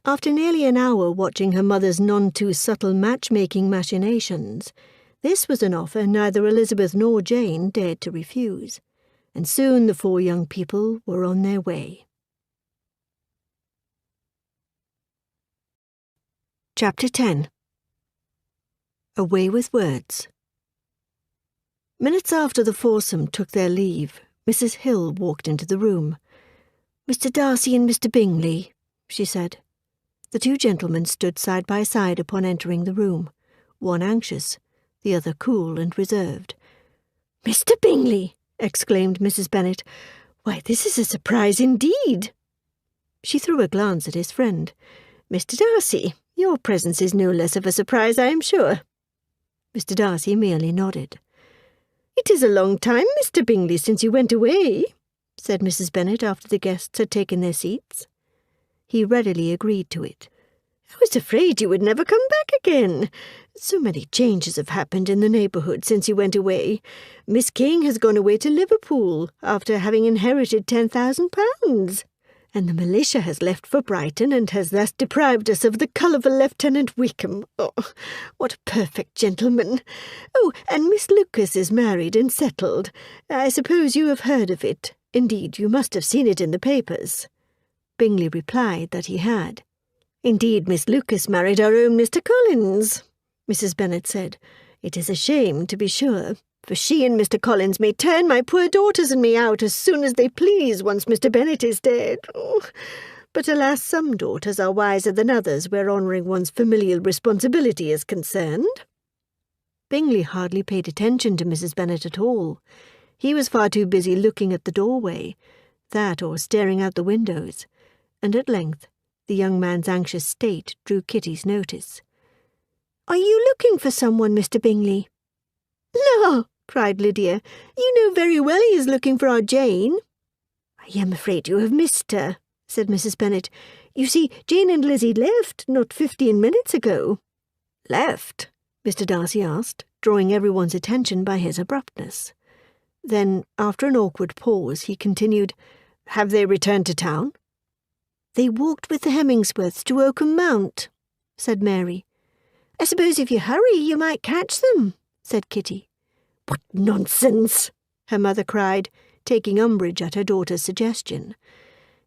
After nearly an hour watching her mother's none-too-subtle matchmaking machinations, this was an offer neither Elizabeth nor Jane dared to refuse, and soon the 4 young people were on their way. Chapter 10. A Way with Words. Minutes after the foursome took their leave, Mrs. Hill walked into the room. "Mr. Darcy and Mr. Bingley," she said. The two gentlemen stood side by side upon entering the room, one anxious, the other cool and reserved. "Mr. Bingley!" exclaimed Mrs. Bennet. "Why, this is a surprise indeed." She threw a glance at his friend. "Mr. Darcy, your presence is no less of a surprise, I am sure." Mr. Darcy merely nodded. "It is a long time, Mr. Bingley, since you went away," said Mrs. Bennet after the guests had taken their seats. He readily agreed to it. "I was afraid you would never come back again. So many changes have happened in the neighbourhood since you went away. Miss King has gone away to Liverpool after having inherited £10,000, and the militia has left for Brighton and has thus deprived us of the colourful Lieutenant Wickham. Oh, what a perfect gentleman! Oh, and Miss Lucas is married and settled. I suppose you have heard of it. Indeed, you must have seen it in the papers." Bingley replied that he had. "Indeed, Miss Lucas married our own Mr. Collins," Mrs. Bennet said. "It is a shame, to be sure, for she and Mr. Collins may turn my poor daughters and me out as soon as they please once Mr. Bennet is dead. Oh, but alas, some daughters are wiser than others where honouring one's familial responsibility is concerned." Bingley hardly paid attention to Mrs. Bennet at all. He was far too busy looking at the doorway, that or staring out the windows, and at length the young man's anxious state drew Kitty's notice. "Are you looking for someone, Mr. Bingley?" "La!" cried Lydia. "You know very well he is looking for our Jane." "I am afraid you have missed her," said Mrs. Bennet. "You see, Jane and Lizzie left not 15 minutes ago." "Left?" Mr. Darcy asked, drawing everyone's attention by his abruptness. Then, after an awkward pause, he continued, "Have they returned to town?" "They walked with the Hemingsworths to Oakham Mount," said Mary. "I suppose if you hurry you might catch them," said Kitty. "What nonsense!" her mother cried, taking umbrage at her daughter's suggestion.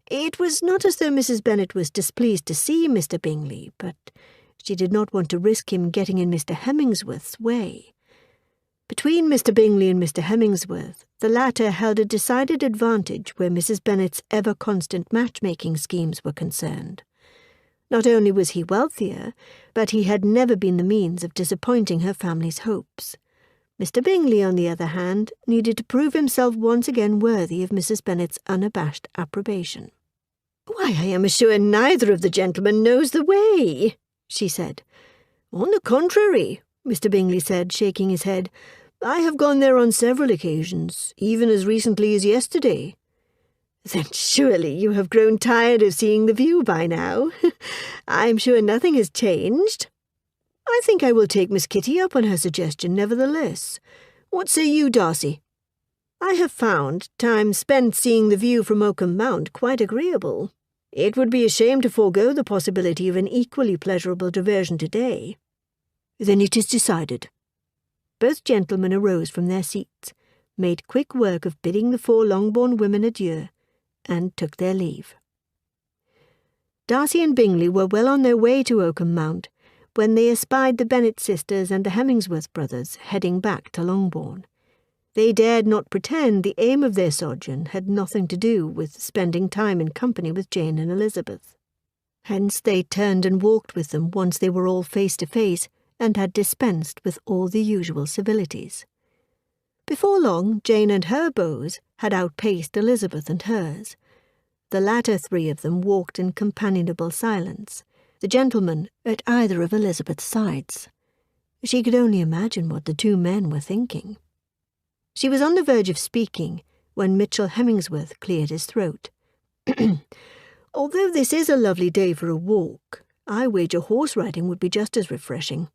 It was not as though Mrs. Bennet was displeased to see Mr. Bingley, but she did not want to risk him getting in Mr. Hemingsworth's way. Between Mr. Bingley and Mr. Hemingsworth, the latter held a decided advantage where Mrs. Bennet's ever-constant matchmaking schemes were concerned. Not only was he wealthier, but he had never been the means of disappointing her family's hopes. Mr. Bingley, on the other hand, needed to prove himself once again worthy of Mrs. Bennet's unabashed approbation. "Why, I am sure neither of the gentlemen knows the way," she said. "On the contrary," Mr. Bingley said, shaking his head, "I have gone there on several occasions, even as recently as yesterday." "Then surely you have grown tired of seeing the view by now. I am sure nothing has changed. I think I will take Miss Kitty up on her suggestion nevertheless. What say you, Darcy? I have found time spent seeing the view from Oakham Mount quite agreeable. It would be a shame to forego the possibility of an equally pleasurable diversion today." "Then it is decided." Both gentlemen arose from their seats, made quick work of bidding the 4 Longbourn women adieu, and took their leave. Darcy and Bingley were well on their way to Oakham Mount when they espied the Bennet sisters and the Hemingsworth brothers heading back to Longbourn. They dared not pretend the aim of their sojourn had nothing to do with spending time in company with Jane and Elizabeth. Hence they turned and walked with them once they were all face to face and had dispensed with all the usual civilities. Before long, Jane and her beaux had outpaced Elizabeth and hers. The latter 3 of them walked in companionable silence, the gentlemen at either of Elizabeth's sides. She could only imagine what the 2 men were thinking. She was on the verge of speaking when Mitchell Hemingsworth cleared his throat. "Although this is a lovely day for a walk, I wager horse riding would be just as refreshing,"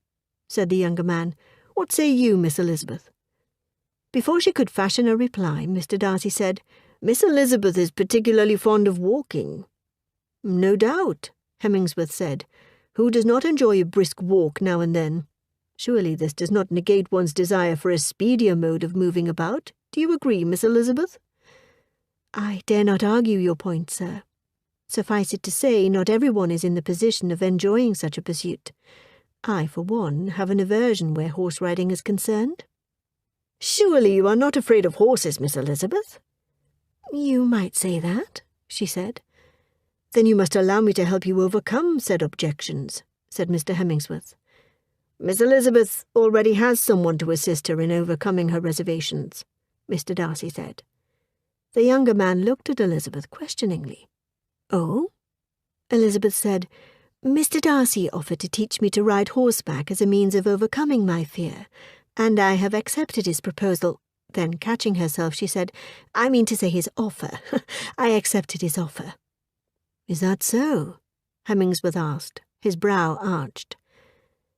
said the younger man. "What say you, Miss Elizabeth?" Before she could fashion a reply, Mr. Darcy said, "Miss Elizabeth is particularly fond of walking." "No doubt," Hemingsworth said. "Who does not enjoy a brisk walk now and then? Surely this does not negate one's desire for a speedier mode of moving about. Do you agree, Miss Elizabeth?" "I dare not argue your point, sir. Suffice it to say, not everyone is in the position of enjoying such a pursuit. I, for one, have an aversion where horse riding is concerned." "Surely you are not afraid of horses, Miss Elizabeth?" "You might say that," she said. Then you must allow me to help you overcome said objections, said Mr. Hemmingsworth. Miss Elizabeth already has someone to assist her in overcoming her reservations, Mr. Darcy said. The younger man looked at Elizabeth questioningly. Oh? Elizabeth said, Mr. Darcy offered to teach me to ride horseback as a means of overcoming my fear, and I have accepted his proposal. Then, catching herself, she said, I mean to say his offer. I accepted his offer. Is that so? Hemmingsworth asked, his brow arched.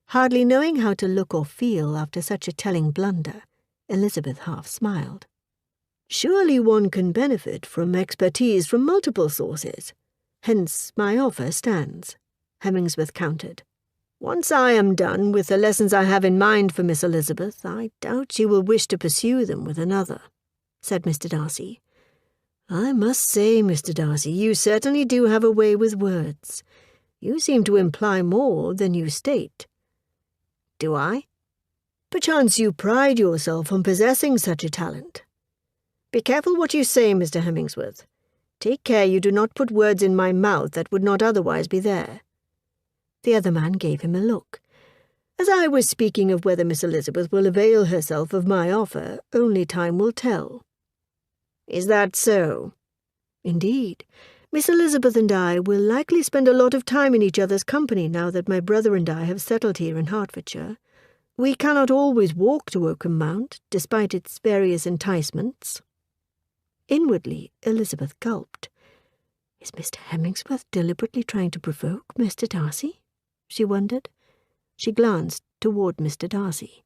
Hardly knowing how to look or feel after such a telling blunder, Elizabeth half smiled. Surely one can benefit from expertise from multiple sources. Hence my offer stands, Hemmingsworth countered. Once I am done with the lessons I have in mind for Miss Elizabeth, I doubt she will wish to pursue them with another, said Mr. Darcy. I must say, Mr. Darcy, you certainly do have a way with words. You seem to imply more than you state. Do I? Perchance you pride yourself on possessing such a talent. Be careful what you say, Mr. Hemmingsworth. Take care you do not put words in my mouth that would not otherwise be there. The other man gave him a look. As I was speaking of whether Miss Elizabeth will avail herself of my offer, only time will tell. Is that so? Indeed. Miss Elizabeth and I will likely spend a lot of time in each other's company now that my brother and I have settled here in Hertfordshire. We cannot always walk to Oakham Mount, despite its various enticements. Inwardly, Elizabeth gulped. Is Mr. Hemmingsworth deliberately trying to provoke Mr. Darcy? She wondered. She glanced toward Mr. Darcy.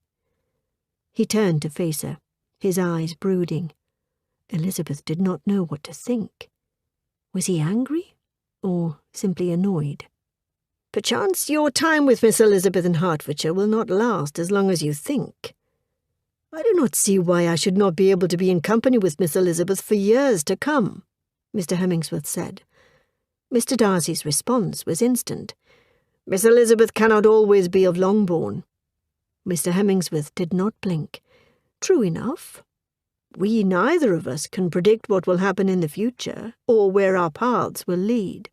He turned to face her, his eyes brooding. Elizabeth did not know what to think. Was he angry, or simply annoyed? Perchance your time with Miss Elizabeth in Hertfordshire will not last as long as you think. I do not see why I should not be able to be in company with Miss Elizabeth for years to come, Mr. Hemmingsworth said. Mr. Darcy's response was instant. Miss Elizabeth cannot always be of Longbourn. Mr. Hemmingsworth did not blink. True enough. We neither of us can predict what will happen in the future, or where our paths will lead.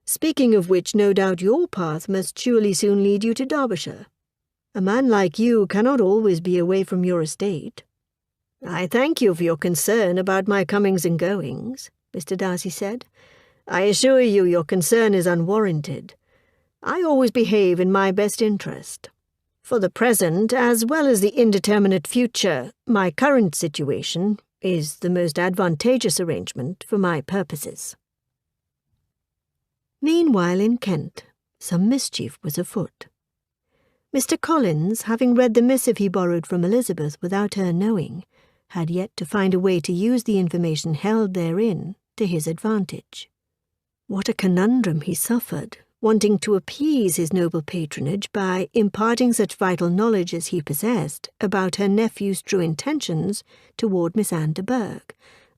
Speaking of which, no doubt your path must surely soon lead you to Derbyshire. A man like you cannot always be away from your estate. I thank you for your concern about my comings and goings, Mr. Darcy said. I assure you your concern is unwarranted. I always behave in my best interest. For the present, as well as the indeterminate future, my current situation is the most advantageous arrangement for my purposes. Meanwhile in Kent, some mischief was afoot. Mr. Collins, having read the missive he borrowed from Elizabeth without her knowing, had yet to find a way to use the information held therein to his advantage. What a conundrum he suffered, wanting to appease his noble patronage by imparting such vital knowledge as he possessed about her nephew's true intentions toward Miss Anne de Bourgh,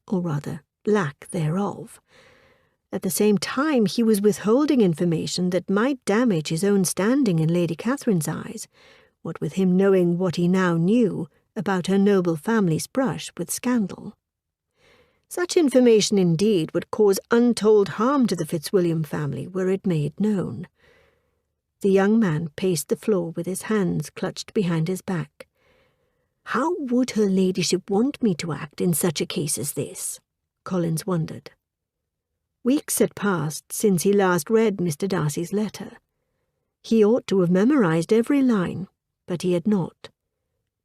or rather, lack thereof. At the same time, he was withholding information that might damage his own standing in Lady Catherine's eyes, what with him knowing what he now knew about her noble family's brush with scandal. Such information indeed would cause untold harm to the Fitzwilliam family were it made known. The young man paced the floor with his hands clutched behind his back. How would her ladyship want me to act in such a case as this? Collins wondered. Weeks had passed since he last read Mr. Darcy's letter. He ought to have memorized every line, but he had not.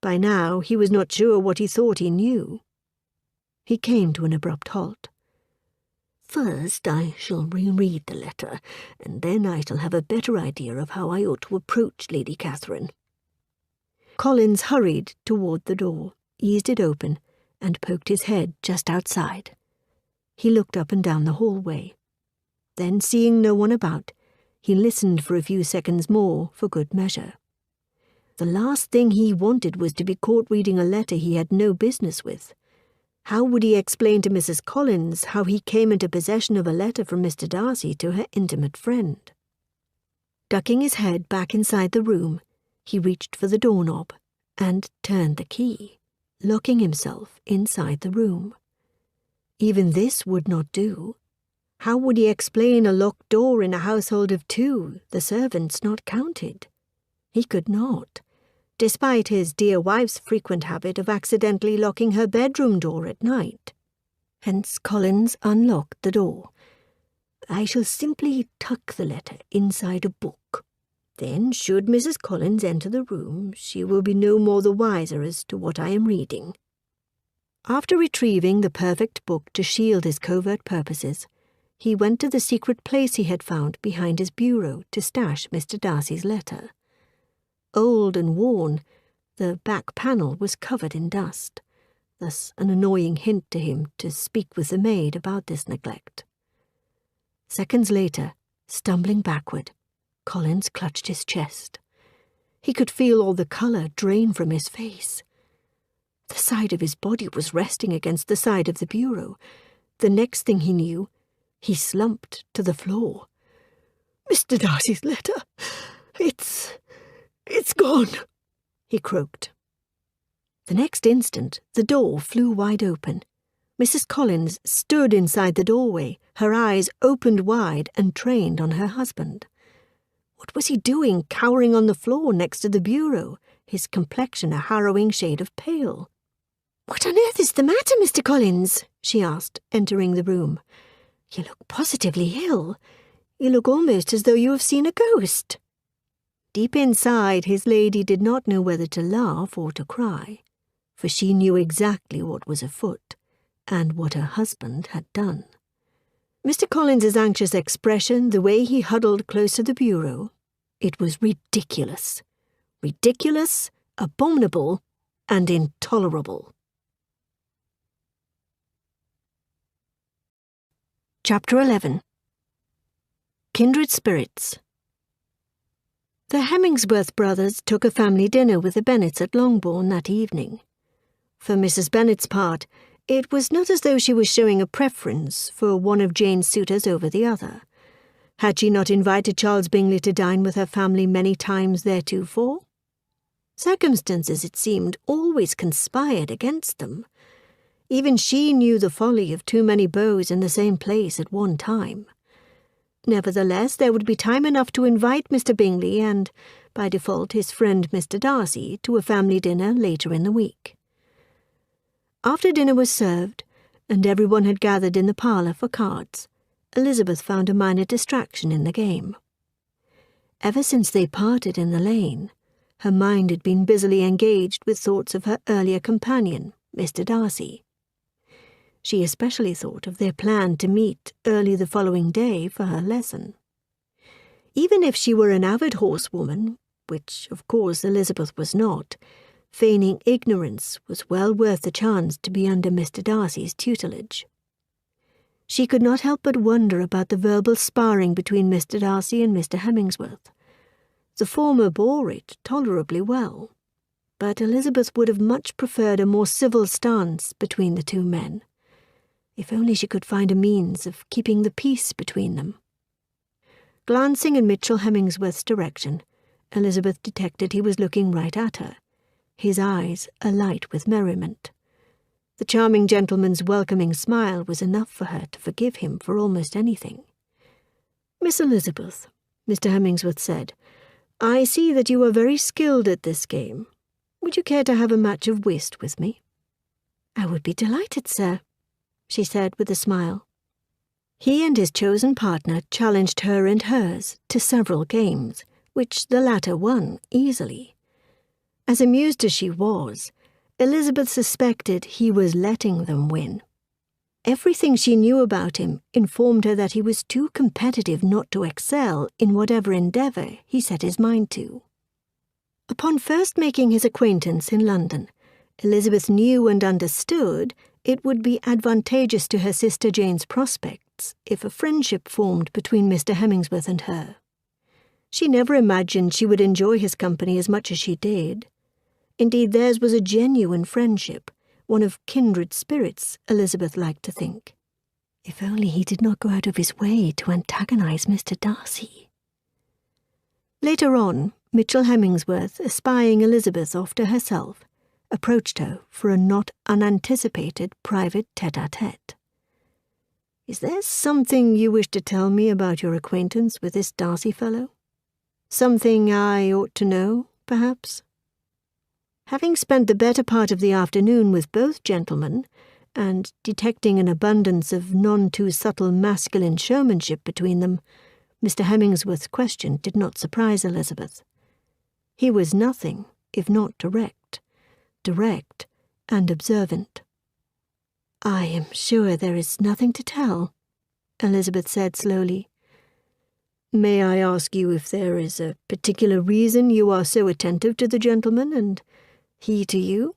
By now he was not sure what he thought he knew. He came to an abrupt halt. First I shall reread the letter, and then I shall have a better idea of how I ought to approach Lady Catherine. Collins hurried toward the door, eased it open, and poked his head just outside. He looked up and down the hallway. Then, seeing no one about, he listened for a few seconds more for good measure. The last thing he wanted was to be caught reading a letter he had no business with. How would he explain to Mrs. Collins how he came into possession of a letter from Mr. Darcy to her intimate friend? Ducking his head back inside the room, he reached for the doorknob and turned the key, locking himself inside the room. Even this would not do. How would he explain a locked door in a household of 2, the servants not counted? He could not, despite his dear wife's frequent habit of accidentally locking her bedroom door at night. Hence Collins unlocked the door. I shall simply tuck the letter inside a book. Then, should Mrs. Collins enter the room, she will be no more the wiser as to what I am reading. After retrieving the perfect book to shield his covert purposes, he went to the secret place he had found behind his bureau to stash Mr. Darcy's letter. Old and worn, the back panel was covered in dust, thus an annoying hint to him to speak with the maid about this neglect. Seconds later, stumbling backward, Collins clutched his chest. He could feel all the colour drain from his face. The side of his body was resting against the side of the bureau. The next thing he knew, he slumped to the floor. "Mr. Darcy's letter. It's gone," he croaked. The next instant, the door flew wide open. Mrs. Collins stood inside the doorway, her eyes opened wide and trained on her husband. What was he doing cowering on the floor next to the bureau, his complexion a harrowing shade of pale? "What on earth is the matter, Mr. Collins?" she asked, entering the room. "You look positively ill. You look almost as though you have seen a ghost." Deep inside, his lady did not know whether to laugh or to cry, for she knew exactly what was afoot and what her husband had done. Mr. Collins's anxious expression, the way he huddled close to the bureau, it was ridiculous. Ridiculous, abominable, and intolerable. Chapter 11. Kindred Spirits. The Hemmingsworth brothers took a family dinner with the Bennets at Longbourn that evening. For Mrs. Bennet's part, it was not as though she was showing a preference for one of Jane's suitors over the other. Had she not invited Charles Bingley to dine with her family many times theretofore? Circumstances, it seemed, always conspired against them. Even she knew the folly of too many beaux in the same place at one time. Nevertheless, there would be time enough to invite Mr. Bingley and, by default, his friend Mr. Darcy to a family dinner later in the week. After dinner was served, and everyone had gathered in the parlour for cards, Elizabeth found a minor distraction in the game. Ever since they parted in the lane, her mind had been busily engaged with thoughts of her earlier companion, Mr. Darcy. She especially thought of their plan to meet early the following day for her lesson. Even if she were an avid horsewoman, which of course Elizabeth was not, feigning ignorance was well worth the chance to be under Mr. Darcy's tutelage. She could not help but wonder about the verbal sparring between Mr. Darcy and Mr. Hemmingsworth. The former bore it tolerably well, but Elizabeth would have much preferred a more civil stance between the two men. If only she could find a means of keeping the peace between them. Glancing in Mitchell Hemmingsworth's direction, Elizabeth detected he was looking right at her, his eyes alight with merriment. The charming gentleman's welcoming smile was enough for her to forgive him for almost anything. "Miss Elizabeth," Mr. Hemmingsworth said, "I see that you are very skilled at this game. Would you care to have a match of whist with me?" "I would be delighted, sir," she said with a smile. He and his chosen partner challenged her and hers to several games, which the latter won easily. As amused as she was, Elizabeth suspected he was letting them win. Everything she knew about him informed her that he was too competitive not to excel in whatever endeavour he set his mind to. Upon first making his acquaintance in London, Elizabeth knew and understood it would be advantageous to her sister Jane's prospects if a friendship formed between Mr. Hemmingsworth and her. She never imagined she would enjoy his company as much as she did. Indeed, theirs was a genuine friendship, one of kindred spirits, Elizabeth liked to think. If only he did not go out of his way to antagonize Mr. Darcy. Later on, Mitchell Hemmingsworth, espying Elizabeth off to herself, approached her for a not unanticipated private tête-à-tête. Is there something you wish to tell me about your acquaintance with this Darcy fellow? Something I ought to know, perhaps?" Having spent the better part of the afternoon with both gentlemen, and detecting an abundance of none-too-subtle masculine showmanship between them, Mr. Hemmingsworth's question did not surprise Elizabeth. He was nothing if not direct and observant. "I am sure there is nothing to tell," Elizabeth said slowly. "May I ask you if there is a particular reason you are so attentive to the gentleman, and he to you?"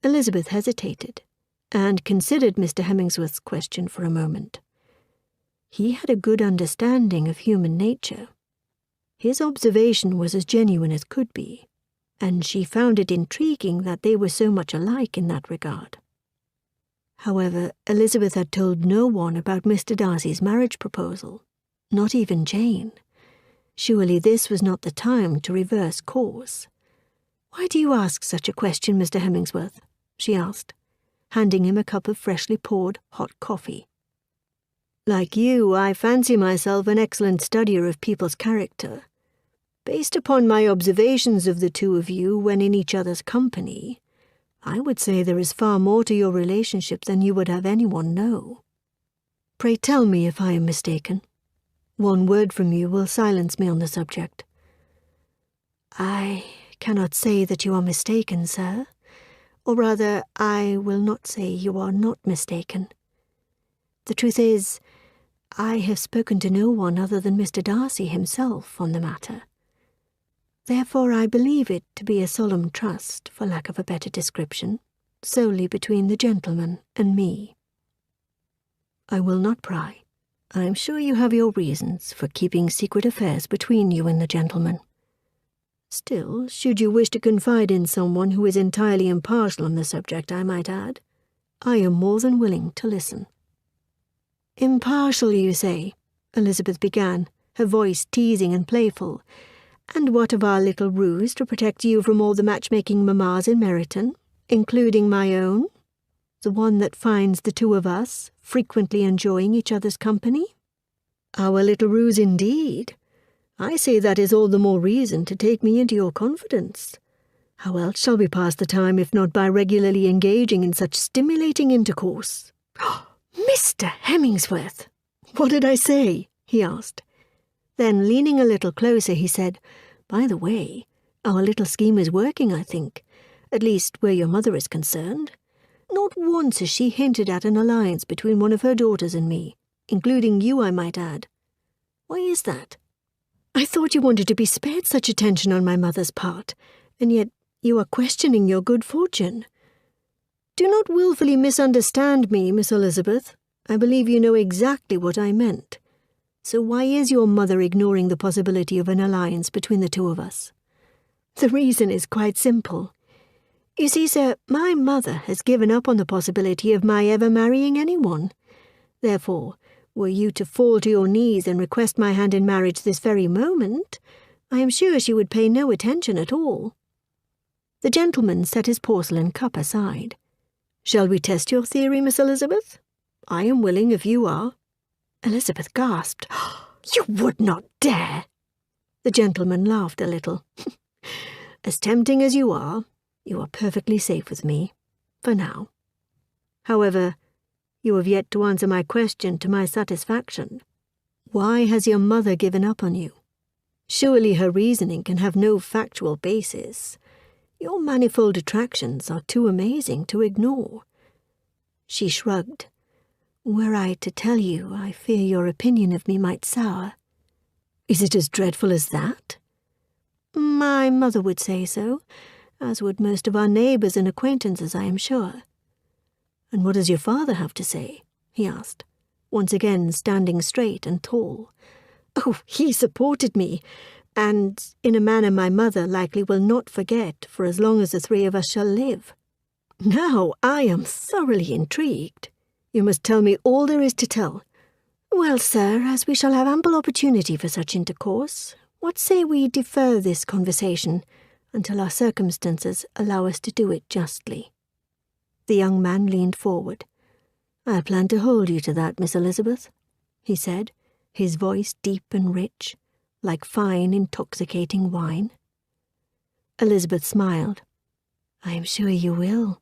Elizabeth hesitated, and considered Mr. Hemmingsworth's question for a moment. He had a good understanding of human nature. His observation was as genuine as could be, and she found it intriguing that they were so much alike in that regard. However, Elizabeth had told no one about Mr. Darcy's marriage proposal, not even Jane. Surely this was not the time to reverse course. "Why do you ask such a question, Mr. Hemmingsworth?" she asked, handing him a cup of freshly poured hot coffee. "Like you, I fancy myself an excellent studier of people's character. Based upon my observations of the two of you when in each other's company, I would say there is far more to your relationship than you would have anyone know. Pray tell me if I am mistaken. One word from you will silence me on the subject." "I cannot say that you are mistaken, sir. Or rather, I will not say you are not mistaken. The truth is, I have spoken to no one other than Mr. Darcy himself on the matter. Therefore I believe it to be a solemn trust, for lack of a better description, solely between the gentleman and me." "I will not pry. I am sure you have your reasons for keeping secret affairs between you and the gentleman. Still, should you wish to confide in someone who is entirely impartial on the subject, I might add, I am more than willing to listen." "Impartial, you say?" Elizabeth began, her voice teasing and playful. "And what of our little ruse to protect you from all the matchmaking mammas in Meryton, including my own? The one that finds the two of us frequently enjoying each other's company?" "Our little ruse indeed. I say that is all the more reason to take me into your confidence. How else shall we pass the time if not by regularly engaging in such stimulating intercourse?" "Mr. Hemmingsworth!" "What did I say?" he asked. Then, leaning a little closer, he said, "By the way, our little scheme is working, I think, at least where your mother is concerned. Not once has she hinted at an alliance between one of her daughters and me, including you, I might add. Why is that? I thought you wanted to be spared such attention on my mother's part, and yet you are questioning your good fortune. Do not wilfully misunderstand me, Miss Elizabeth. I believe you know exactly what I meant. So why is your mother ignoring the possibility of an alliance between the two of us? The reason is quite simple. You see, sir, my mother has given up on the possibility of my ever marrying anyone. Therefore, were you to fall to your knees and request my hand in marriage this very moment, I am sure she would pay no attention at all." The gentleman set his porcelain cup aside. "Shall we test your theory, Miss Elizabeth? I am willing if you are." Elizabeth gasped. "You would not dare!" The gentleman laughed a little. "As tempting as you are perfectly safe with me, for now. However, you have yet to answer my question to my satisfaction. Why has your mother given up on you? Surely her reasoning can have no factual basis. Your manifold attractions are too amazing to ignore." She shrugged. "Were I to tell you, I fear your opinion of me might sour." "Is it as dreadful as that?" "My mother would say so, as would most of our neighbours and acquaintances, I am sure." "And what does your father have to say?" he asked, once again standing straight and tall. "Oh, he supported me, and in a manner my mother likely will not forget for as long as the three of us shall live. Now I am thoroughly intrigued. You must tell me all there is to tell." "Well, sir, as we shall have ample opportunity for such intercourse, what say we defer this conversation until our circumstances allow us to do it justly?" The young man leaned forward. "I plan to hold you to that, Miss Elizabeth," he said, his voice deep and rich, like fine, intoxicating wine. Elizabeth smiled. "I am sure you will."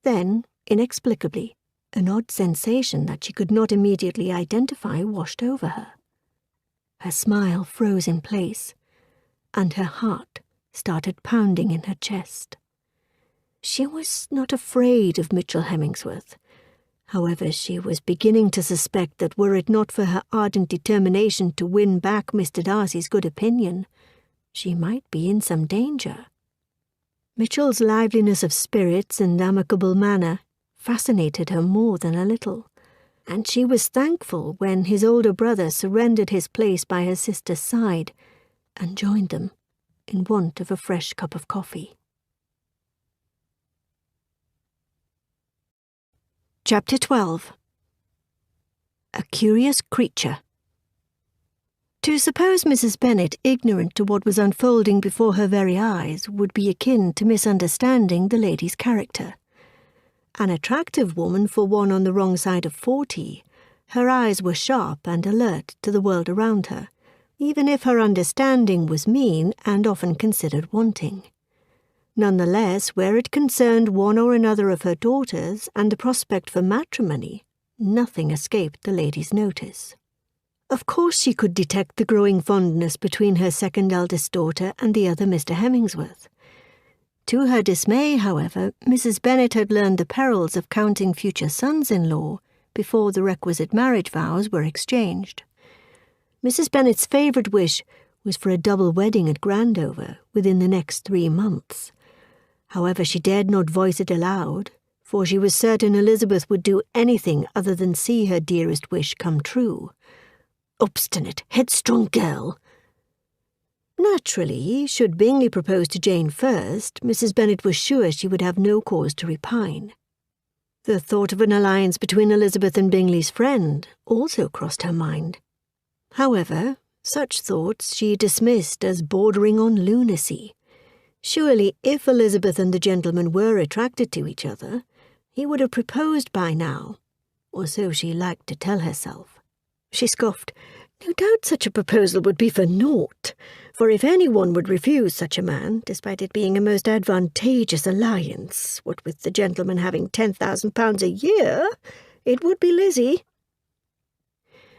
Then, inexplicably, an odd sensation that she could not immediately identify washed over her. Her smile froze in place, and her heart started pounding in her chest. She was not afraid of Mitchell Hemmingsworth. However, she was beginning to suspect that were it not for her ardent determination to win back Mr. Darcy's good opinion, she might be in some danger. Mitchell's liveliness of spirits and amicable manner fascinated her more than a little, and she was thankful when his older brother surrendered his place by her sister's side and joined them in want of a fresh cup of coffee. Chapter 12. A Curious Creature. To suppose Mrs. Bennet ignorant to what was unfolding before her very eyes would be akin to misunderstanding the lady's character. An attractive woman for one on the wrong side of 40, her eyes were sharp and alert to the world around her, even if her understanding was mean and often considered wanting. Nonetheless, where it concerned one or another of her daughters and the prospect for matrimony, nothing escaped the lady's notice. Of course she could detect the growing fondness between her second eldest daughter and the other Mr. Hemmingsworth. To her dismay, however, Mrs. Bennet had learned the perils of counting future sons-in-law before the requisite marriage vows were exchanged. Mrs. Bennet's favourite wish was for a double wedding at Grandover within the next 3 months. However, she dared not voice it aloud, for she was certain Elizabeth would do anything other than see her dearest wish come true. Obstinate, headstrong girl! Naturally, should Bingley propose to Jane first, Mrs. Bennet was sure she would have no cause to repine. The thought of an alliance between Elizabeth and Bingley's friend also crossed her mind. However, such thoughts she dismissed as bordering on lunacy. Surely, if Elizabeth and the gentleman were attracted to each other, he would have proposed by now, or so she liked to tell herself. She scoffed. No doubt such a proposal would be for naught, for if anyone would refuse such a man, despite it being a most advantageous alliance, what with the gentleman having £10,000 a year, it would be Lizzie.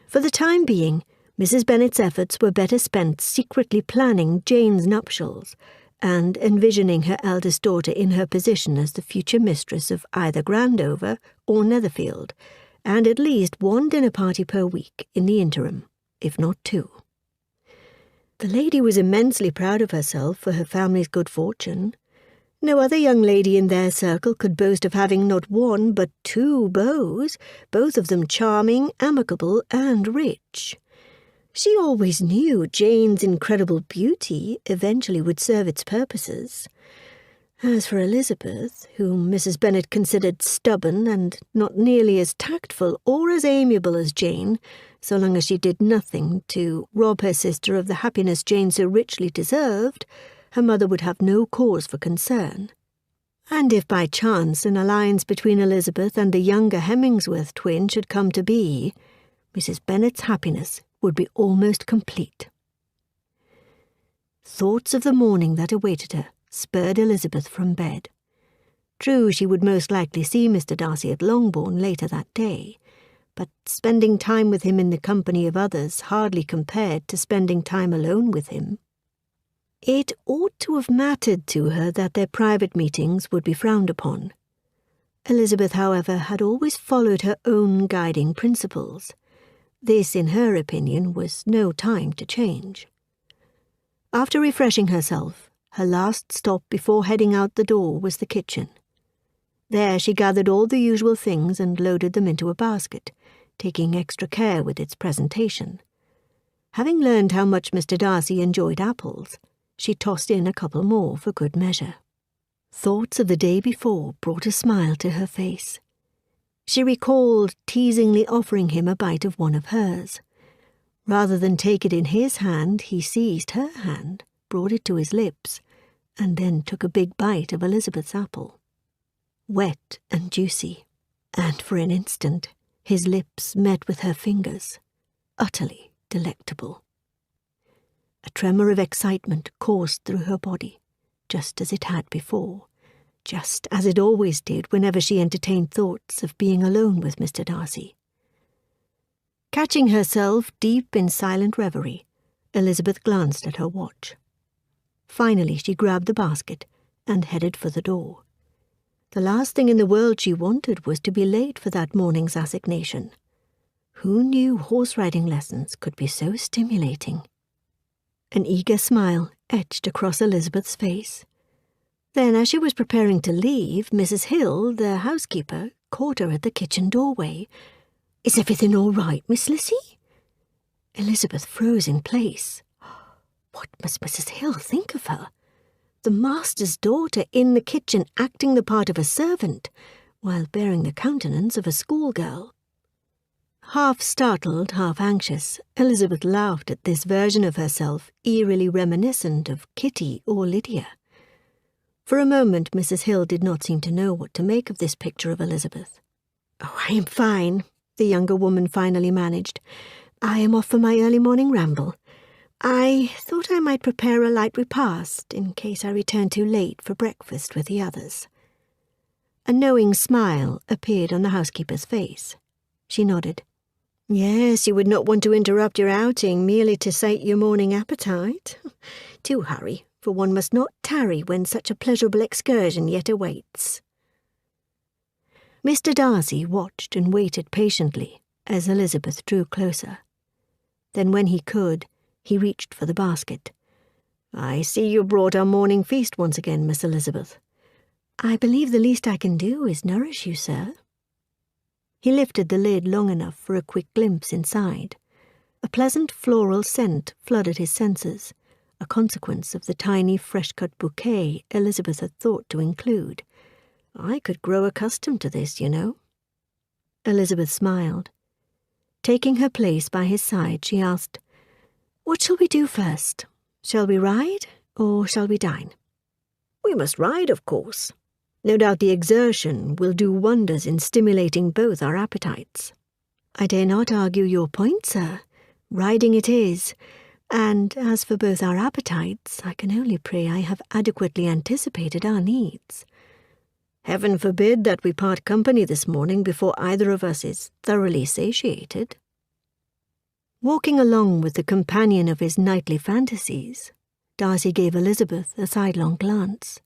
For the time being, Mrs. Bennet's efforts were better spent secretly planning Jane's nuptials, and envisioning her eldest daughter in her position as the future mistress of either Grandover or Netherfield, and at least 1 dinner party per week in the interim, if not 2. The lady was immensely proud of herself for her family's good fortune. No other young lady in their circle could boast of having not 1 but 2 beaux, both of them charming, amicable, and rich. She always knew Jane's incredible beauty eventually would serve its purposes. As for Elizabeth, whom Mrs. Bennet considered stubborn and not nearly as tactful or as amiable as Jane, so long as she did nothing to rob her sister of the happiness Jane so richly deserved, her mother would have no cause for concern. And if by chance an alliance between Elizabeth and the younger Hemmingsworth twin should come to be, Mrs. Bennet's happiness would be almost complete. Thoughts of the morning that awaited her spurred Elizabeth from bed. True, she would most likely see Mr. Darcy at Longbourn later that day, but spending time with him in the company of others hardly compared to spending time alone with him. It ought to have mattered to her that their private meetings would be frowned upon. Elizabeth, however, had always followed her own guiding principles. This, in her opinion, was no time to change. After refreshing herself, her last stop before heading out the door was the kitchen. There she gathered all the usual things and loaded them into a basket, taking extra care with its presentation. Having learned how much Mr. Darcy enjoyed apples, she tossed in a couple more for good measure. Thoughts of the day before brought a smile to her face. She recalled teasingly offering him a bite of one of hers. Rather than take it in his hand, he seized her hand, brought it to his lips, and then took a big bite of Elizabeth's apple. Wet and juicy, and for an instant his lips met with her fingers, utterly delectable. A tremor of excitement coursed through her body, just as it had before, just as it always did whenever she entertained thoughts of being alone with Mr. Darcy. Catching herself deep in silent reverie, Elizabeth glanced at her watch. Finally she grabbed the basket and headed for the door. The last thing in the world she wanted was to be late for that morning's assignation. Who knew horse-riding lessons could be so stimulating? An eager smile etched across Elizabeth's face. Then, as she was preparing to leave, Mrs. Hill, the housekeeper, caught her at the kitchen doorway. "Is everything all right, Miss Lizzie?" Elizabeth froze in place. What must Mrs. Hill think of her? The master's daughter in the kitchen acting the part of a servant, while bearing the countenance of a schoolgirl. Half startled, half anxious, Elizabeth laughed at this version of herself eerily reminiscent of Kitty or Lydia. For a moment Mrs. Hill did not seem to know what to make of this picture of Elizabeth. "Oh, I am fine," the younger woman finally managed. "I am off for my early morning ramble. I thought I might prepare a light repast in case I return too late for breakfast with the others." A knowing smile appeared on the housekeeper's face. She nodded. "Yes, you would not want to interrupt your outing merely to sate your morning appetite. Do hurry, for one must not tarry when such a pleasurable excursion yet awaits." Mr. Darcy watched and waited patiently as Elizabeth drew closer. Then when he could, he reached for the basket. "I see you brought our morning feast once again, Miss Elizabeth." "I believe the least I can do is nourish you, sir." He lifted the lid long enough for a quick glimpse inside. A pleasant floral scent flooded his senses, a consequence of the tiny fresh-cut bouquet Elizabeth had thought to include. "I could grow accustomed to this, you know." Elizabeth smiled. Taking her place by his side, she asked, "What shall we do first? Shall we ride, or shall we dine?" "We must ride, of course. No doubt the exertion will do wonders in stimulating both our appetites." "I dare not argue your point, sir. Riding it is. And as for both our appetites, I can only pray I have adequately anticipated our needs." "Heaven forbid that we part company this morning before either of us is thoroughly satiated." Walking along with the companion of his nightly fantasies, Darcy gave Elizabeth a sidelong glance.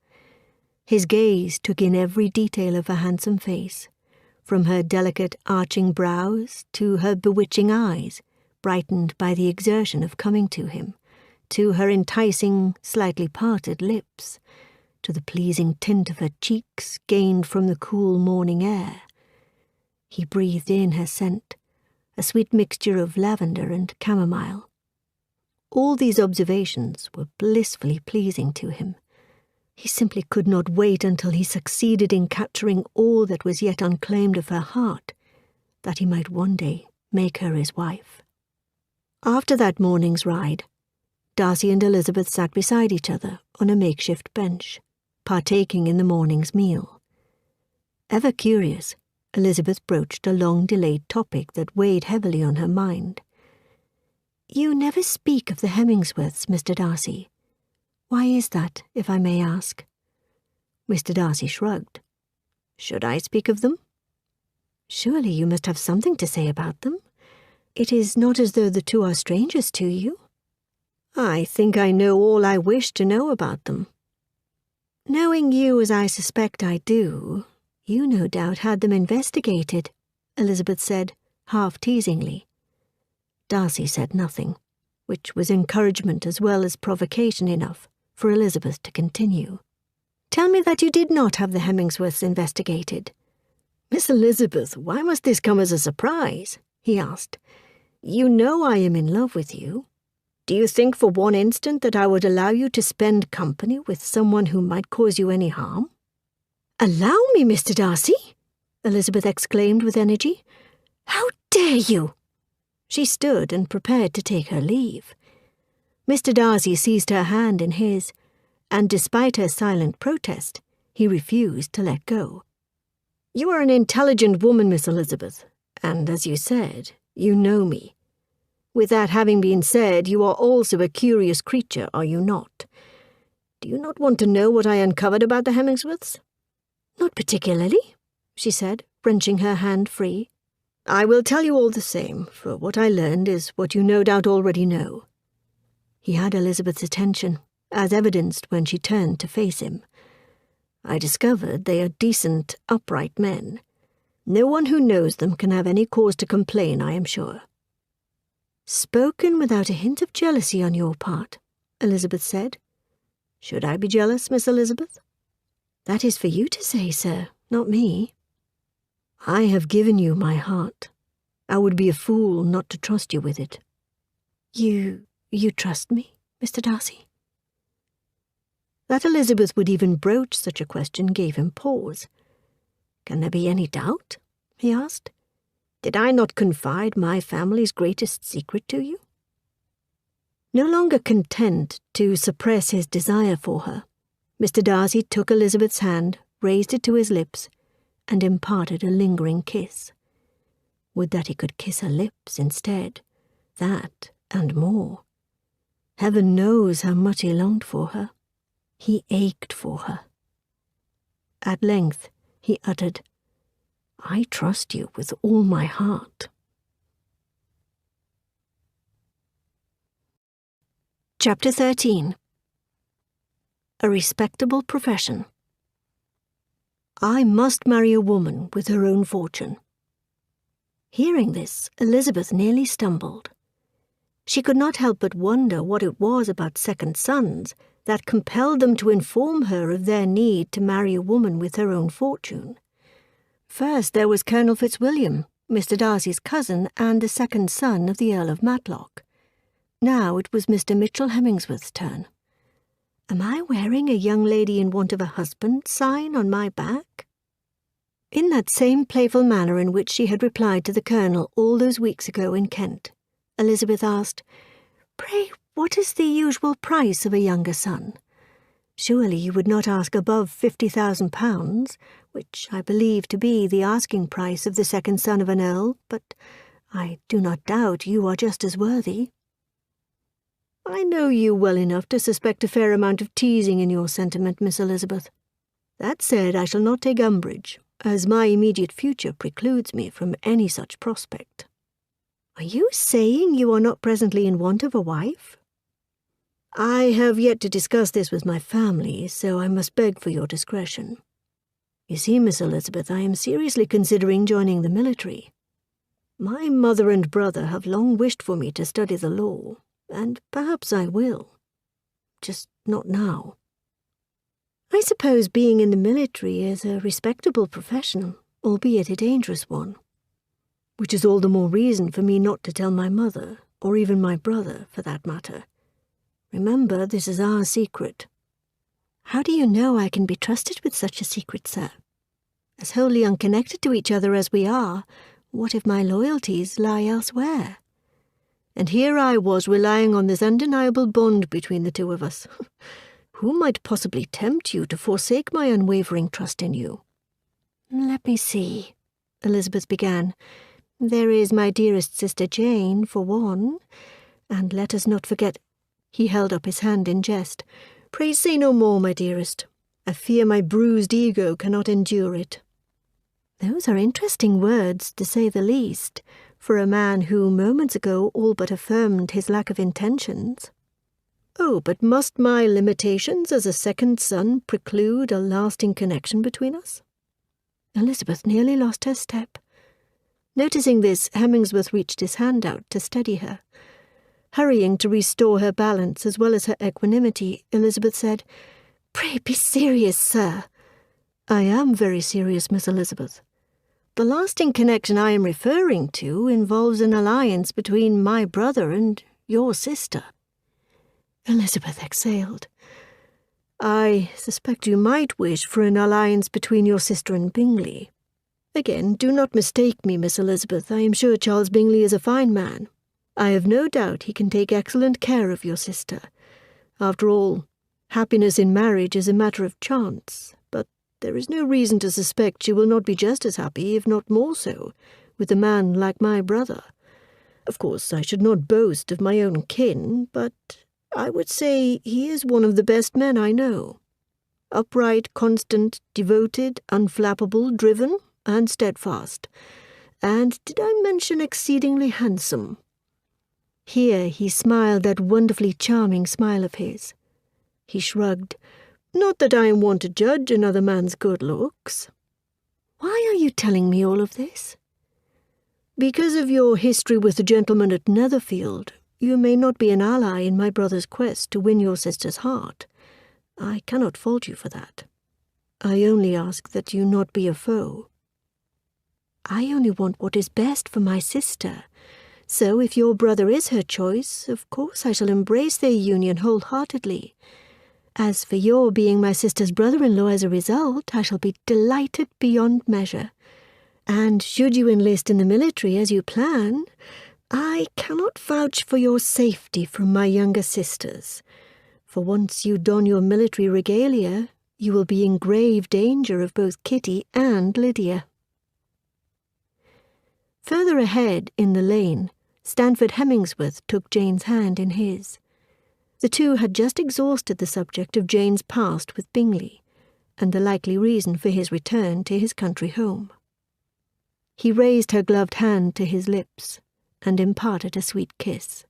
His gaze took in every detail of her handsome face, from her delicate arching brows to her bewitching eyes, brightened by the exertion of coming to him, to her enticing, slightly parted lips, to the pleasing tint of her cheeks gained from the cool morning air. He breathed in her scent, a sweet mixture of lavender and chamomile. All these observations were blissfully pleasing to him. He simply could not wait until he succeeded in capturing all that was yet unclaimed of her heart, that he might one day make her his wife. After that morning's ride, Darcy and Elizabeth sat beside each other on a makeshift bench, partaking in the morning's meal. Ever curious, Elizabeth broached a long-delayed topic that weighed heavily on her mind. "You never speak of the Hemingsworths, Mr. Darcy. Why is that, if I may ask?" Mr. Darcy shrugged. "Should I speak of them?" "Surely you must have something to say about them. It is not as though the two are strangers to you." "I think I know all I wish to know about them." "Knowing you as I suspect I do, you no doubt had them investigated," Elizabeth said, half teasingly. Darcy said nothing, which was encouragement as well as provocation enough for Elizabeth to continue. "Tell me that you did not have the Hemingsworths investigated." "Miss Elizabeth, why must this come as a surprise?" he asked. "You know I am in love with you. Do you think for one instant that I would allow you to spend company with someone who might cause you any harm?" "Allow me, Mr. Darcy!" Elizabeth exclaimed with energy. "How dare you?" She stood and prepared to take her leave. Mr. Darcy seized her hand in his, and despite her silent protest, he refused to let go. You are an intelligent woman, Miss Elizabeth, and as you said, you know me. With that having been said, you are also a curious creature, are you not? Do you not want to know what I uncovered about the Hemingsworths? Not particularly, she said, wrenching her hand free. I will tell you all the same, for what I learned is what you no doubt already know. He had Elizabeth's attention, as evidenced when she turned to face him. I discovered they are decent, upright men. No one who knows them can have any cause to complain, I am sure. Spoken without a hint of jealousy on your part, Elizabeth said. Should I be jealous, Miss Elizabeth? That is for you to say, sir, not me. I have given you my heart. I would be a fool not to trust you with it. You trust me, Mr. Darcy? That Elizabeth would even broach such a question gave him pause. Can there be any doubt? He asked. Did I not confide my family's greatest secret to you? No longer content to suppress his desire for her, Mr. Darcy took Elizabeth's hand, raised it to his lips, and imparted a lingering kiss. Would that he could kiss her lips instead, that and more. Heaven knows how much he longed for her. He ached for her. At length he uttered, I trust you with all my heart. Chapter 13. A respectable profession. I must marry a woman with her own fortune. Hearing this, Elizabeth nearly stumbled. She could not help but wonder what it was about second sons that compelled them to inform her of their need to marry a woman with her own fortune. First there was Colonel Fitzwilliam, Mr. Darcy's cousin and the second son of the Earl of Matlock. Now it was Mr. Mitchell Hemingsworth's turn. Am I wearing a young lady in want of a husband sign on my back? In that same playful manner in which she had replied to the Colonel all those weeks ago in Kent, Elizabeth asked, Pray, what is the usual price of a younger son? Surely you would not ask above £50,000, which I believe to be the asking price of the second son of an earl, but I do not doubt you are just as worthy. I know you well enough to suspect a fair amount of teasing in your sentiment, Miss Elizabeth. That said, I shall not take umbrage, as my immediate future precludes me from any such prospect. Are you saying you are not presently in want of a wife? I have yet to discuss this with my family, so I must beg for your discretion. You see, Miss Elizabeth, I am seriously considering joining the military. My mother and brother have long wished for me to study the law, and perhaps I will. Just not now. I suppose being in the military is a respectable profession, albeit a dangerous one. Which is all the more reason for me not to tell my mother, or even my brother, for that matter. Remember, this is our secret. How do you know I can be trusted with such a secret, sir? As wholly unconnected to each other as we are, what if my loyalties lie elsewhere? And here I was relying on this undeniable bond between the two of us. Who might possibly tempt you to forsake my unwavering trust in you? Let me see, Elizabeth began. There is my dearest sister Jane, for one, and let us not forget— He held up his hand in jest. Pray say no more, my dearest. I fear my bruised ego cannot endure it. Those are interesting words, to say the least, for a man who moments ago all but affirmed his lack of intentions. Oh, but must my limitations as a second son preclude a lasting connection between us? Elizabeth nearly lost her step. Noticing this, Hemingsworth reached his hand out to steady her. Hurrying to restore her balance as well as her equanimity, Elizabeth said, Pray be serious, sir. I am very serious, Miss Elizabeth. The lasting connection I am referring to involves an alliance between my brother and your sister. Elizabeth exhaled. I suspect you might wish for an alliance between your sister and Bingley. Again, do not mistake me, Miss Elizabeth. I am sure Charles Bingley is a fine man. I have no doubt he can take excellent care of your sister. After all, happiness in marriage is a matter of chance, but there is no reason to suspect she will not be just as happy, if not more so, with a man like my brother. Of course, I should not boast of my own kin, but I would say he is one of the best men I know. Upright, constant, devoted, unflappable, driven, and steadfast. And did I mention exceedingly handsome? Here he smiled that wonderfully charming smile of his. He shrugged. Not that I am one to judge another man's good looks. Why are you telling me all of this? Because of your history with the gentleman at Netherfield, you may not be an ally in my brother's quest to win your sister's heart. I cannot fault you for that. I only ask that you not be a foe. I only want what is best for my sister. So if your brother is her choice, of course I shall embrace their union wholeheartedly. As for your being my sister's brother-in-law as a result, I shall be delighted beyond measure. And should you enlist in the military as you plan, I cannot vouch for your safety from my younger sisters. For once you don your military regalia, you will be in grave danger of both Kitty and Lydia. Further ahead, in the lane, Stanford Hemingsworth took Jane's hand in his. The two had just exhausted the subject of Jane's past with Bingley, and the likely reason for his return to his country home. He raised her gloved hand to his lips, and imparted a sweet kiss.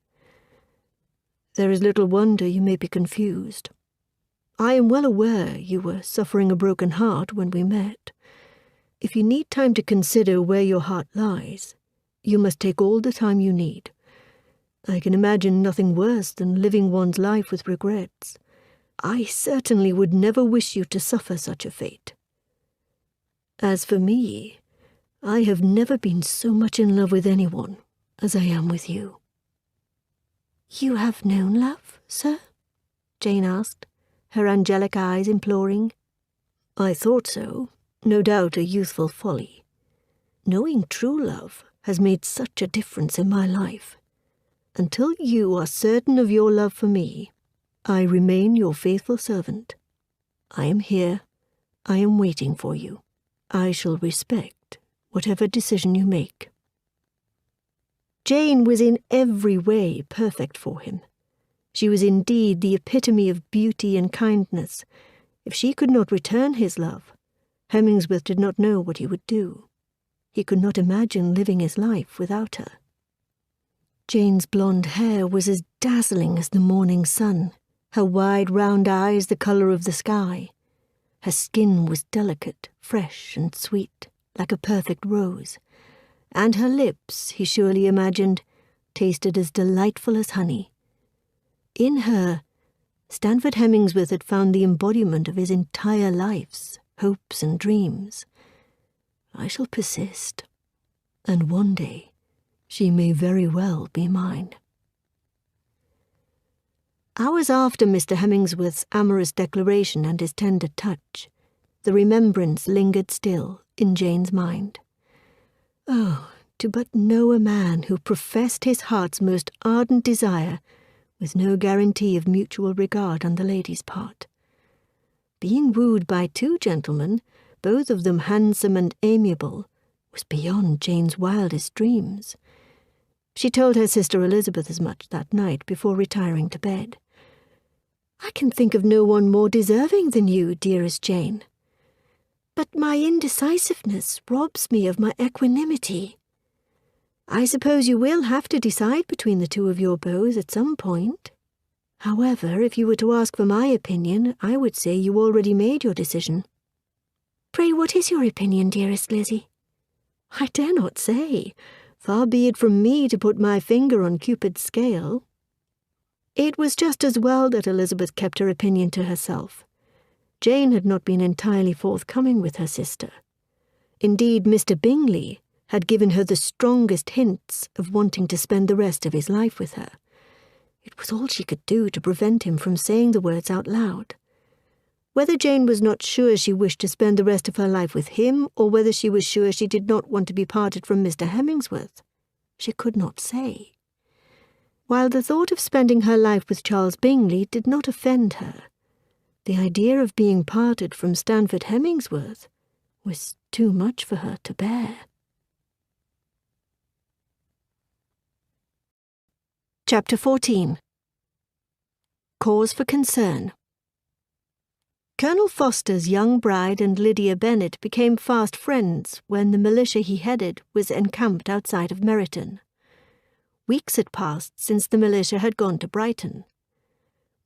There is little wonder you may be confused. I am well aware you were suffering a broken heart when we met. If you need time to consider where your heart lies, you must take all the time you need. I can imagine nothing worse than living one's life with regrets. I certainly would never wish you to suffer such a fate. As for me, I have never been so much in love with anyone as I am with you. You have known love, sir? Jane asked, her angelic eyes imploring. I thought so, no doubt a youthful folly. Knowing true love has made such a difference in my life. Until you are certain of your love for me, I remain your faithful servant. I am here. I am waiting for you. I shall respect whatever decision you make. Jane was in every way perfect for him. She was indeed the epitome of beauty and kindness. If she could not return his love, Hemingsworth did not know what he would do. He could not imagine living his life without her. Jane's blonde hair was as dazzling as the morning sun, her wide round eyes the colour of the sky. Her skin was delicate, fresh and sweet, like a perfect rose, and her lips, he surely imagined, tasted as delightful as honey. In her, Stanford Hemingsworth had found the embodiment of his entire life's hopes and dreams. I shall persist, and one day she may very well be mine. Hours after Mr. Hemingsworth's amorous declaration and his tender touch, the remembrance lingered still in Jane's mind. Oh, to but know a man who professed his heart's most ardent desire with no guarantee of mutual regard on the lady's part. Being wooed by two gentlemen, both of them handsome and amiable, was beyond Jane's wildest dreams. She told her sister Elizabeth as much that night before retiring to bed. I can think of no one more deserving than you, dearest Jane. But my indecisiveness robs me of my equanimity. I suppose you will have to decide between the two of your beaux at some point. However, if you were to ask for my opinion, I would say you already made your decision. Pray, what is your opinion, dearest Lizzie? I dare not say. Far be it from me to put my finger on Cupid's scale. It was just as well that Elizabeth kept her opinion to herself. Jane had not been entirely forthcoming with her sister. Indeed, Mr. Bingley had given her the strongest hints of wanting to spend the rest of his life with her. It was all she could do to prevent him from saying the words out loud. Whether Jane was not sure she wished to spend the rest of her life with him, or whether she was sure she did not want to be parted from Mr. Hemingsworth, she could not say. While the thought of spending her life with Charles Bingley did not offend her, The idea of being parted from Stanford Hemmingsworth was too much for her to bear. Chapter 14. Cause for Concern. Colonel Foster's young bride and Lydia Bennet became fast friends when the militia he headed was encamped outside of Meryton. Weeks had passed since the militia had gone to Brighton.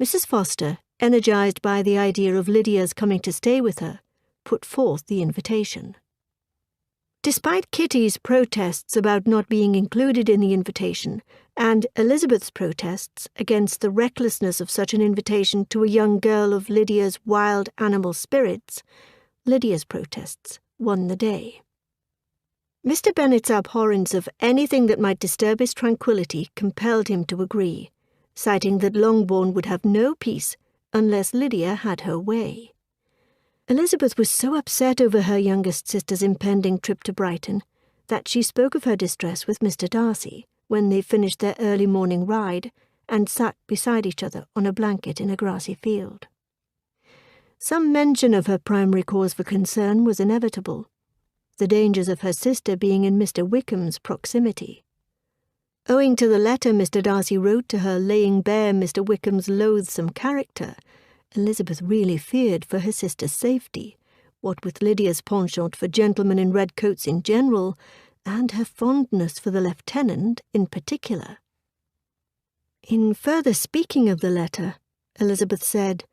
Mrs. Foster, energized by the idea of Lydia's coming to stay with her, put forth the invitation. Despite Kitty's protests about not being included in the invitation, and Elizabeth's protests against the recklessness of such an invitation to a young girl of Lydia's wild animal spirits, Lydia's protests won the day. Mr. Bennet's abhorrence of anything that might disturb his tranquillity compelled him to agree, citing that Longbourn would have no peace unless Lydia had her way. Elizabeth was so upset over her youngest sister's impending trip to Brighton that she spoke of her distress with Mr. Darcy when they finished their early morning ride and sat beside each other on a blanket in a grassy field. Some mention of her primary cause for concern was inevitable, the dangers of her sister being in Mr. Wickham's proximity. Owing to the letter Mr. Darcy wrote to her laying bare Mr. Wickham's loathsome character, Elizabeth really feared for her sister's safety, what with Lydia's penchant for gentlemen in red coats in general, and her fondness for the lieutenant in particular. In further speaking of the letter, Elizabeth said,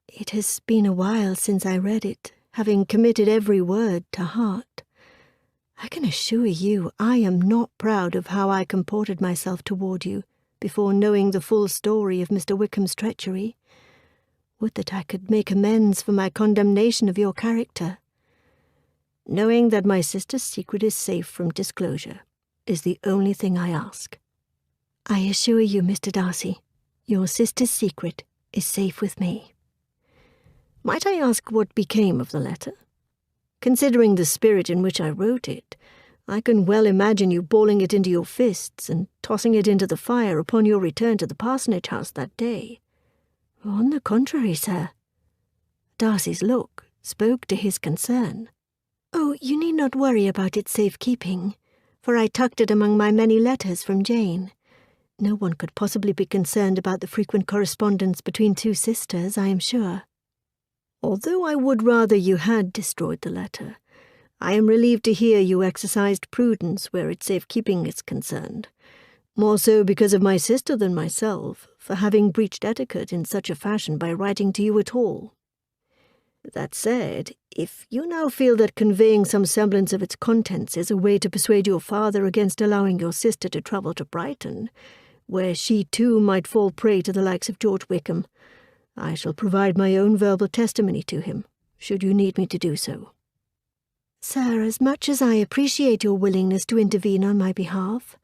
"It has been a while since I read it, having committed every word to heart. I can assure you I am not proud of how I comported myself toward you before knowing the full story of Mr. Wickham's treachery. Would that I could make amends for my condemnation of your character. Knowing that my sister's secret is safe from disclosure is the only thing I ask. I assure you, Mr. Darcy, your sister's secret is safe with me." Might I ask what became of the letter? Considering the spirit in which I wrote it, I can well imagine you balling it into your fists and tossing it into the fire upon your return to the parsonage house that day. On the contrary, sir. Darcy's look spoke to his concern. "Oh, you need not worry about its safekeeping, for I tucked it among my many letters from Jane. No one could possibly be concerned about the frequent correspondence between two sisters, I am sure. Although I would rather you had destroyed the letter, I am relieved to hear you exercised prudence where its safekeeping is concerned, more so because of my sister than myself, for having breached etiquette in such a fashion by writing to you at all. That said, if you now feel that conveying some semblance of its contents is a way to persuade your father against allowing your sister to travel to Brighton, where she too might fall prey to the likes of George Wickham, I shall provide my own verbal testimony to him, should you need me to do so." "Sir, as much as I appreciate your willingness to intervene on my behalf,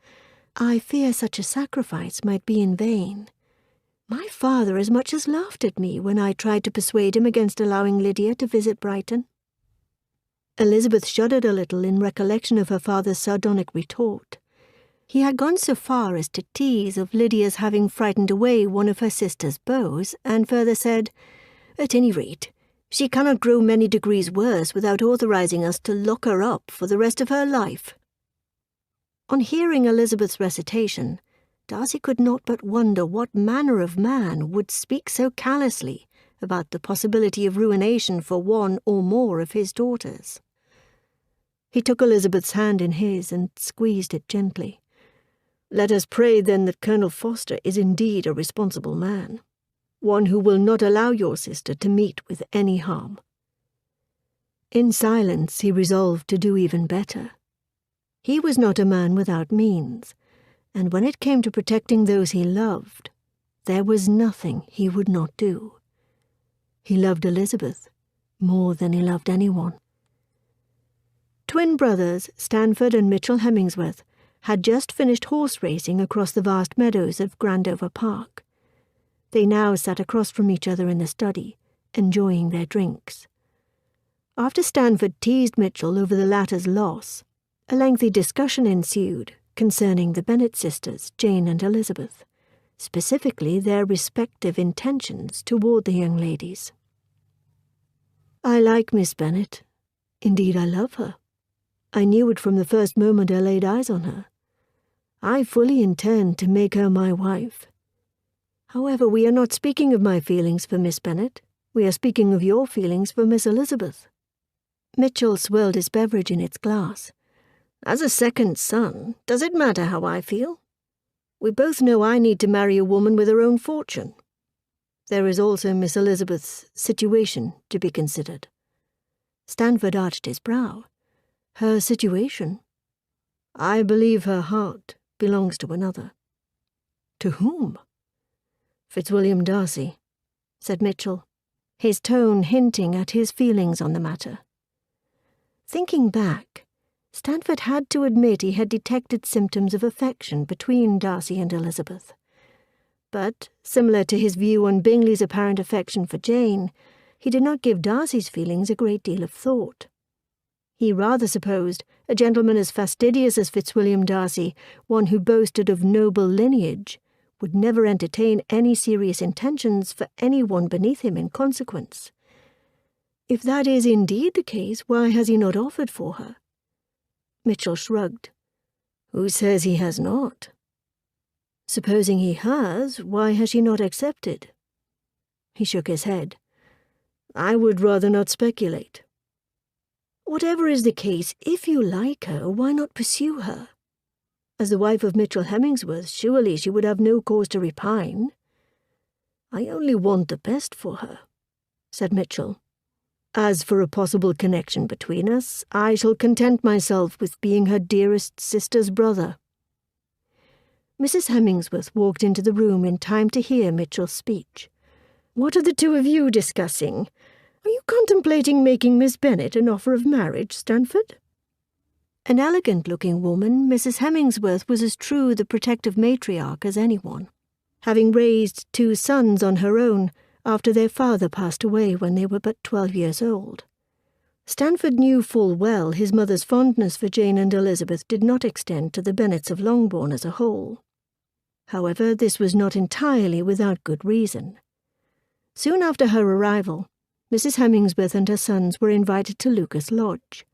I fear such a sacrifice might be in vain. My father as much as laughed at me when I tried to persuade him against allowing Lydia to visit Brighton." Elizabeth shuddered a little in recollection of her father's sardonic retort. He had gone so far as to tease of Lydia's having frightened away one of her sister's beaux, and further said, "At any rate, she cannot grow many degrees worse without authorizing us to lock her up for the rest of her life." On hearing Elizabeth's recitation, Darcy could not but wonder what manner of man would speak so callously about the possibility of ruination for one or more of his daughters. He took Elizabeth's hand in his and squeezed it gently. "Let us pray then that Colonel Foster is indeed a responsible man, one who will not allow your sister to meet with any harm." In silence he resolved to do even better. He was not a man without means, and when it came to protecting those he loved, there was nothing he would not do. He loved Elizabeth more than he loved anyone. Twin brothers Stanford and Mitchell Hemmingsworth had just finished horse racing across the vast meadows of Grandover Park. They now sat across from each other in the study, enjoying their drinks. After Stanford teased Mitchell over the latter's loss, a lengthy discussion ensued concerning the Bennet sisters, Jane and Elizabeth, specifically their respective intentions toward the young ladies. I like Miss Bennet. Indeed, I love her. I knew it from the first moment I laid eyes on her. I fully intend to make her my wife. However, we are not speaking of my feelings for Miss Bennet. We are speaking of your feelings for Miss Elizabeth." Mitchell swirled his beverage in its glass. "As a second son, does it matter how I feel? We both know I need to marry a woman with her own fortune. There is also Miss Elizabeth's situation to be considered." Stanford arched his brow. "Her situation? I believe her heart belongs to another." "To whom?" "Fitzwilliam Darcy," said Mitchell, his tone hinting at his feelings on the matter. Thinking back, Stanford had to admit he had detected symptoms of affection between Darcy and Elizabeth. But, similar to his view on Bingley's apparent affection for Jane, he did not give Darcy's feelings a great deal of thought. He rather supposed a gentleman as fastidious as Fitzwilliam Darcy, one who boasted of noble lineage, would never entertain any serious intentions for anyone beneath him in consequence. If that is indeed the case, why has he not offered for her? Mitchell shrugged. "Who says he has not?" "Supposing he has, why has she not accepted?" He shook his head. "I would rather not speculate." "Whatever is the case, if you like her, why not pursue her? As the wife of Mitchell Hemmingsworth, surely she would have no cause to repine." "I only want the best for her," said Mitchell. "As for a possible connection between us, I shall content myself with being her dearest sister's brother." Mrs. Hemmingsworth walked into the room in time to hear Mitchell's speech. "What are the two of you discussing? Are you contemplating making Miss Bennet an offer of marriage, Stanford?" An elegant-looking woman, Mrs. Hemmingsworth was as true the protective matriarch as anyone, having raised 2 sons on her own after their father passed away when they were but 12 years old. Stanford knew full well his mother's fondness for Jane and Elizabeth did not extend to the Bennets of Longbourn as a whole. However, this was not entirely without good reason. Soon after her arrival, Mrs. Hemmingsworth and her sons were invited to Lucas Lodge.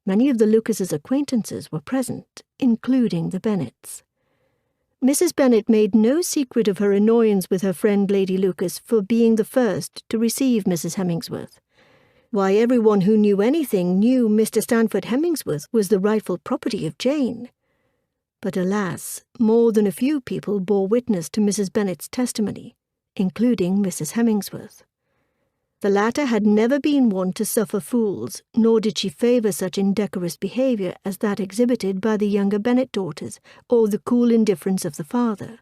Many of the Lucas's acquaintances were present, including the Bennets. Mrs. Bennet made no secret of her annoyance with her friend Lady Lucas for being the first to receive Mrs. Hemmingsworth. Why, everyone who knew anything knew Mr. Stanford Hemmingsworth was the rightful property of Jane. But alas, more than a few people bore witness to Mrs. Bennet's testimony, including Mrs. Hemmingsworth. The latter had never been one to suffer fools, nor did she favour such indecorous behaviour as that exhibited by the younger Bennet daughters, or the cool indifference of the father.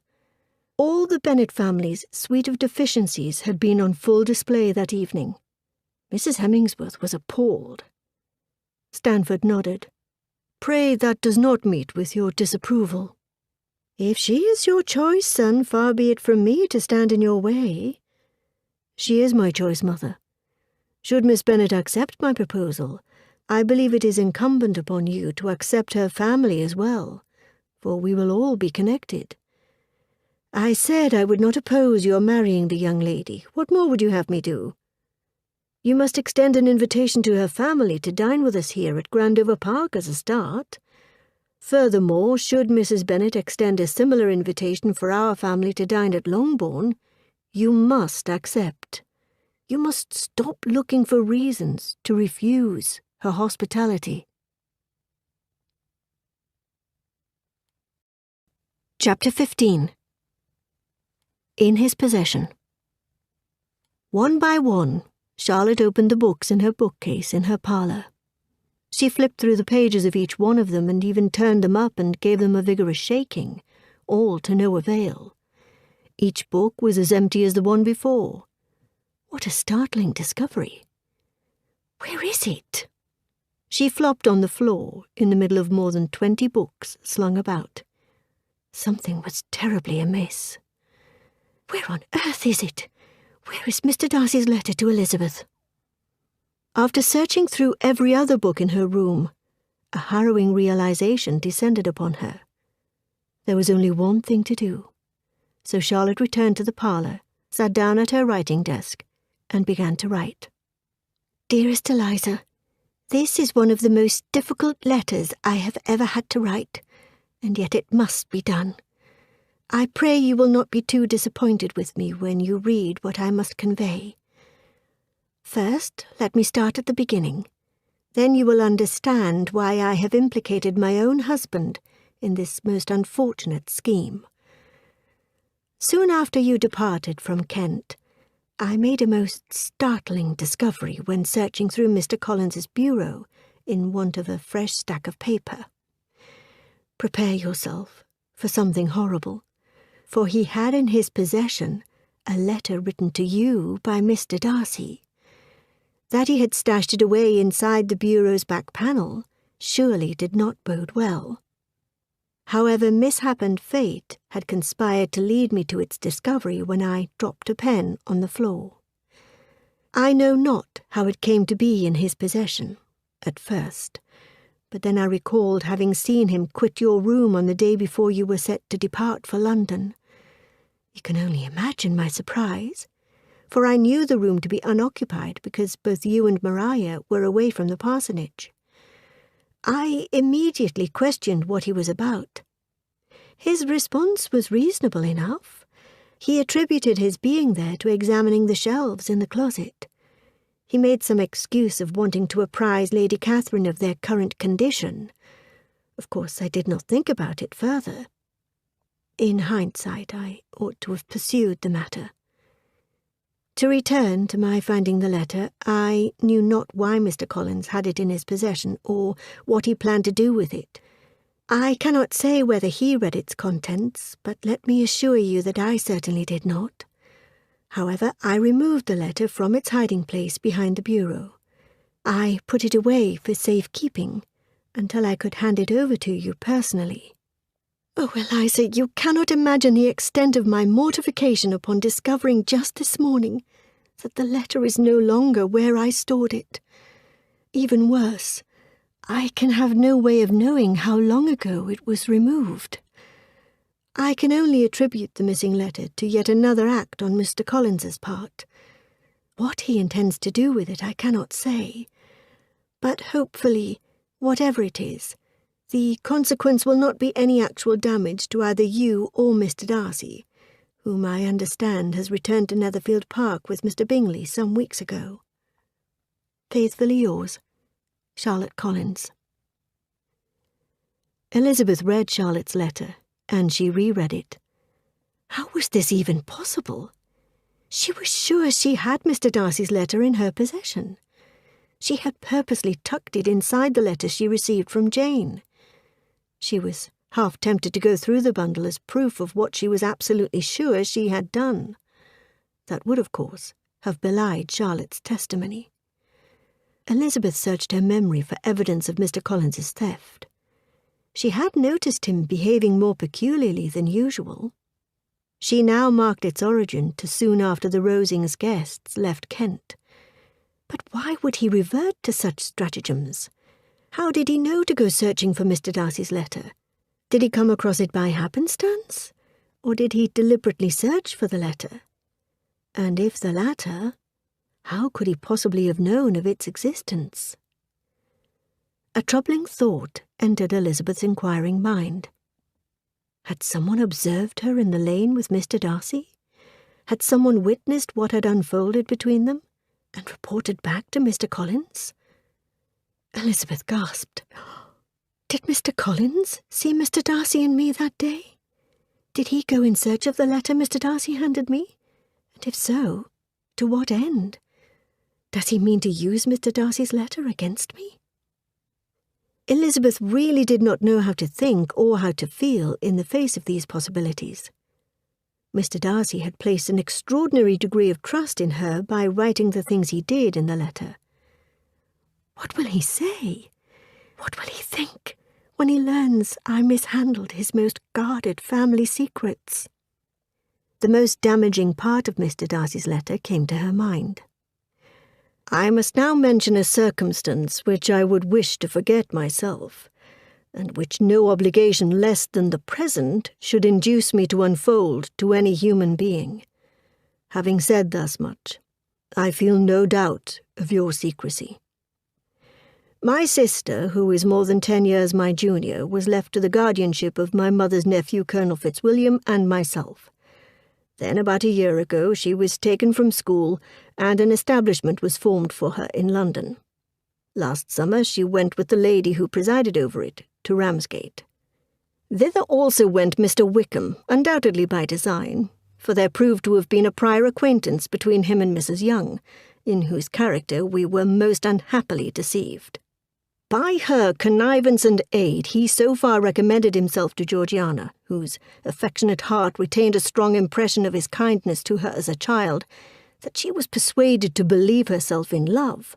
All the Bennet family's suite of deficiencies had been on full display that evening. Mrs. Hemmingsworth was appalled. Stanford nodded. "Pray, that does not meet with your disapproval." "If she is your choice, son, far be it from me to stand in your way." "She is my choice, mother. Should Miss Bennet accept my proposal, I believe it is incumbent upon you to accept her family as well, for we will all be connected. I said I would not oppose your marrying the young lady. What more would you have me do? You must extend an invitation to her family to dine with us here at Grandover Park as a start. Furthermore, should Mrs. Bennet extend a similar invitation for our family to dine at Longbourn, you must accept. You must stop looking for reasons to refuse her hospitality." Chapter 15. In his possession. One by one, Charlotte opened the books in her bookcase in her parlour. She flipped through the pages of each one of them and even turned them up and gave them a vigorous shaking, all to no avail. Each book was as empty as the one before. What a startling discovery. Where is it? She flopped on the floor in the middle of more than 20 books slung about. Something was terribly amiss. Where on earth is it? Where is Mr. Darcy's letter to Elizabeth? After searching through every other book in her room, a harrowing realization descended upon her. There was only one thing to do. So Charlotte returned to the parlour, sat down at her writing desk, and began to write. Dearest Eliza, this is one of the most difficult letters I have ever had to write, and yet it must be done. I pray you will not be too disappointed with me when you read what I must convey. First, let me start at the beginning. Then you will understand why I have implicated my own husband in this most unfortunate scheme. Soon after you departed from Kent, I made a most startling discovery when searching through Mr. Collins's bureau in want of a fresh stack of paper. Prepare yourself for something horrible, for he had in his possession a letter written to you by Mr. Darcy. That he had stashed it away inside the bureau's back panel surely did not bode well. However, mishap and fate had conspired to lead me to its discovery when I dropped a pen on the floor. I know not how it came to be in his possession, at first, but then I recalled having seen him quit your room on the day before you were set to depart for London. You can only imagine my surprise, for I knew the room to be unoccupied because both you and Maria were away from the parsonage. I immediately questioned what he was about. His response was reasonable enough. He attributed his being there to examining the shelves in the closet. He made some excuse of wanting to apprise Lady Catherine of their current condition. Of course, I did not think about it further. In hindsight, I ought to have pursued the matter. To return to my finding the letter, I knew not why Mr. Collins had it in his possession or what he planned to do with it. I cannot say whether he read its contents, but let me assure you that I certainly did not. However, I removed the letter from its hiding place behind the bureau. I put it away for safekeeping until I could hand it over to you personally. Oh, Eliza, you cannot imagine the extent of my mortification upon discovering just this morning that the letter is no longer where I stored it. Even worse, I can have no way of knowing how long ago it was removed. I can only attribute the missing letter to yet another act on Mr. Collins's part. What he intends to do with it I cannot say, but hopefully, whatever it is, the consequence will not be any actual damage to either you or Mr. Darcy, whom I understand has returned to Netherfield Park with Mr. Bingley some weeks ago. Faithfully yours, Charlotte Collins. Elizabeth read Charlotte's letter, and she reread it. How was this even possible? She was sure she had Mr. Darcy's letter in her possession. She had purposely tucked it inside the letter she received from Jane. She was half tempted to go through the bundle as proof of what she was absolutely sure she had done. That would, of course, have belied Charlotte's testimony. Elizabeth searched her memory for evidence of Mr. Collins's theft. She had noticed him behaving more peculiarly than usual. She now marked its origin to soon after the Rosings' guests left Kent. But why would he revert to such stratagems? How did he know to go searching for Mr. Darcy's letter? Did he come across it by happenstance? Or did he deliberately search for the letter? And if the latter, how could he possibly have known of its existence? A troubling thought entered Elizabeth's inquiring mind. Had someone observed her in the lane with Mr. Darcy? Had someone witnessed what had unfolded between them and reported back to Mr. Collins? Elizabeth gasped. Did Mr. Collins see Mr. Darcy and me that day? Did he go in search of the letter Mr. Darcy handed me? And if so, to what end? Does he mean to use Mr. Darcy's letter against me? Elizabeth really did not know how to think or how to feel in the face of these possibilities. Mr. Darcy had placed an extraordinary degree of trust in her by writing the things he did in the letter. What will he say? What will he think when he learns I mishandled his most guarded family secrets? The most damaging part of Mr. Darcy's letter came to her mind. I must now mention a circumstance which I would wish to forget myself, and which no obligation less than the present should induce me to unfold to any human being. Having said thus much, I feel no doubt of your secrecy. My sister, who is more than 10 years my junior, was left to the guardianship of my mother's nephew, Colonel Fitzwilliam, and myself. Then, about a year ago, she was taken from school, and an establishment was formed for her in London. Last summer she went with the lady who presided over it to Ramsgate. Thither also went Mr. Wickham, undoubtedly by design, for there proved to have been a prior acquaintance between him and Mrs. Young, in whose character we were most unhappily deceived. By her connivance and aid he so far recommended himself to Georgiana, whose affectionate heart retained a strong impression of his kindness to her as a child, that she was persuaded to believe herself in love,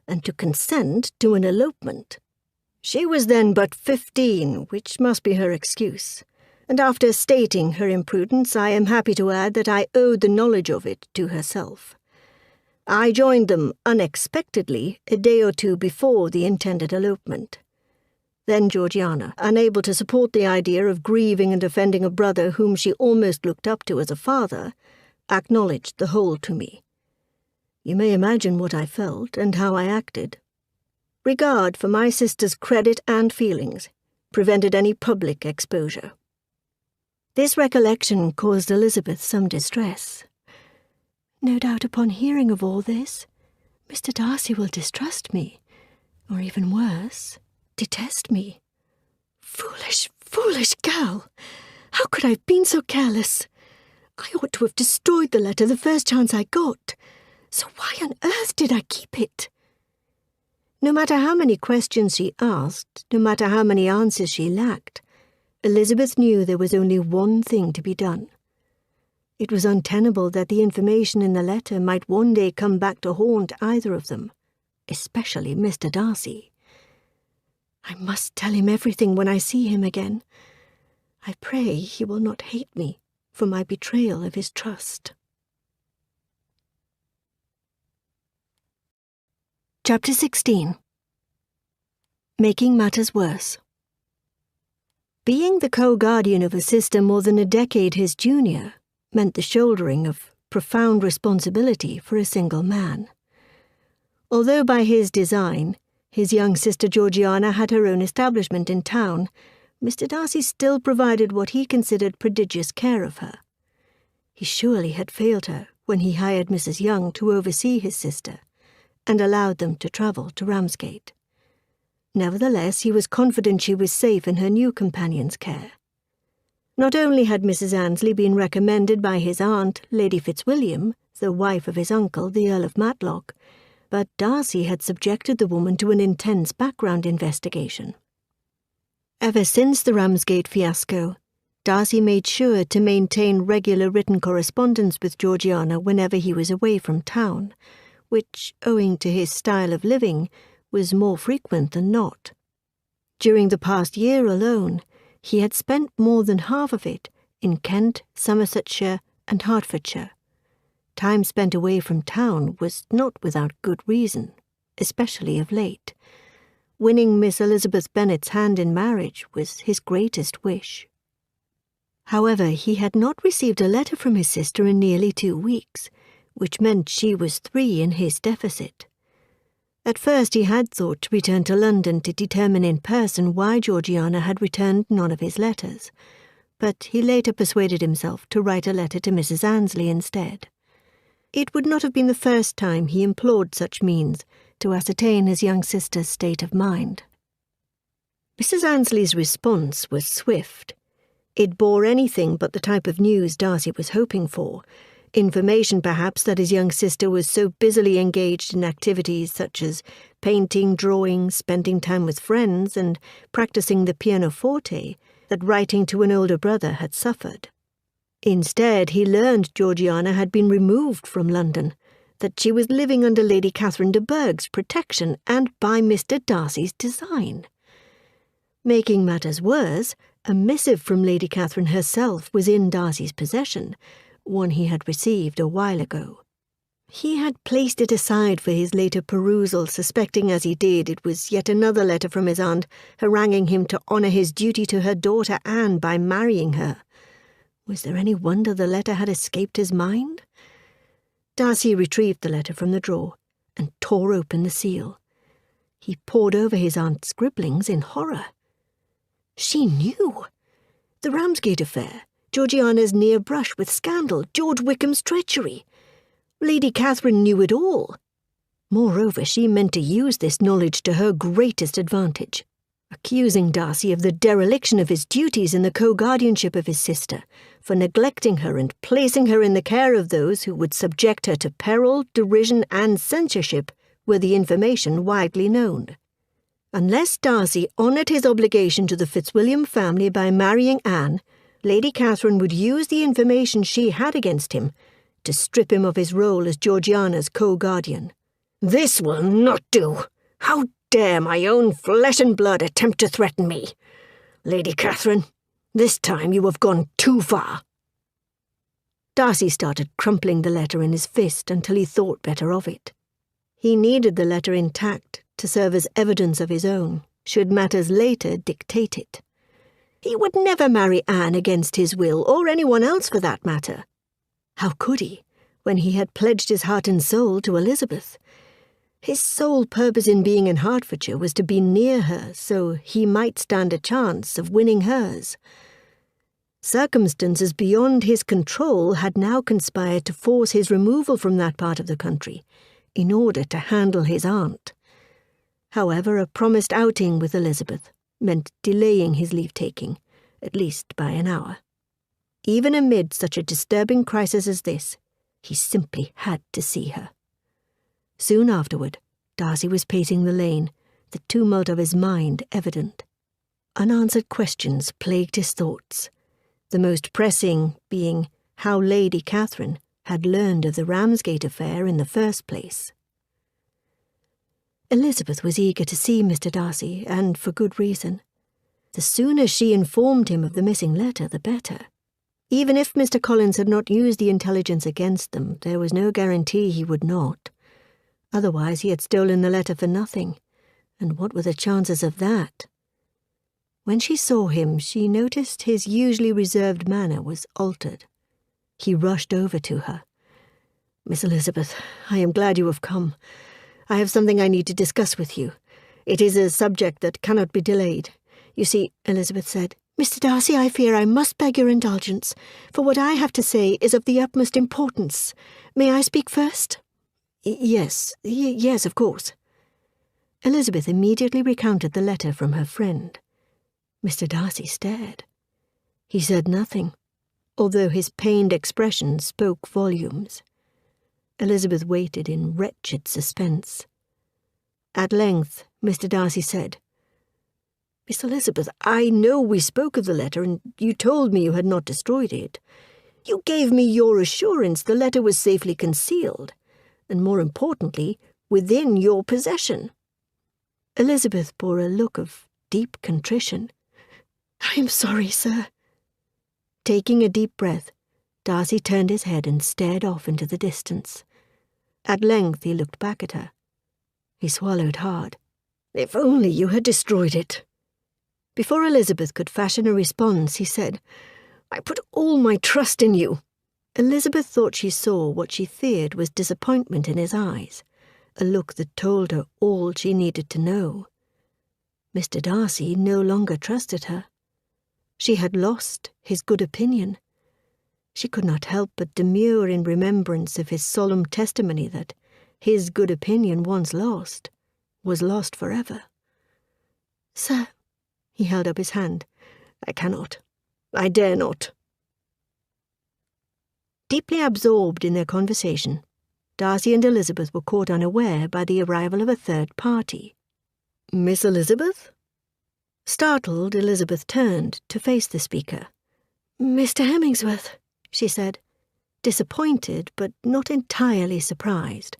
and to consent to an elopement. She was then but 15, which must be her excuse, and after stating her imprudence, I am happy to add that I owed the knowledge of it to herself. I joined them unexpectedly a day or two before the intended elopement. Then Georgiana, unable to support the idea of grieving and defending a brother whom she almost looked up to as a father, acknowledged the whole to me. You may imagine what I felt and how I acted. Regard for my sister's credit and feelings prevented any public exposure. This recollection caused Elizabeth some distress. No doubt upon hearing of all this, Mr. Darcy will distrust me, or even worse, detest me. Foolish, foolish girl! How could I have been so careless? I ought to have destroyed the letter the first chance I got. So why on earth did I keep it? No matter how many questions she asked, no matter how many answers she lacked, Elizabeth knew there was only one thing to be done. It was untenable that the information in the letter might one day come back to haunt either of them, especially Mr. Darcy. I must tell him everything when I see him again. I pray he will not hate me for my betrayal of his trust. Chapter 16. Making Matters Worse. Being the co-guardian of a sister more than a decade his junior meant the shouldering of profound responsibility for a single man. Although by his design, his young sister Georgiana had her own establishment in town, Mr. Darcy still provided what he considered prodigious care of her. He surely had failed her when he hired Mrs. Young to oversee his sister, and allowed them to travel to Ramsgate. Nevertheless, he was confident she was safe in her new companion's care. Not only had Mrs. Annesley been recommended by his aunt, Lady Fitzwilliam, the wife of his uncle, the Earl of Matlock, but Darcy had subjected the woman to an intense background investigation. Ever since the Ramsgate fiasco, Darcy made sure to maintain regular written correspondence with Georgiana whenever he was away from town, which, owing to his style of living, was more frequent than not. During the past year alone, he had spent more than half of it in Kent, Somersetshire, and Hertfordshire. Time spent away from town was not without good reason, especially of late. Winning Miss Elizabeth Bennet's hand in marriage was his greatest wish. However, he had not received a letter from his sister in nearly 2 weeks, which meant she was 3 in his deficit. At first he had thought to return to London to determine in person why Georgiana had returned none of his letters, but he later persuaded himself to write a letter to Mrs. Annesley instead. It would not have been the first time he employed such means to ascertain his young sister's state of mind. Mrs. Annesley's response was swift. It bore anything but the type of news Darcy was hoping for, information perhaps that his young sister was so busily engaged in activities such as painting, drawing, spending time with friends, and practicing the pianoforte, that writing to an older brother had suffered. Instead, he learned Georgiana had been removed from London, that she was living under Lady Catherine de Bourgh's protection and by Mr. Darcy's design. Making matters worse, a missive from Lady Catherine herself was in Darcy's possession, one he had received a while ago. He had placed it aside for his later perusal, suspecting as he did it was yet another letter from his aunt, haranguing him to honour his duty to her daughter Anne by marrying her. Was there any wonder the letter had escaped his mind? Darcy retrieved the letter from the drawer and tore open the seal. He pored over his aunt's scribblings in horror. She knew. The Ramsgate affair, Georgiana's near brush with scandal, George Wickham's treachery. Lady Catherine knew it all. Moreover, she meant to use this knowledge to her greatest advantage, accusing Darcy of the dereliction of his duties in the co-guardianship of his sister, for neglecting her and placing her in the care of those who would subject her to peril, derision, and censorship were the information widely known. Unless Darcy honoured his obligation to the Fitzwilliam family by marrying Anne, Lady Catherine would use the information she had against him to strip him of his role as Georgiana's co-guardian. "This will not do. How dare my own flesh and blood attempt to threaten me? Lady Catherine, this time you have gone too far." Darcy started crumpling the letter in his fist until he thought better of it. He needed the letter intact to serve as evidence of his own, should matters later dictate it. He would never marry Anne against his will, or anyone else for that matter. How could he, when he had pledged his heart and soul to Elizabeth? His sole purpose in being in Hertfordshire was to be near her, so he might stand a chance of winning hers. Circumstances beyond his control had now conspired to force his removal from that part of the country, in order to handle his aunt. However, a promised outing with Elizabeth meant delaying his leave-taking, at least by an hour. Even amid such a disturbing crisis as this, he simply had to see her. Soon afterward, Darcy was pacing the lane, the tumult of his mind evident. Unanswered questions plagued his thoughts, the most pressing being how Lady Catherine had learned of the Ramsgate affair in the first place. Elizabeth was eager to see Mr. Darcy, and for good reason. The sooner she informed him of the missing letter, the better. Even if Mr. Collins had not used the intelligence against them, there was no guarantee he would not. Otherwise he had stolen the letter for nothing, and what were the chances of that? When she saw him, she noticed his usually reserved manner was altered. He rushed over to her. "Miss Elizabeth, I am glad you have come. I have something I need to discuss with you. It is a subject that cannot be delayed. You see," Elizabeth said, "Mr. Darcy, I fear I must beg your indulgence, for what I have to say is of the utmost importance. May I speak first?" Yes, of course." Elizabeth immediately recounted the letter from her friend. Mr. Darcy stared. He said nothing, although his pained expression spoke volumes. Elizabeth waited in wretched suspense. At length, Mr. Darcy said, "Miss Elizabeth, I know we spoke of the letter, and you told me you had not destroyed it. You gave me your assurance the letter was safely concealed, and more importantly, within your possession." Elizabeth bore a look of deep contrition. "I am sorry, sir." Taking a deep breath, Darcy turned his head and stared off into the distance. At length he looked back at her. He swallowed hard. "If only you had destroyed it." Before Elizabeth could fashion a response, he said, "I put all my trust in you." Elizabeth thought she saw what she feared was disappointment in his eyes, a look that told her all she needed to know. Mr. Darcy no longer trusted her. She had lost his good opinion. She could not help but demur in remembrance of his solemn testimony that his good opinion once lost was lost forever. "Sir," he held up his hand, "I cannot. I dare not." Deeply absorbed in their conversation, Darcy and Elizabeth were caught unaware by the arrival of a third party. "Miss Elizabeth?" Startled, Elizabeth turned to face the speaker. "Mr. Hemmingsworth," she said, disappointed but not entirely surprised,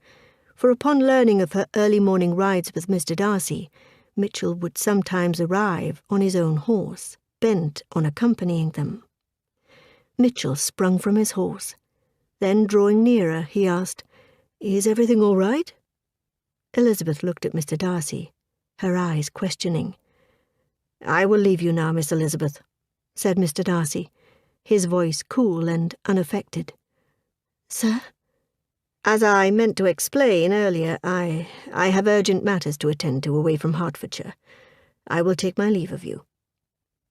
for upon learning of her early morning rides with Mr. Darcy, Mitchell would sometimes arrive on his own horse, bent on accompanying them. Mitchell sprung from his horse. Then, drawing nearer, he asked, "Is everything all right?" Elizabeth looked at Mr. Darcy, her eyes questioning. "I will leave you now, Miss Elizabeth," said Mr. Darcy, his voice cool and unaffected. "Sir?" As I meant to explain earlier, I have urgent matters to attend to away from Hertfordshire. I will take my leave of you."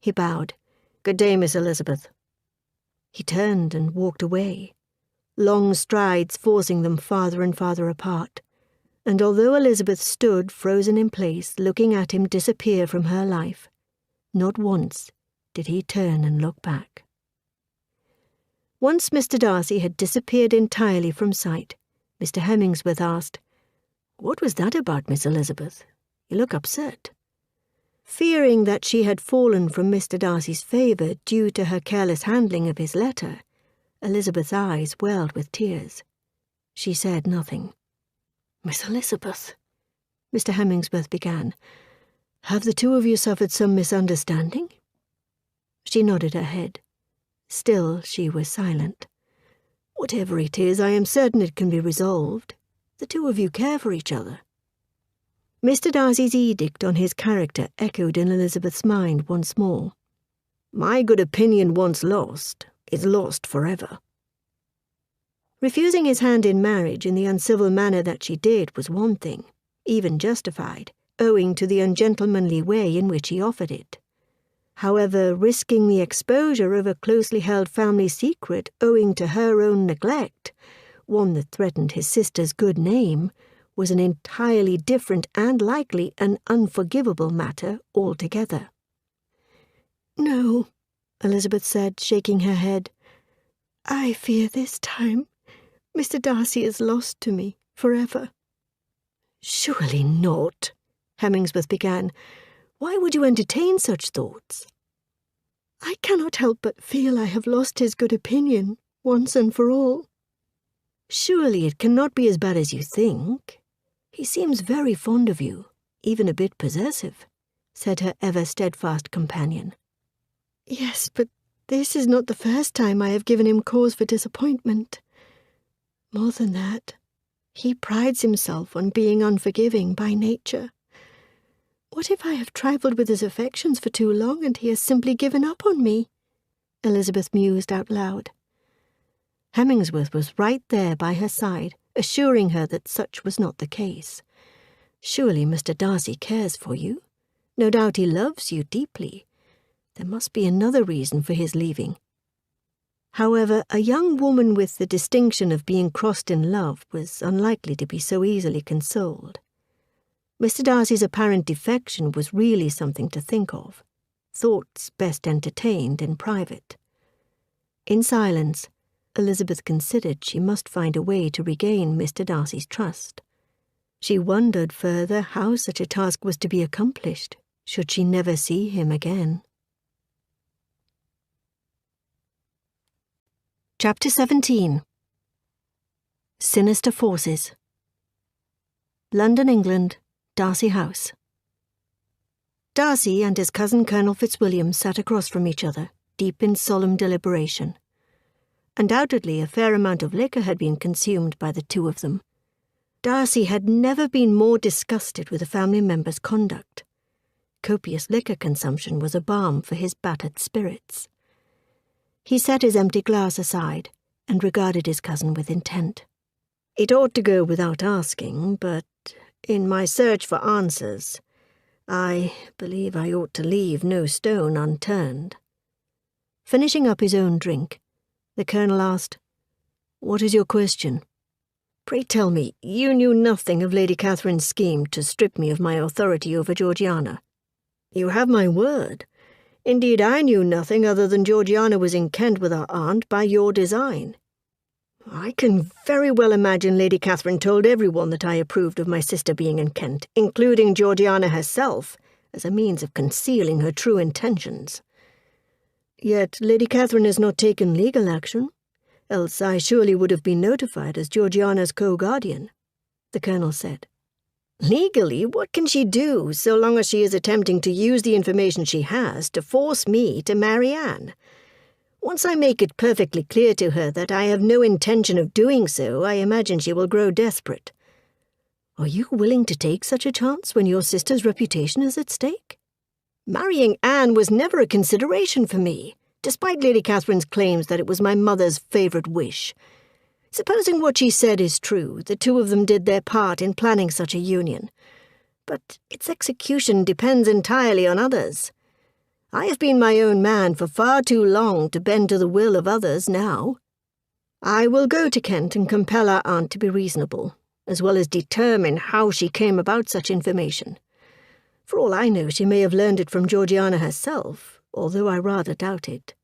He bowed. "Good day, Miss Elizabeth." He turned and walked away, long strides forcing them farther and farther apart, and although Elizabeth stood frozen in place looking at him disappear from her life, not once did he turn and look back. Once Mr. Darcy had disappeared entirely from sight, Mr. Hemingsworth asked, "What was that about, Miss Elizabeth? You look upset." Fearing that she had fallen from Mr. Darcy's favour due to her careless handling of his letter, Elizabeth's eyes welled with tears. She said nothing. "Miss Elizabeth," Mr. Hemingsworth began, "have the two of you suffered some misunderstanding?" She nodded her head. Still she was silent. "Whatever it is, I am certain it can be resolved. The two of you care for each other." Mr. Darcy's edict on his character echoed in Elizabeth's mind once more. "My good opinion once lost is lost forever." Refusing his hand in marriage in the uncivil manner that she did was one thing, even justified, owing to the ungentlemanly way in which he offered it. However, risking the exposure of a closely held family secret owing to her own neglect, one that threatened his sister's good name, was an entirely different and likely an unforgivable matter altogether. "No," Elizabeth said, shaking her head. "I fear this time Mr. Darcy is lost to me forever." "Surely not," Hemingsworth began. "Why would you entertain such thoughts?" "I cannot help but feel I have lost his good opinion once and for all." "Surely it cannot be as bad as you think. He seems very fond of you, even a bit possessive," said her ever-steadfast companion. "Yes, but this is not the first time I have given him cause for disappointment. More than that, he prides himself on being unforgiving by nature. What if I have trifled with his affections for too long and he has simply given up on me?" Elizabeth mused out loud. Hemingsworth was right there by her side, assuring her that such was not the case. "Surely Mr. Darcy cares for you. No doubt he loves you deeply. There must be another reason for his leaving." However, a young woman with the distinction of being crossed in love was unlikely to be so easily consoled. Mr. Darcy's apparent defection was really something to think of, thoughts best entertained in private. In silence, Elizabeth considered she must find a way to regain Mr. Darcy's trust. She wondered further how such a task was to be accomplished, should she never see him again. Chapter 17. Sinister Forces. London, England, Darcy House. Darcy and his cousin Colonel Fitzwilliam sat across from each other, deep in solemn deliberation. Undoubtedly a fair amount of liquor had been consumed by the two of them. Darcy had never been more disgusted with a family member's conduct. Copious liquor consumption was a balm for his battered spirits. He set his empty glass aside and regarded his cousin with intent. "It ought to go without asking, but in my search for answers, I believe I ought to leave no stone unturned." Finishing up his own drink, the Colonel asked, "What is your question?" "Pray tell me, you knew nothing of Lady Catherine's scheme to strip me of my authority over Georgiana?" "You have my word. Indeed, I knew nothing other than Georgiana was in Kent with her aunt by your design." "I can very well imagine Lady Catherine told everyone that I approved of my sister being in Kent, including Georgiana herself, as a means of concealing her true intentions." "Yet Lady Catherine has not taken legal action, else I surely would have been notified as Georgiana's co-guardian," the Colonel said. "Legally, what can she do, so long as she is attempting to use the information she has to force me to marry Anne? Once I make it perfectly clear to her that I have no intention of doing so, I imagine she will grow desperate." "Are you willing to take such a chance when your sister's reputation is at stake?" "Marrying Anne was never a consideration for me, despite Lady Catherine's claims that it was my mother's favourite wish. Supposing what she said is true, the two of them did their part in planning such a union. But its execution depends entirely on others. I have been my own man for far too long to bend to the will of others now. I will go to Kent and compel our aunt to be reasonable, as well as determine how she came about such information. For all I know, she may have learned it from Georgiana herself, although I rather doubt it,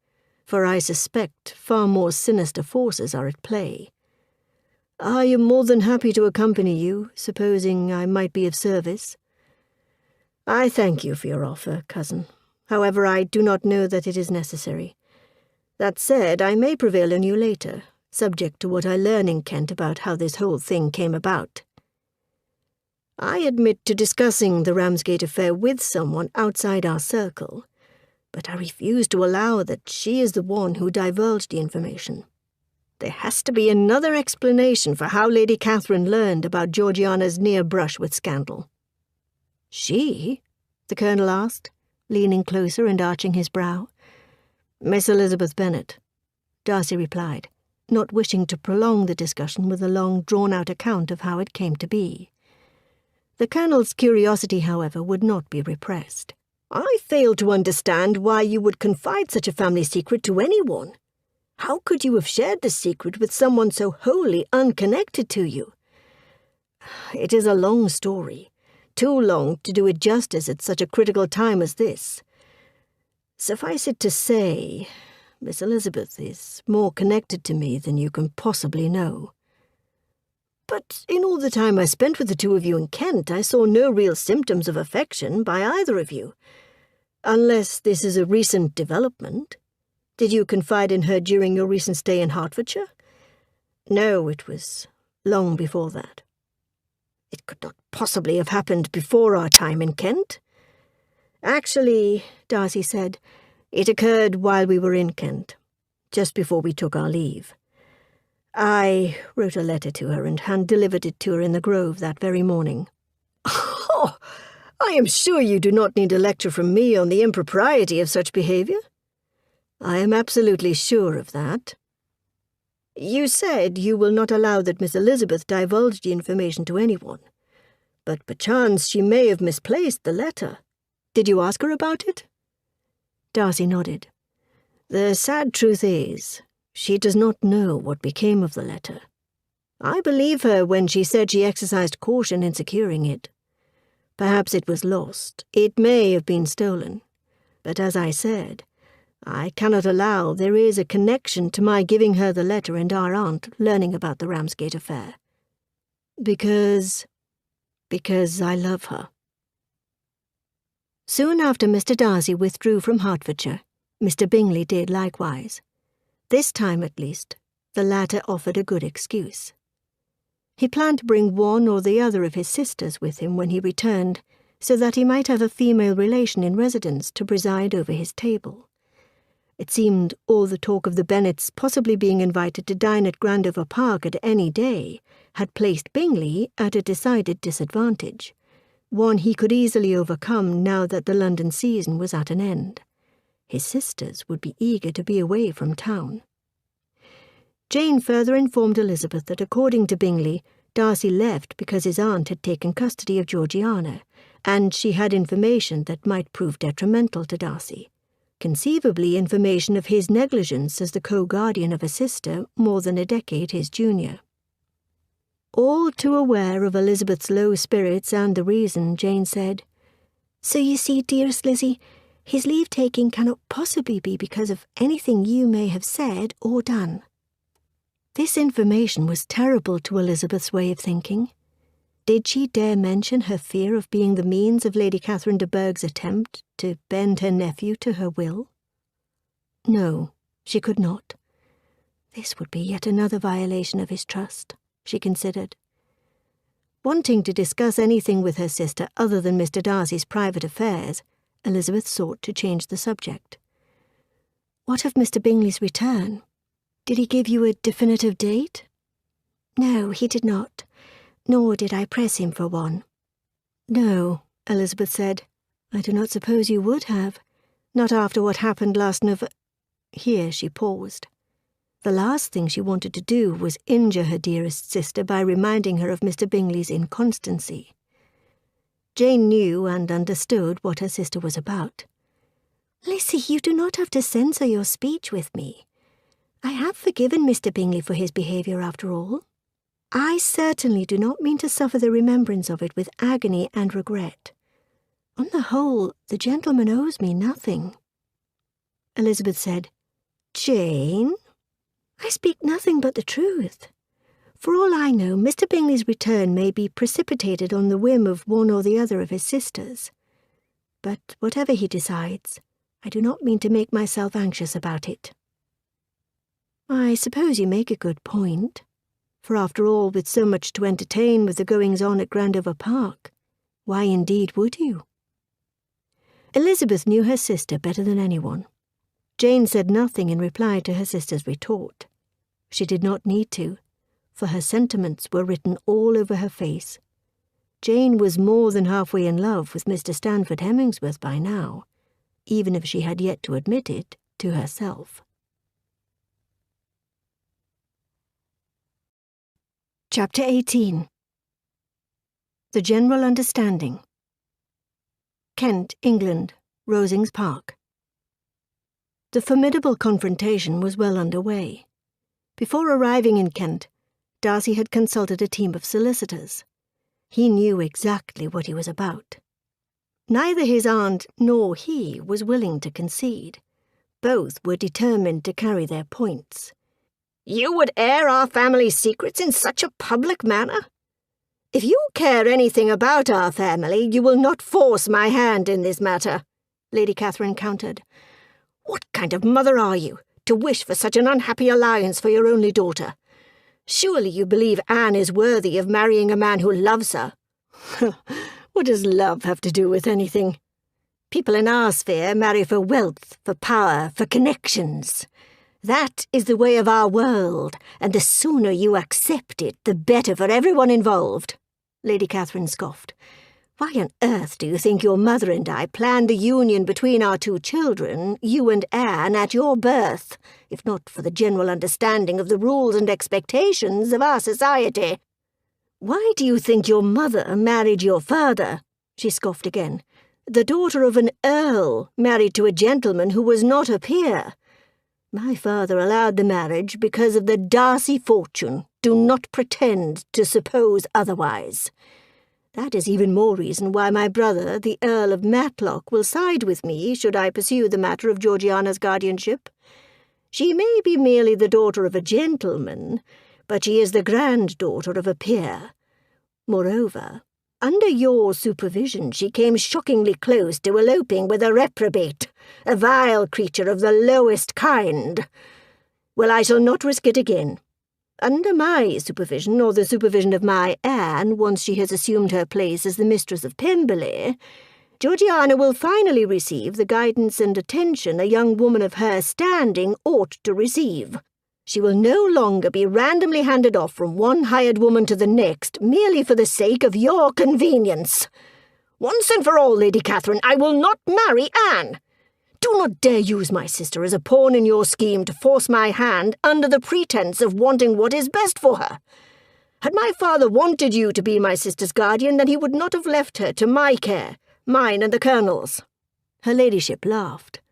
for I suspect far more sinister forces are at play. I am more than happy to accompany you, supposing I might be of service. I thank you for your offer, cousin. However, I do not know that it is necessary. That said, I may prevail on you later, subject to what I learn in Kent about how this whole thing came about. I admit to discussing the Ramsgate affair with someone outside our circle, but I refuse to allow that she is the one who divulged the information. There has to be another explanation for how Lady Catherine learned about Georgiana's near brush with scandal. She? The Colonel asked, leaning closer and arching his brow. Miss Elizabeth Bennet, Darcy replied, not wishing to prolong the discussion with a long, drawn-out account of how it came to be. The Colonel's curiosity, however, would not be repressed. I fail to understand why you would confide such a family secret to anyone. How could you have shared the secret with someone so wholly unconnected to you? It is a long story, too long to do it justice at such a critical time as this. Suffice it to say, Miss Elizabeth is more connected to me than you can possibly know. But in all the time I spent with the two of you in Kent, I saw no real symptoms of affection by either of you. Unless this is a recent development. Did you confide in her during your recent stay in Hertfordshire? No, it was long before that. It could not possibly have happened before our time in Kent. Actually, Darcy said, it occurred while we were in Kent, just before we took our leave. I wrote a letter to her and hand-delivered it to her in the grove that very morning. Oh, I am sure you do not need a lecture from me on the impropriety of such behaviour. I am absolutely sure of that. You said you will not allow that Miss Elizabeth divulged the information to anyone, but perchance she may have misplaced the letter. Did you ask her about it? Darcy nodded. The sad truth is, she does not know what became of the letter. I believe her when she said she exercised caution in securing it. Perhaps it was lost. It may have been stolen. But as I said, I cannot allow there is a connection to my giving her the letter and our aunt learning about the Ramsgate affair. Because I love her. Soon after Mr. Darcy withdrew from Hertfordshire, Mr. Bingley did likewise. This time, at least, the latter offered a good excuse. He planned to bring one or the other of his sisters with him when he returned, so that he might have a female relation in residence to preside over his table. It seemed all the talk of the Bennets possibly being invited to dine at Grandover Park at any day had placed Bingley at a decided disadvantage, one he could easily overcome now that the London season was at an end. His sisters would be eager to be away from town. Jane further informed Elizabeth that according to Bingley, Darcy left because his aunt had taken custody of Georgiana, and she had information that might prove detrimental to Darcy. Conceivably information of his negligence as the co-guardian of a sister more than a decade his junior. All too aware of Elizabeth's low spirits and the reason, Jane said, "So you see, dearest Lizzie, his leave-taking cannot possibly be because of anything you may have said or done." This information was terrible to Elizabeth's way of thinking. Did she dare mention her fear of being the means of Lady Catherine de Bourgh's attempt to bend her nephew to her will? No, she could not. This would be yet another violation of his trust, she considered. Wanting to discuss anything with her sister other than Mr. Darcy's private affairs, Elizabeth sought to change the subject. "What of Mr. Bingley's return? Did he give you a definitive date?" "No, he did not, nor did I press him for one." "No," Elizabeth said. "I do not suppose you would have, not after what happened last November." Here she paused. The last thing she wanted to do was injure her dearest sister by reminding her of Mr. Bingley's inconstancy. Jane knew and understood what her sister was about. "Lizzie, you do not have to censor your speech with me. I have forgiven Mr. Bingley for his behaviour after all. I certainly do not mean to suffer the remembrance of it with agony and regret. On the whole, the gentleman owes me nothing." Elizabeth said, "Jane, I speak nothing but the truth. For all I know, Mr. Bingley's return may be precipitated on the whim of one or the other of his sisters. But whatever he decides, I do not mean to make myself anxious about it." "I suppose you make a good point. For after all, with so much to entertain with the goings-on at Grandover Park, why indeed would you?" Elizabeth knew her sister better than anyone. Jane said nothing in reply to her sister's retort. She did not need to, for her sentiments were written all over her face. Jane was more than halfway in love with Mr. Stanford Hemingsworth by now, even if she had yet to admit it to herself. Chapter 18. The General Understanding. Kent, England, Rosings Park. The formidable confrontation was well under way. Before arriving in Kent, Darcy had consulted a team of solicitors. He knew exactly what he was about. Neither his aunt nor he was willing to concede. Both were determined to carry their points. "You would air our family secrets in such a public manner? If you care anything about our family, you will not force my hand in this matter," Lady Catherine countered. "What kind of mother are you, to wish for such an unhappy alliance for your only daughter? Surely you believe Anne is worthy of marrying a man who loves her." "What does love have to do with anything? People in our sphere marry for wealth, for power, for connections. That is the way of our world, and the sooner you accept it, the better for everyone involved," Lady Catherine scoffed. "Why on earth do you think your mother and I planned the union between our two children, you and Anne, at your birth, if not for the general understanding of the rules and expectations of our society? Why do you think your mother married your father?" She scoffed again. "The daughter of an earl married to a gentleman who was not a peer. My father allowed the marriage because of the Darcy fortune. Do not pretend to suppose otherwise. That is even more reason why my brother, the Earl of Matlock, will side with me should I pursue the matter of Georgiana's guardianship. She may be merely the daughter of a gentleman, but she is the granddaughter of a peer. Moreover, under your supervision she came shockingly close to eloping with a reprobate, a vile creature of the lowest kind. Well, I shall not risk it again. Under my supervision, or the supervision of my Anne, once she has assumed her place as the mistress of Pemberley, Georgiana will finally receive the guidance and attention a young woman of her standing ought to receive. She will no longer be randomly handed off from one hired woman to the next merely for the sake of your convenience. Once and for all, Lady Catherine, I will not marry Anne. Do not dare use my sister as a pawn in your scheme to force my hand under the pretence of wanting what is best for her. Had my father wanted you to be my sister's guardian, then he would not have left her to my care, mine and the Colonel's." Her ladyship laughed.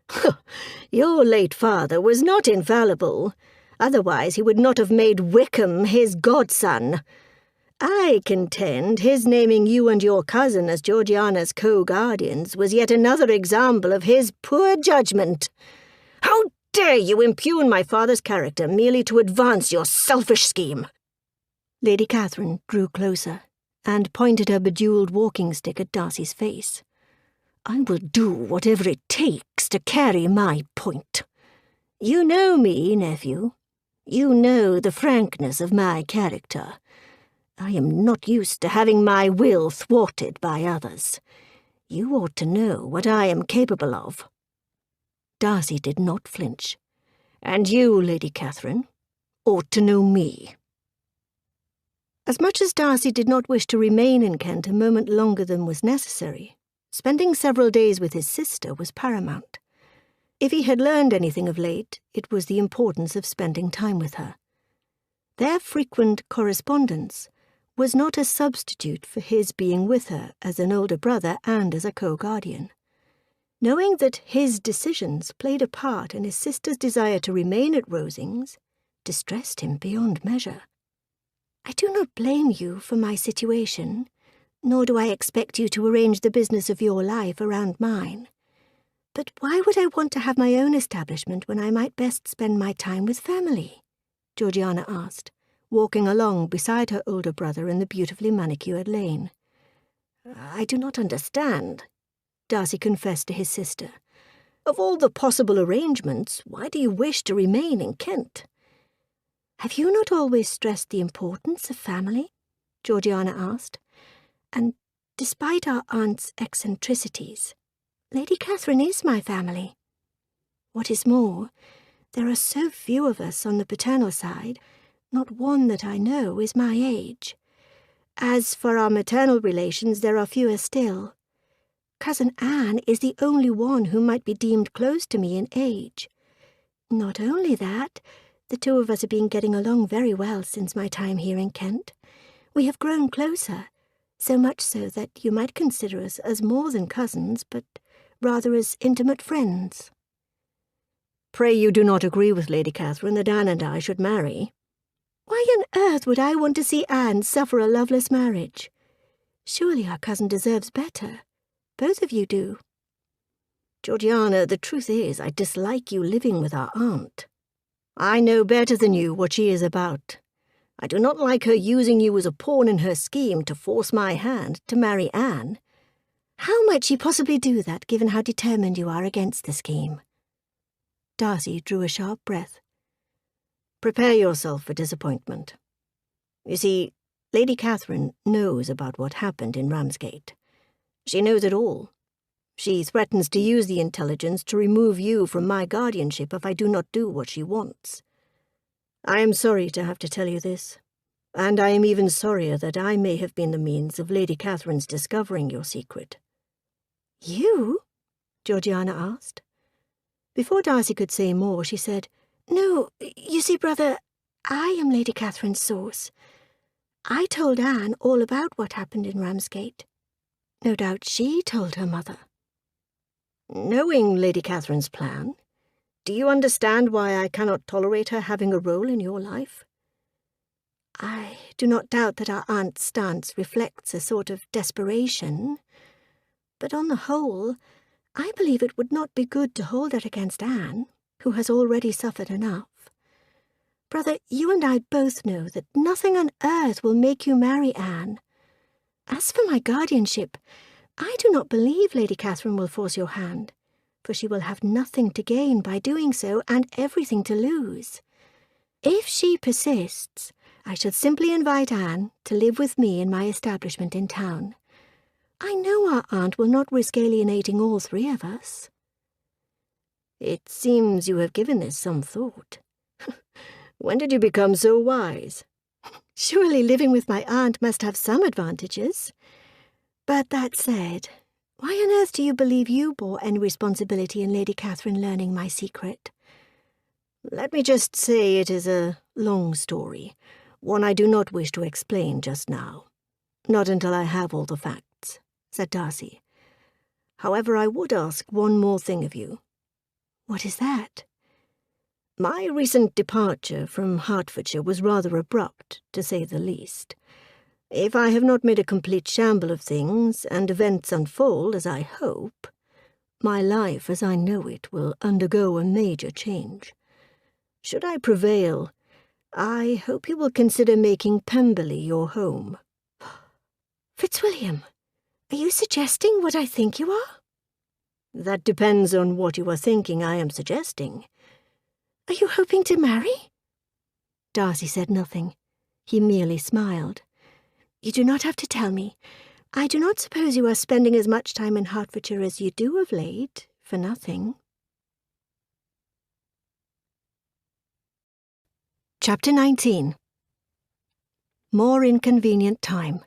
"Your late father was not infallible. Otherwise he would not have made Wickham his godson. I contend his naming you and your cousin as Georgiana's co-guardians was yet another example of his poor judgment. How dare you impugn my father's character merely to advance your selfish scheme?" Lady Catherine drew closer and pointed her bejewelled walking-stick at Darcy's face. "I will do whatever it takes to carry my point. You know me, nephew. You know the frankness of my character. I am not used to having my will thwarted by others. You ought to know what I am capable of." Darcy did not flinch. "And you, Lady Catherine, ought to know me." As much as Darcy did not wish to remain in Kent a moment longer than was necessary, spending several days with his sister was paramount. If he had learned anything of late, it was the importance of spending time with her. Their frequent correspondence was not a substitute for his being with her as an older brother and as a co-guardian. Knowing that his decisions played a part in his sister's desire to remain at Rosings distressed him beyond measure. "I do not blame you for my situation, nor do I expect you to arrange the business of your life around mine. But why would I want to have my own establishment when I might best spend my time with family?" Georgiana asked, walking along beside her older brother in the beautifully manicured lane. "I do not understand," Darcy confessed to his sister. "Of all the possible arrangements, why do you wish to remain in Kent?" "Have you not always stressed the importance of family?" Georgiana asked. "And despite our aunt's eccentricities, Lady Catherine is my family. What is more, there are so few of us on the paternal side, not one that I know is my age. As for our maternal relations, there are fewer still. Cousin Anne is the only one who might be deemed close to me in age. Not only that, the two of us have been getting along very well since my time here in Kent. We have grown closer, so much so that you might consider us as more than cousins, but rather as intimate friends." "Pray you do not agree with Lady Catherine that Anne and I should marry?" "Why on earth would I want to see Anne suffer a loveless marriage? Surely our cousin deserves better. Both of you do." "Georgiana, the truth is I dislike you living with our aunt. I know better than you what she is about. I do not like her using you as a pawn in her scheme to force my hand to marry Anne." "How might she possibly do that, given how determined you are against the scheme?" Darcy drew a sharp breath. "Prepare yourself for disappointment. You see, Lady Catherine knows about what happened in Ramsgate. She knows it all. She threatens to use the intelligence to remove you from my guardianship if I do not do what she wants. I am sorry to have to tell you this, and I am even sorrier that I may have been the means of Lady Catherine's discovering your secret." "You?" Georgiana asked. Before Darcy could say more, she said, "No, you see, brother, I am Lady Catherine's source. I told Anne all about what happened in Ramsgate. No doubt she told her mother." "Knowing Lady Catherine's plan, do you understand why I cannot tolerate her having a role in your life?" "I do not doubt that our aunt's stance reflects a sort of desperation, but on the whole, I believe it would not be good to hold her against Anne, who has already suffered enough. Brother, you and I both know that nothing on earth will make you marry Anne. As for my guardianship, I do not believe Lady Catherine will force your hand, for she will have nothing to gain by doing so and everything to lose. If she persists, I shall simply invite Anne to live with me in my establishment in town. I know our aunt will not risk alienating all three of us." "It seems you have given this some thought. When did you become so wise?" "Surely living with my aunt must have some advantages. But that said, why on earth do you believe you bore any responsibility in Lady Catherine learning my secret?" "Let me just say it is a long story, one I do not wish to explain just now. Not until I have all the facts," said Darcy. "However, I would ask one more thing of you." "What is that?" "My recent departure from Hertfordshire was rather abrupt, to say the least. If I have not made a complete shamble of things, and events unfold as I hope, my life as I know it will undergo a major change. Should I prevail, I hope you will consider making Pemberley your home." "Fitzwilliam, are you suggesting what I think you are?" "That depends on what you are thinking I am suggesting." "Are you hoping to marry?" Darcy said nothing. He merely smiled. "You do not have to tell me. I do not suppose you are spending as much time in Hertfordshire as you do of late, for nothing." Chapter 19. More Inconvenient Time.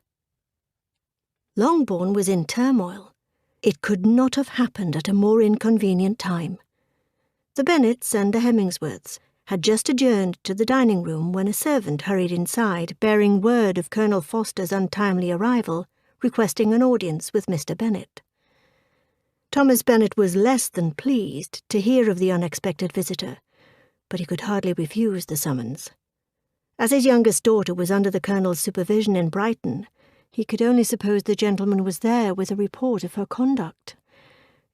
Longbourn was in turmoil. It could not have happened at a more inconvenient time. The Bennets and the Hemmingsworths had just adjourned to the dining room when a servant hurried inside, bearing word of Colonel Foster's untimely arrival, requesting an audience with Mr. Bennet. Thomas Bennet was less than pleased to hear of the unexpected visitor, but he could hardly refuse the summons. As his youngest daughter was under the Colonel's supervision in Brighton, he could only suppose the gentleman was there with a report of her conduct.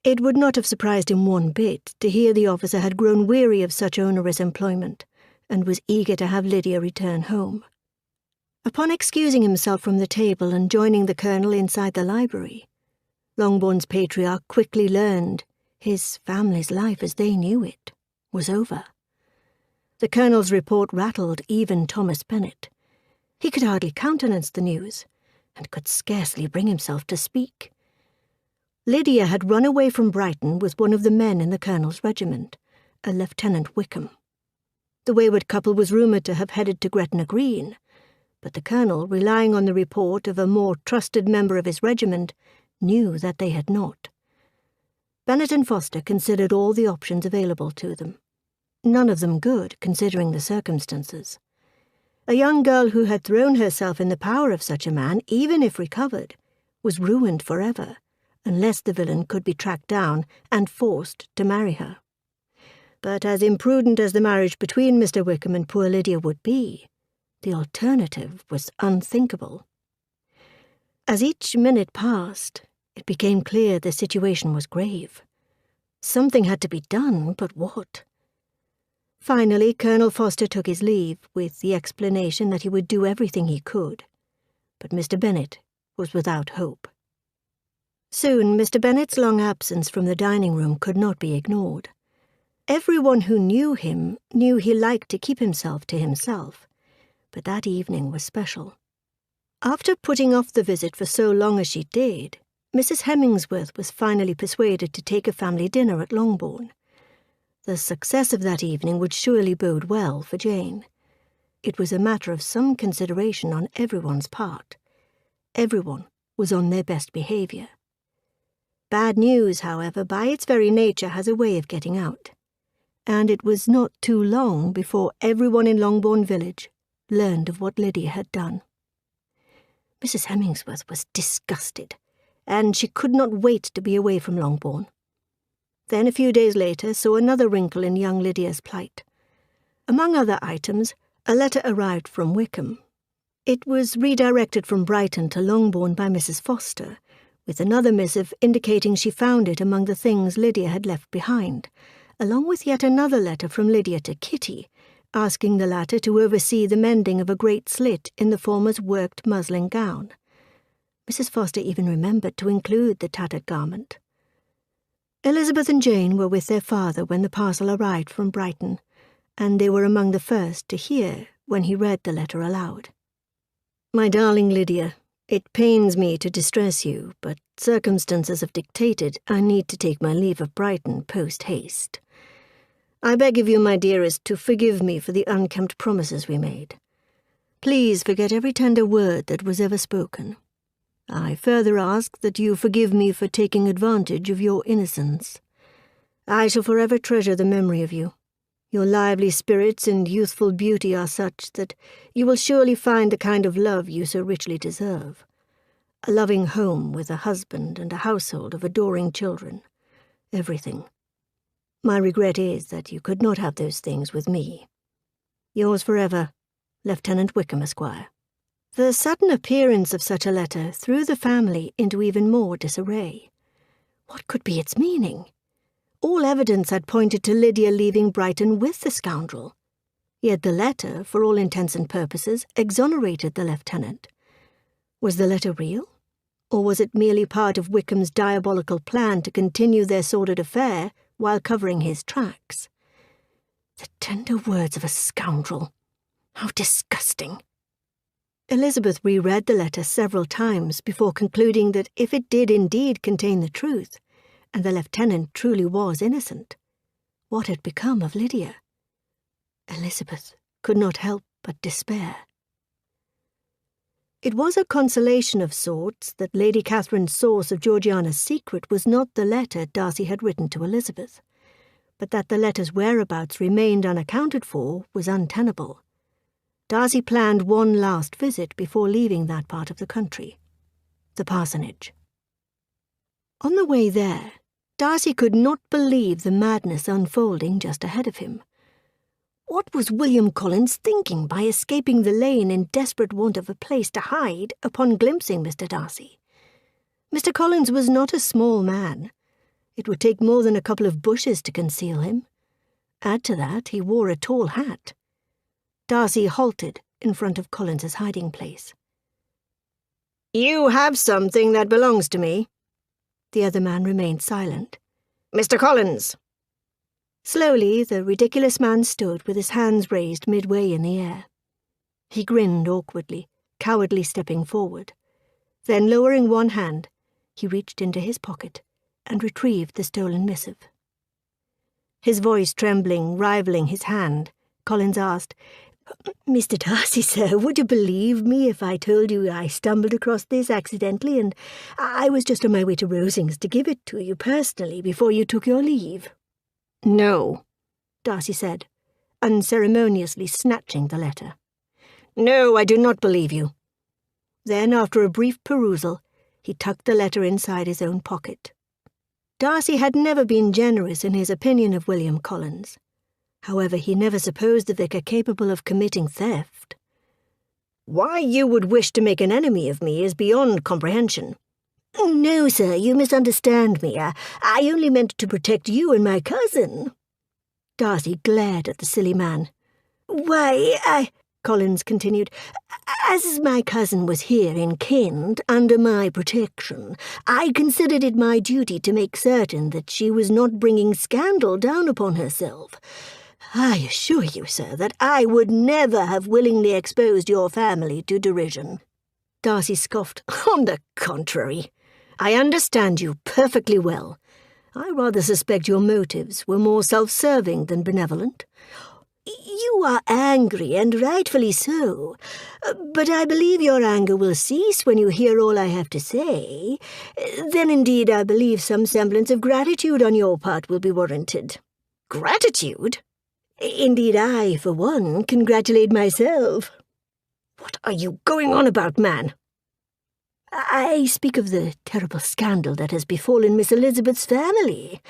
It would not have surprised him one bit to hear the officer had grown weary of such onerous employment, and was eager to have Lydia return home. Upon excusing himself from the table and joining the Colonel inside the library, Longbourn's patriarch quickly learned his family's life as they knew it was over. The Colonel's report rattled even Thomas Bennet. He could hardly countenance the news, and could scarcely bring himself to speak. Lydia had run away from Brighton with one of the men in the Colonel's regiment, a Lieutenant Wickham. The wayward couple was rumoured to have headed to Gretna Green, but the Colonel, relying on the report of a more trusted member of his regiment, knew that they had not. Bennet and Foster considered all the options available to them, none of them good, considering the circumstances. A young girl who had thrown herself in the power of such a man, even if recovered, was ruined forever, unless the villain could be tracked down and forced to marry her. But as imprudent as the marriage between Mr. Wickham and poor Lydia would be, the alternative was unthinkable. As each minute passed, it became clear the situation was grave. Something had to be done, but what? Finally, Colonel Foster took his leave, with the explanation that he would do everything he could. But Mr. Bennet was without hope. Soon, Mr. Bennet's long absence from the dining room could not be ignored. Everyone who knew him knew he liked to keep himself to himself, but that evening was special. After putting off the visit for so long as she did, Mrs. Hemmingsworth was finally persuaded to take a family dinner at Longbourn. The success of that evening would surely bode well for Jane. It was a matter of some consideration on everyone's part. Everyone was on their best behaviour. Bad news, however, by its very nature has a way of getting out, and it was not too long before everyone in Longbourn village learned of what Lydia had done. Mrs. Hemmingsworth was disgusted, and she could not wait to be away from Longbourn. Then a few days later saw another wrinkle in young Lydia's plight. Among other items, a letter arrived from Wickham. It was redirected from Brighton to Longbourn by Mrs. Foster, with another missive indicating she found it among the things Lydia had left behind, along with yet another letter from Lydia to Kitty, asking the latter to oversee the mending of a great slit in the former's worked muslin gown. Mrs. Foster even remembered to include the tattered garment. Elizabeth and Jane were with their father when the parcel arrived from Brighton, and they were among the first to hear when he read the letter aloud. "My darling Lydia, it pains me to distress you, but circumstances have dictated I need to take my leave of Brighton post-haste. I beg of you, my dearest, to forgive me for the unkempt promises we made. Please forget every tender word that was ever spoken. I further ask that you forgive me for taking advantage of your innocence. I shall forever treasure the memory of you. Your lively spirits and youthful beauty are such that you will surely find the kind of love you so richly deserve. A loving home with a husband and a household of adoring children. Everything. My regret is that you could not have those things with me. Yours forever, Lieutenant Wickham, Esquire." The sudden appearance of such a letter threw the family into even more disarray. What could be its meaning? All evidence had pointed to Lydia leaving Brighton with the scoundrel. Yet the letter, for all intents and purposes, exonerated the lieutenant. Was the letter real? Or was it merely part of Wickham's diabolical plan to continue their sordid affair while covering his tracks? The tender words of a scoundrel. How disgusting! Elizabeth reread the letter several times before concluding that if it did indeed contain the truth, and the lieutenant truly was innocent, what had become of Lydia? Elizabeth could not help but despair. It was a consolation of sorts that Lady Catherine's source of Georgiana's secret was not the letter Darcy had written to Elizabeth, but that the letter's whereabouts remained unaccounted for was untenable. Darcy planned one last visit before leaving that part of the country: the parsonage. On the way there, Darcy could not believe the madness unfolding just ahead of him. What was William Collins thinking by escaping the lane in desperate want of a place to hide upon glimpsing Mr. Darcy? Mr. Collins was not a small man. It would take more than a couple of bushes to conceal him. Add to that, he wore a tall hat. Darcy halted in front of Collins's hiding place. "You have something that belongs to me." The other man remained silent. "Mr. Collins!" Slowly, the ridiculous man stood with his hands raised midway in the air. He grinned awkwardly, cowardly stepping forward. Then, lowering one hand, he reached into his pocket and retrieved the stolen missive. His voice trembling, rivaling his hand, Collins asked, "Mr. Darcy, sir, would you believe me if I told you I stumbled across this accidentally, and I was just on my way to Rosings to give it to you personally before you took your leave?" "No," Darcy said, unceremoniously snatching the letter. "No, I do not believe you." Then, after a brief perusal, he tucked the letter inside his own pocket. Darcy had never been generous in his opinion of William Collins. However, he never supposed the vicar capable of committing theft. "Why you would wish to make an enemy of me is beyond comprehension." "No, sir, you misunderstand me. I only meant to protect you and my cousin." Darcy glared at the silly man. "Why, Collins continued, "as my cousin was here in Kent under my protection, I considered it my duty to make certain that she was not bringing scandal down upon herself. I assure you, sir, that I would never have willingly exposed your family to derision." Darcy scoffed. "On the contrary, I understand you perfectly well. I rather suspect your motives were more self-serving than benevolent." "You are angry, and rightfully so. But I believe your anger will cease when you hear all I have to say. Then indeed I believe some semblance of gratitude on your part will be warranted." "Gratitude?" "Indeed I, for one, congratulate myself." "What are you going on about, man?" "I speak of the terrible scandal that has befallen Miss Elizabeth's family.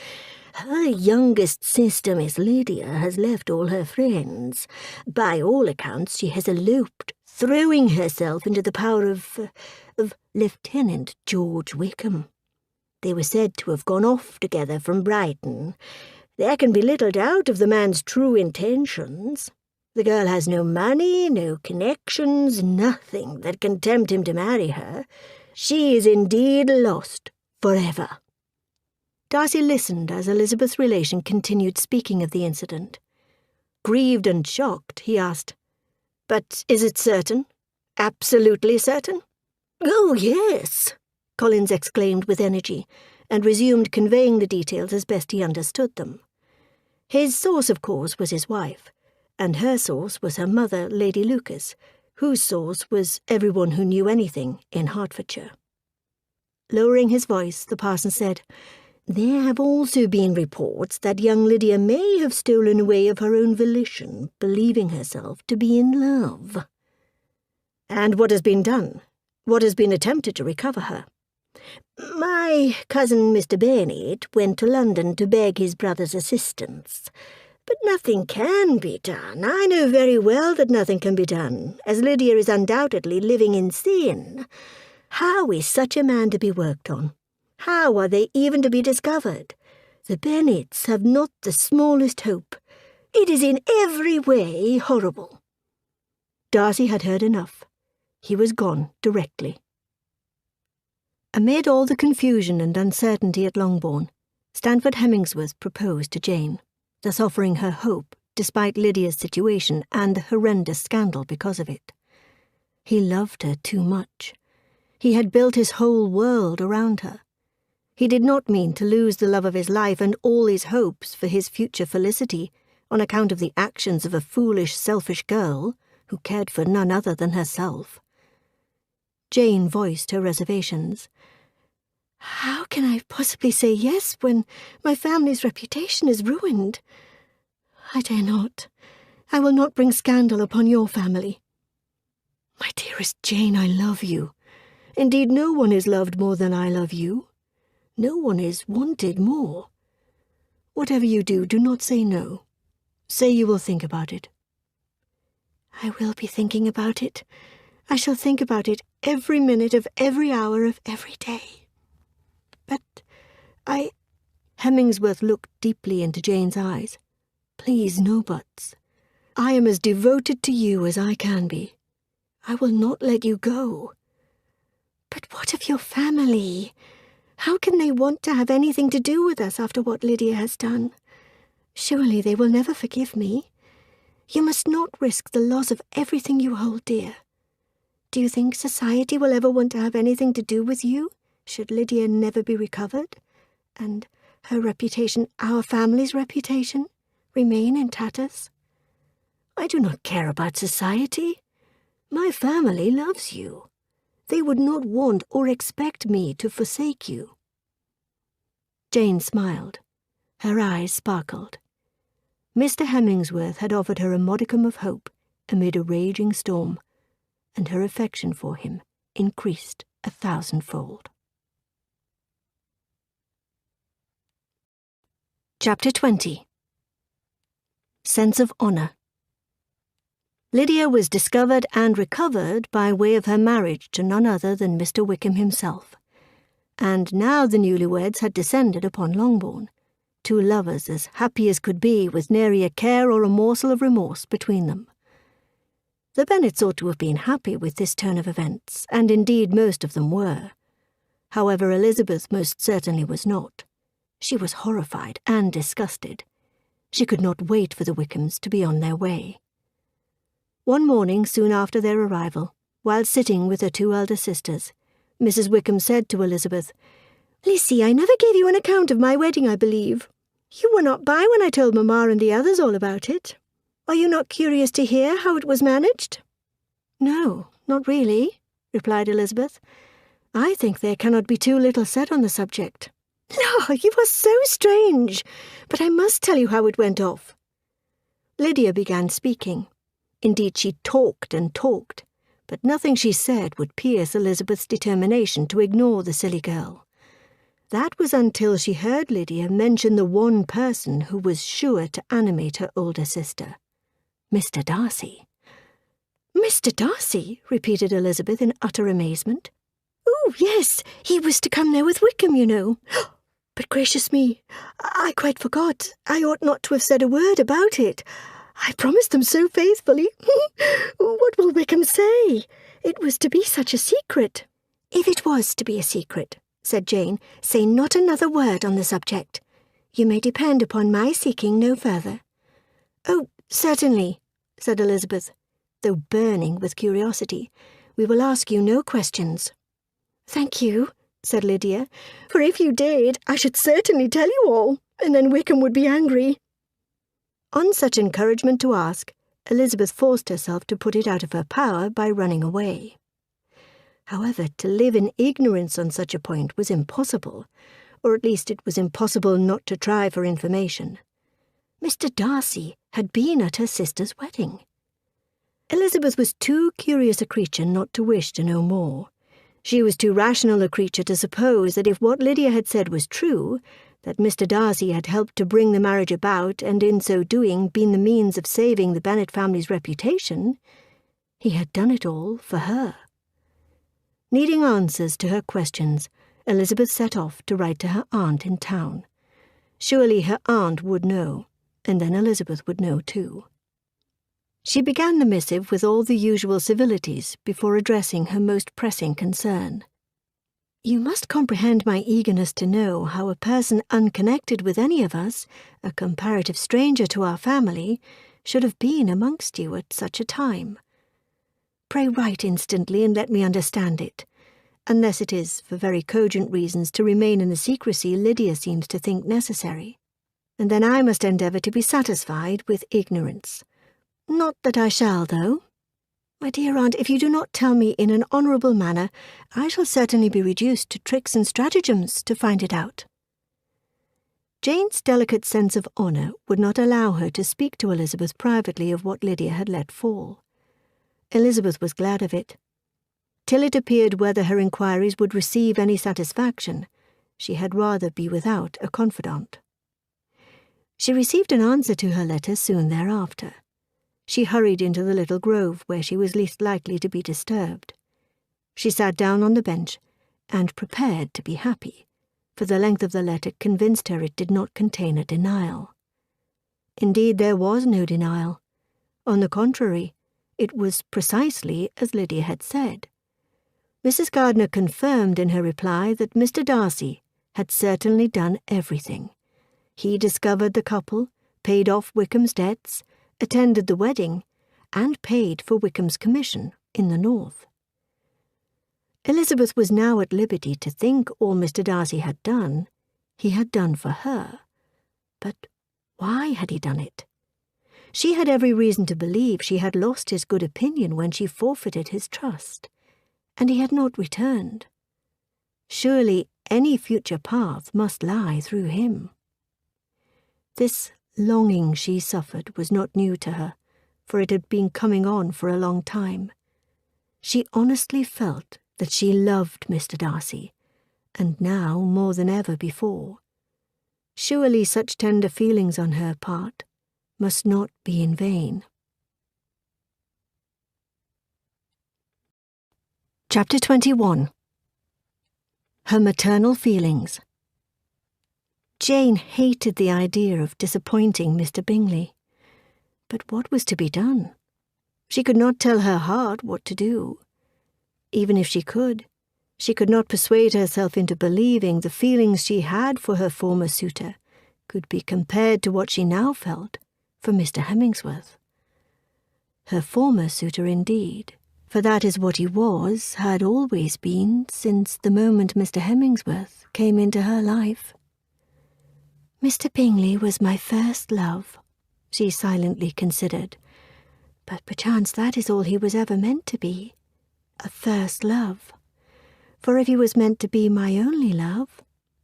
Her youngest sister, Miss Lydia, has left all her friends. By all accounts, she has eloped, throwing herself into the power of Lieutenant George Wickham. They were said to have gone off together from Brighton. There can be little doubt of the man's true intentions. The girl has no money, no connections, nothing that can tempt him to marry her. She is indeed lost forever." Darcy listened as Elizabeth's relation continued speaking of the incident. Grieved and shocked, he asked, "But is it certain? Absolutely certain?" "Oh, yes," Collins exclaimed with energy, and resumed conveying the details as best he understood them. His source, of course, was his wife, and her source was her mother, Lady Lucas, whose source was everyone who knew anything in Hertfordshire. Lowering his voice, the parson said, "There have also been reports that young Lydia may have stolen away of her own volition, believing herself to be in love." "And what has been done? What has been attempted to recover her?" "My cousin Mr. Bennet went to London to beg his brother's assistance. But nothing can be done. I know very well that nothing can be done, as Lydia is undoubtedly living in sin. How is such a man to be worked on? How are they even to be discovered? The Bennets have not the smallest hope. It is in every way horrible." Darcy had heard enough. He was gone directly. Amid all the confusion and uncertainty at Longbourn, Stanford Hemmingsworth proposed to Jane, thus offering her hope despite Lydia's situation and the horrendous scandal because of it. He loved her too much. He had built his whole world around her. He did not mean to lose the love of his life and all his hopes for his future felicity on account of the actions of a foolish, selfish girl who cared for none other than herself. Jane voiced her reservations. How can I possibly say yes when my family's reputation is ruined? I dare not. I will not bring scandal upon your family. My dearest Jane, I love you. Indeed, no one is loved more than I love you. No one is wanted more. Whatever you do, do not say no. Say you will think about it. I will be thinking about it. I shall think about it every minute of every hour of every day. But Hemingsworth looked deeply into Jane's eyes. Please, no buts. I am as devoted to you as I can be. I will not let you go. But what of your family? How can they want to have anything to do with us after what Lydia has done? Surely they will never forgive me. You must not risk the loss of everything you hold dear. Do you think society will ever want to have anything to do with you, should Lydia never be recovered, and her reputation, our family's reputation, remain in tatters? I do not care about society. My family loves you. They would not want or expect me to forsake you. Jane smiled. Her eyes sparkled. Mr. Hemingsworth had offered her a modicum of hope amid a raging storm, and her affection for him increased 1,000-fold. Chapter 20. Sense of Honour. Lydia was discovered and recovered by way of her marriage to none other than Mr. Wickham himself, and now the newlyweds had descended upon Longbourn, two lovers as happy as could be, with nary a care or a morsel of remorse between them. The Bennets ought to have been happy with this turn of events, and indeed most of them were. However, Elizabeth most certainly was not. She was horrified and disgusted. She could not wait for the Wickhams to be on their way. One morning, soon after their arrival, while sitting with her two elder sisters, Mrs. Wickham said to Elizabeth, "Lissy, I never gave you an account of my wedding, I believe. You were not by when I told Mamma and the others all about it. Are you not curious to hear how it was managed?" "No, not really," replied Elizabeth. "I think there cannot be too little said on the subject." "No, you are so strange, but I must tell you how it went off." Lydia began speaking. Indeed, she talked and talked, but nothing she said would pierce Elizabeth's determination to ignore the silly girl. That was until she heard Lydia mention the one person who was sure to animate her older sister, Mr. Darcy. "Mr. Darcy?" repeated Elizabeth in utter amazement. "Oh, yes, he was to come there with Wickham, you know. But gracious me, I quite forgot. I ought not to have said a word about it. I promised them so faithfully. What will Wickham say? It was to be such a secret." "If it was to be a secret," said Jane, "say not another word on the subject. You may depend upon my seeking no further." "Oh, certainly," said Elizabeth, though burning with curiosity. "We will ask you no questions." "Thank you," said Lydia, "for if you did, I should certainly tell you all, and then Wickham would be angry." On such encouragement to ask, Elizabeth forced herself to put it out of her power by running away. However, to live in ignorance on such a point was impossible, or at least it was impossible not to try for information. Mr. Darcy had been at her sister's wedding. Elizabeth was too curious a creature not to wish to know more. She was too rational a creature to suppose that if what Lydia had said was true, that Mr. Darcy had helped to bring the marriage about, and in so doing been the means of saving the Bennet family's reputation, he had done it all for her. Needing answers to her questions, Elizabeth set off to write to her aunt in town. Surely her aunt would know, and then Elizabeth would know too. She began the missive with all the usual civilities before addressing her most pressing concern. "You must comprehend my eagerness to know how a person unconnected with any of us, a comparative stranger to our family, should have been amongst you at such a time. Pray write instantly and let me understand it, unless it is, for very cogent reasons, to remain in the secrecy Lydia seems to think necessary. And then I must endeavour to be satisfied with ignorance. Not that I shall, though. My dear aunt, if you do not tell me in an honourable manner, I shall certainly be reduced to tricks and stratagems to find it out. Jane's delicate sense of honour would not allow her to speak to Elizabeth privately of what Lydia had let fall. Elizabeth was glad of it. Till it appeared whether her inquiries would receive any satisfaction, she had rather be without a confidant. She received an answer to her letter soon thereafter. She hurried into the little grove where she was least likely to be disturbed. She sat down on the bench and prepared to be happy, for the length of the letter convinced her it did not contain a denial. Indeed, there was no denial. On the contrary, it was precisely as Lydia had said. Mrs. Gardiner confirmed in her reply that Mr. Darcy had certainly done everything. He discovered the couple, paid off Wickham's debts, attended the wedding, and paid for Wickham's commission in the north. Elizabeth was now at liberty to think all Mr. Darcy had done, he had done for her. But why had he done it? She had every reason to believe she had lost his good opinion when she forfeited his trust, and he had not returned. Surely any future path must lie through him. This longing she suffered was not new to her, for it had been coming on for a long time. She honestly felt that she loved Mr. Darcy, and now more than ever before. Surely such tender feelings on her part must not be in vain. Chapter 21. Her maternal feelings. Jane hated the idea of disappointing Mr. Bingley. But what was to be done? She could not tell her heart what to do. Even if she could not persuade herself into believing the feelings she had for her former suitor could be compared to what she now felt for Mr. Hemmingsworth. Her former suitor indeed, for that is what he was, had always been since the moment Mr. Hemmingsworth came into her life. Mr. Bingley was my first love, she silently considered, but perchance that is all he was ever meant to be. A first love. For if he was meant to be my only love,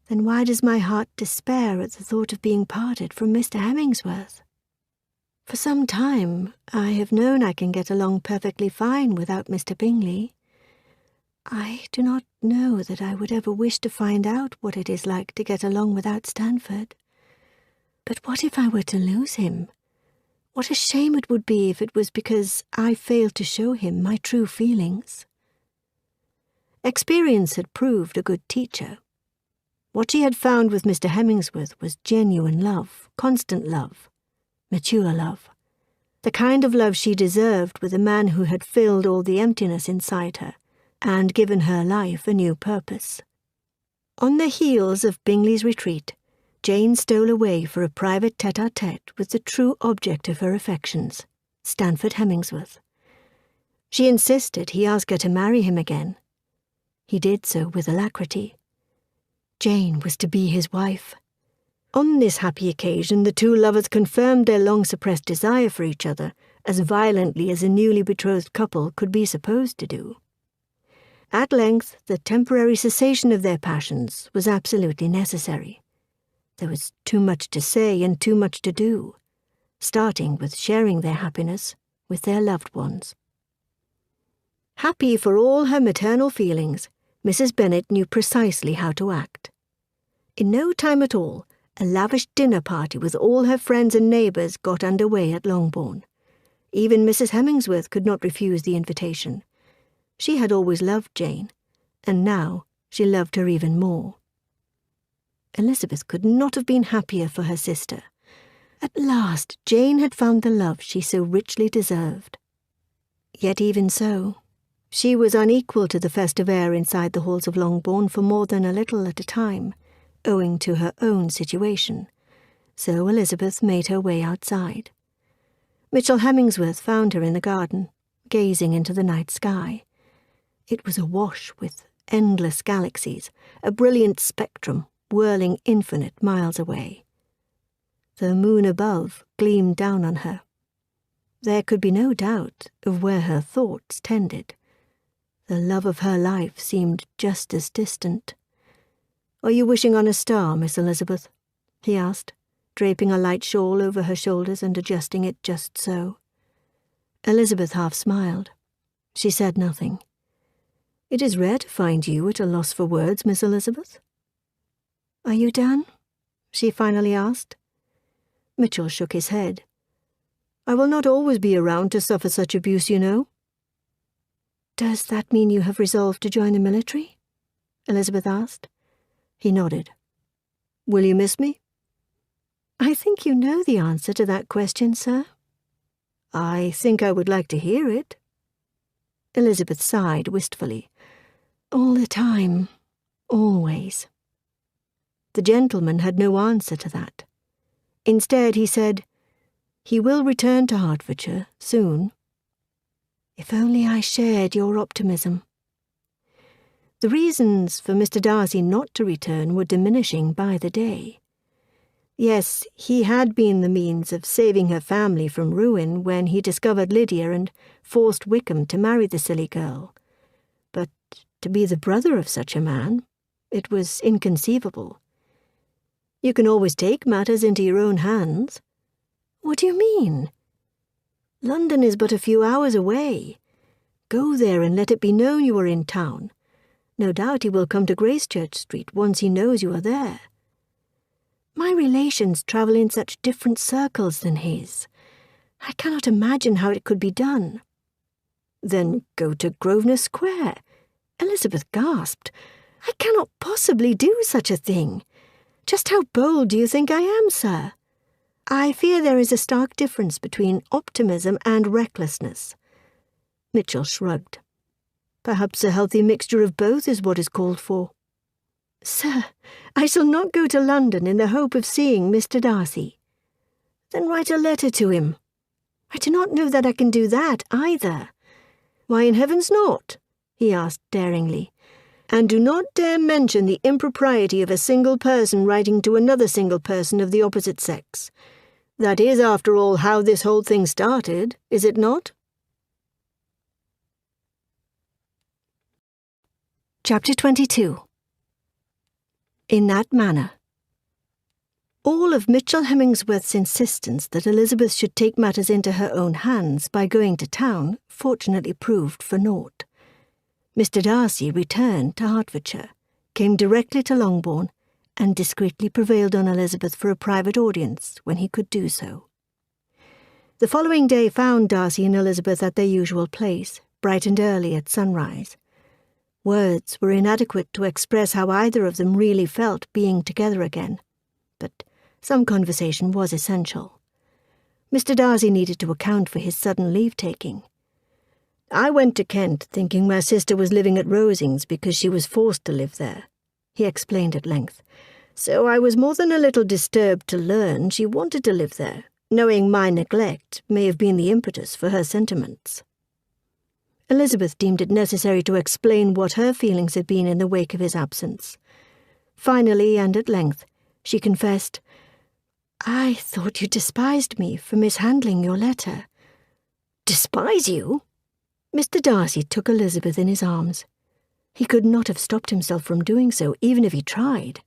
then why does my heart despair at the thought of being parted from Mr. Hemmingsworth? For some time I have known I can get along perfectly fine without Mr. Bingley. I do not know that I would ever wish to find out what it is like to get along without Stanford. But what if I were to lose him? What a shame it would be if it was because I failed to show him my true feelings. Experience had proved a good teacher. What she had found with Mr. Hemmingsworth was genuine love, constant love, mature love, the kind of love she deserved with a man who had filled all the emptiness inside her and given her life a new purpose. On the heels of Bingley's retreat, Jane stole away for a private tête-à-tête with the true object of her affections, Stanford Hemmingsworth. She insisted he ask her to marry him again. He did so with alacrity. Jane was to be his wife. On this happy occasion the two lovers confirmed their long-suppressed desire for each other as violently as a newly betrothed couple could be supposed to do. At length the temporary cessation of their passions was absolutely necessary. There was too much to say and too much to do, starting with sharing their happiness with their loved ones. Happy for all her maternal feelings, Mrs. Bennet knew precisely how to act. In no time at all, a lavish dinner party with all her friends and neighbours got under way at Longbourn. Even Mrs. Hemmingsworth could not refuse the invitation. She had always loved Jane, and now she loved her even more. Elizabeth could not have been happier for her sister. At last Jane had found the love she so richly deserved. Yet even so, she was unequal to the festive air inside the halls of Longbourn for more than a little at a time, owing to her own situation, so Elizabeth made her way outside. Mitchell Hemmingsworth found her in the garden, gazing into the night sky. It was awash with endless galaxies, a brilliant spectrum whirling infinite miles away. The moon above gleamed down on her. There could be no doubt of where her thoughts tended. The love of her life seemed just as distant. "Are you wishing on a star, Miss Elizabeth?" he asked, draping a light shawl over her shoulders and adjusting it just so. Elizabeth half smiled. She said nothing. "It is rare to find you at a loss for words, Miss Elizabeth." "Are you done?" she finally asked. Mitchell shook his head. "I will not always be around to suffer such abuse, you know." "Does that mean you have resolved to join the military?" Elizabeth asked. He nodded. "Will you miss me?" "I think you know the answer to that question, sir." "I think I would like to hear it." Elizabeth sighed wistfully. "All the time. Always." The gentleman had no answer to that. Instead, he said, "He will return to Hertfordshire soon." "If only I shared your optimism." The reasons for Mr. Darcy not to return were diminishing by the day. Yes, he had been the means of saving her family from ruin when he discovered Lydia and forced Wickham to marry the silly girl. But to be the brother of such a man, it was inconceivable. "You can always take matters into your own hands." "What do you mean?" "London is but a few hours away. Go there and let it be known you are in town. No doubt he will come to Gracechurch Street once he knows you are there." "My relations travel in such different circles than his. I cannot imagine how it could be done." "Then go to Grosvenor Square." Elizabeth gasped. "I cannot possibly do such a thing. Just how bold do you think I am, sir?" "I fear there is a stark difference between optimism and recklessness." Mitchell shrugged. "Perhaps a healthy mixture of both is what is called for." "Sir, I shall not go to London in the hope of seeing Mr. Darcy." "Then write a letter to him." "I do not know that I can do that either." "Why in heaven's not?" he asked daringly. "And do not dare mention the impropriety of a single person writing to another single person of the opposite sex. That is, after all, how this whole thing started, is it not?" Chapter 22. In that manner. All of Mitchell Hemmingsworth's insistence that Elizabeth should take matters into her own hands by going to town fortunately proved for naught. Mr. Darcy returned to Hertfordshire, came directly to Longbourn, and discreetly prevailed on Elizabeth for a private audience when he could do so. The following day found Darcy and Elizabeth at their usual place, bright and early at sunrise. Words were inadequate to express how either of them really felt being together again, but some conversation was essential. Mr. Darcy needed to account for his sudden leave-taking. "I went to Kent thinking my sister was living at Rosings because she was forced to live there," he explained at length. "So I was more than a little disturbed to learn she wanted to live there, knowing my neglect may have been the impetus for her sentiments." Elizabeth deemed it necessary to explain what her feelings had been in the wake of his absence. Finally, and at length, she confessed, "I thought you despised me for mishandling your letter." "Despise you?" Mr. Darcy took Elizabeth in his arms. He could not have stopped himself from doing so, even if he tried.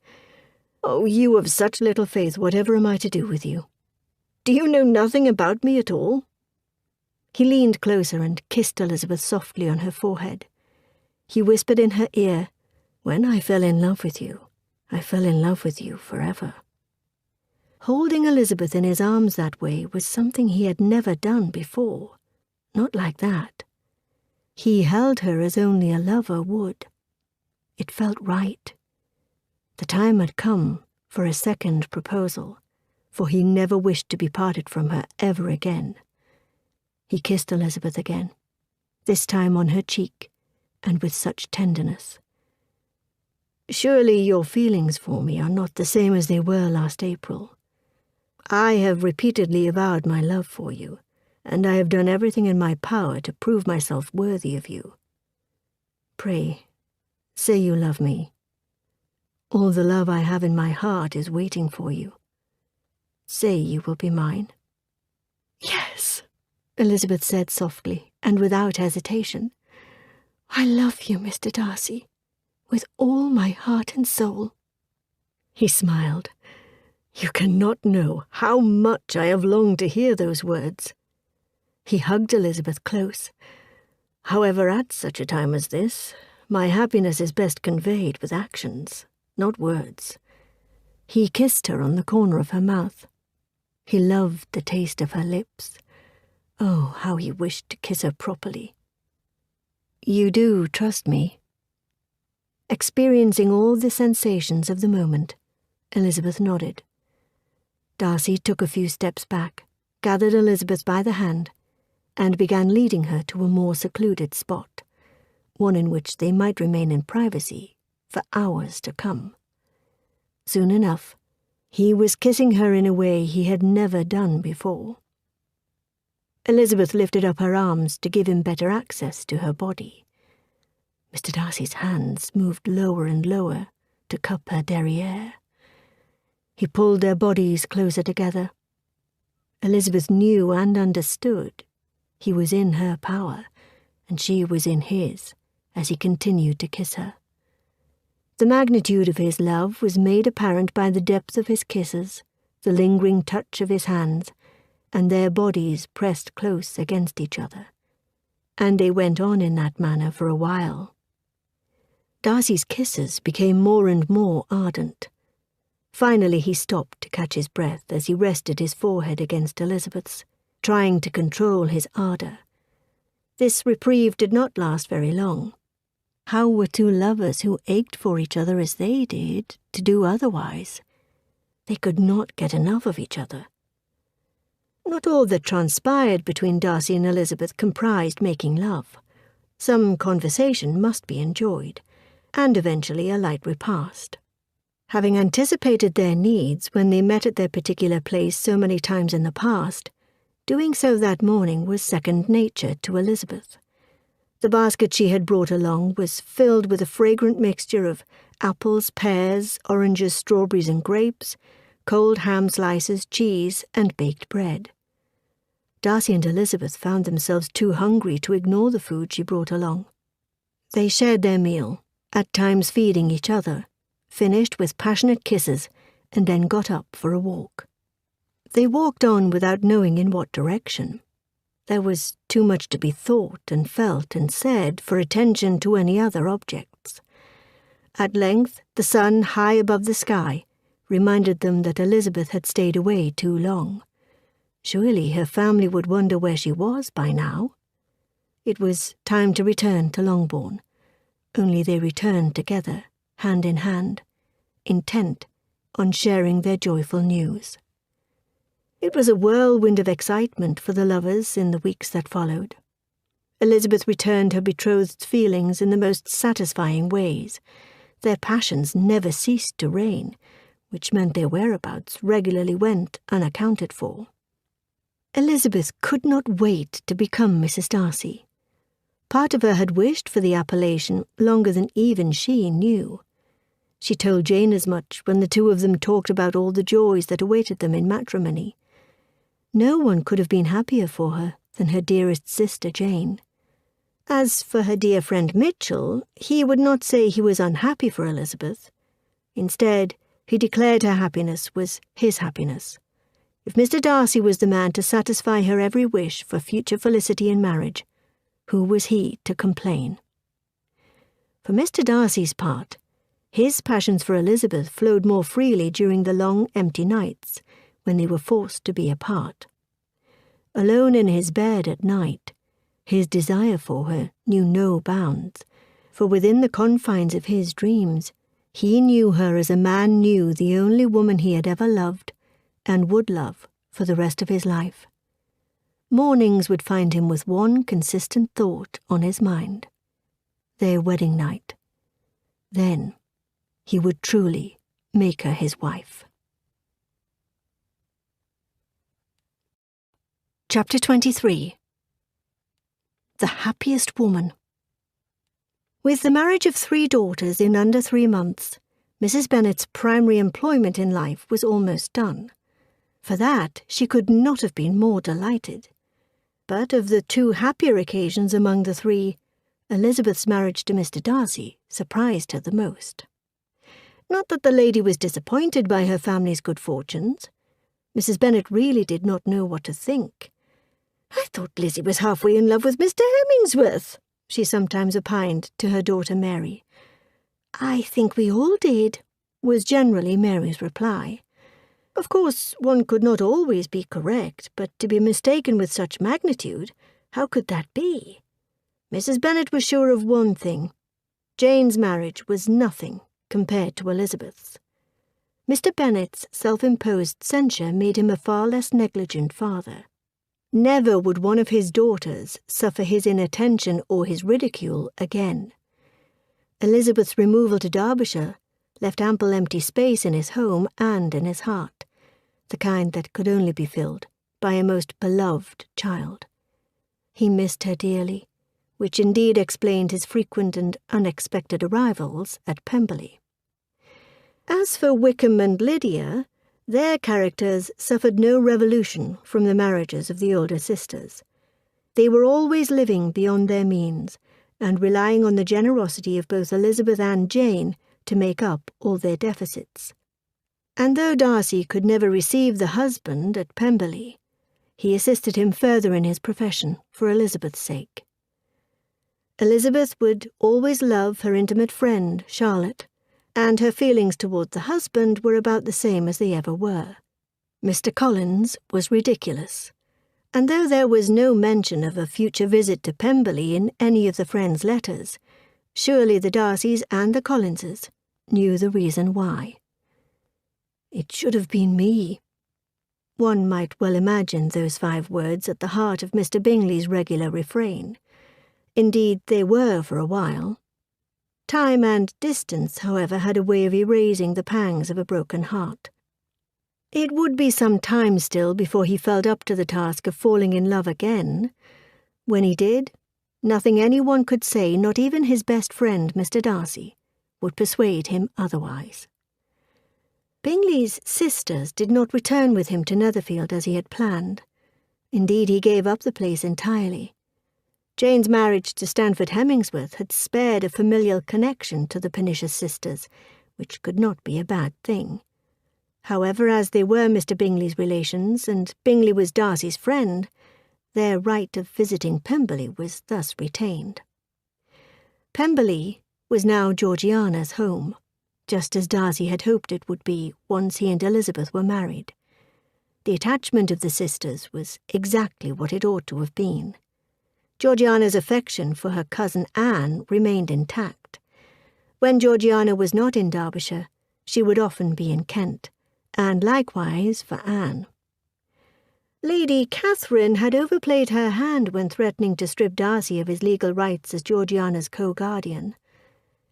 "Oh, you have such little faith, whatever am I to do with you? Do you know nothing about me at all?" He leaned closer and kissed Elizabeth softly on her forehead. He whispered in her ear, "When I fell in love with you, I fell in love with you forever." Holding Elizabeth in his arms that way was something he had never done before. Not like that. He held her as only a lover would. It felt right. The time had come for a second proposal, for he never wished to be parted from her ever again. He kissed Elizabeth again, this time on her cheek, and with such tenderness. "Surely your feelings for me are not the same as they were last April. I have repeatedly avowed my love for you, and I have done everything in my power to prove myself worthy of you. Pray, say you love me. All the love I have in my heart is waiting for you. Say you will be mine." "Yes," Elizabeth said softly and without hesitation. "I love you, Mr. Darcy, with all my heart and soul." He smiled. "You cannot know how much I have longed to hear those words." He hugged Elizabeth close. "However, at such a time as this, my happiness is best conveyed with actions, not words." He kissed her on the corner of her mouth. He loved the taste of her lips. Oh, how he wished to kiss her properly. "You do trust me?" Experiencing all the sensations of the moment, Elizabeth nodded. Darcy took a few steps back, gathered Elizabeth by the hand, and began leading her to a more secluded spot, one in which they might remain in privacy for hours to come. Soon enough, he was kissing her in a way he had never done before. Elizabeth lifted up her arms to give him better access to her body. Mr. Darcy's hands moved lower and lower to cup her derriere. He pulled their bodies closer together. Elizabeth knew and understood he was in her power, and she was in his, as he continued to kiss her. The magnitude of his love was made apparent by the depth of his kisses, the lingering touch of his hands, and their bodies pressed close against each other. And they went on in that manner for a while. Darcy's kisses became more and more ardent. Finally he stopped to catch his breath as he rested his forehead against Elizabeth's, trying to control his ardour. This reprieve did not last very long. How were two lovers who ached for each other as they did to do otherwise? They could not get enough of each other. Not all that transpired between Darcy and Elizabeth comprised making love. Some conversation must be enjoyed, and eventually a light repast. Having anticipated their needs when they met at their particular place so many times in the past, doing so that morning was second nature to Elizabeth. The basket she had brought along was filled with a fragrant mixture of apples, pears, oranges, strawberries and grapes, cold ham slices, cheese, and baked bread. Darcy and Elizabeth found themselves too hungry to ignore the food she brought along. They shared their meal, at times feeding each other, finished with passionate kisses, and then got up for a walk. They walked on without knowing in what direction. There was too much to be thought and felt and said for attention to any other objects. At length, the sun high above the sky reminded them that Elizabeth had stayed away too long. Surely her family would wonder where she was by now. It was time to return to Longbourn, only they returned together, hand in hand, intent on sharing their joyful news. It was a whirlwind of excitement for the lovers in the weeks that followed. Elizabeth returned her betrothed's feelings in the most satisfying ways. Their passions never ceased to reign, which meant their whereabouts regularly went unaccounted for. Elizabeth could not wait to become Mrs. Darcy. Part of her had wished for the appellation longer than even she knew. She told Jane as much when the two of them talked about all the joys that awaited them in matrimony. No one could have been happier for her than her dearest sister Jane. As for her dear friend Mitchell, he would not say he was unhappy for Elizabeth. Instead, he declared her happiness was his happiness. If Mr. Darcy was the man to satisfy her every wish for future felicity in marriage, who was he to complain? For Mr. Darcy's part, his passions for Elizabeth flowed more freely during the long, empty nights, when they were forced to be apart. Alone in his bed at night, his desire for her knew no bounds, for within the confines of his dreams, he knew her as a man knew the only woman he had ever loved and would love for the rest of his life. Mornings would find him with one consistent thought on his mind: their wedding night. Then he would truly make her his wife. Chapter 23. The Happiest Woman. With the marriage of 3 daughters in under 3 months, Mrs. Bennet's primary employment in life was almost done. For that, she could not have been more delighted. But of the two happier occasions among the three, Elizabeth's marriage to Mr. Darcy surprised her the most. Not that the lady was disappointed by her family's good fortunes. Mrs. Bennet really did not know what to think. "I thought Lizzie was halfway in love with Mr. Hemingsworth," she sometimes opined to her daughter Mary. "I think we all did," was generally Mary's reply. Of course, one could not always be correct, but to be mistaken with such magnitude, how could that be? Mrs. Bennet was sure of one thing. Jane's marriage was nothing compared to Elizabeth's. Mr. Bennet's self-imposed censure made him a far less negligent father. Never would one of his daughters suffer his inattention or his ridicule again. Elizabeth's removal to Derbyshire left ample empty space in his home and in his heart, the kind that could only be filled by a most beloved child. He missed her dearly, which indeed explained his frequent and unexpected arrivals at Pemberley. As for Wickham and Lydia, their characters suffered no revolution from the marriages of the older sisters. They were always living beyond their means, and relying on the generosity of both Elizabeth and Jane to make up all their deficits. And though Darcy could never receive the husband at Pemberley, he assisted him further in his profession for Elizabeth's sake. Elizabeth would always love her intimate friend, Charlotte, and her feelings toward the husband were about the same as they ever were. Mr. Collins was ridiculous, and though there was no mention of a future visit to Pemberley in any of the friends' letters, surely the Darcys and the Collinses knew the reason why. "It should have been me." One might well imagine those 5 words at the heart of Mr. Bingley's regular refrain. Indeed, they were for a while. Time and distance, however, had a way of erasing the pangs of a broken heart. It would be some time still before he felt up to the task of falling in love again. When he did, nothing anyone could say, not even his best friend, Mr. Darcy, would persuade him otherwise. Bingley's sisters did not return with him to Netherfield as he had planned. Indeed, he gave up the place entirely. Jane's marriage to Stanford Hemingsworth had spared a familial connection to the pernicious sisters, which could not be a bad thing. However, as they were Mr. Bingley's relations, and Bingley was Darcy's friend, their right of visiting Pemberley was thus retained. Pemberley was now Georgiana's home, just as Darcy had hoped it would be once he and Elizabeth were married. The attachment of the sisters was exactly what it ought to have been. Georgiana's affection for her cousin Anne remained intact. When Georgiana was not in Derbyshire, she would often be in Kent, and likewise for Anne. Lady Catherine had overplayed her hand when threatening to strip Darcy of his legal rights as Georgiana's co-guardian.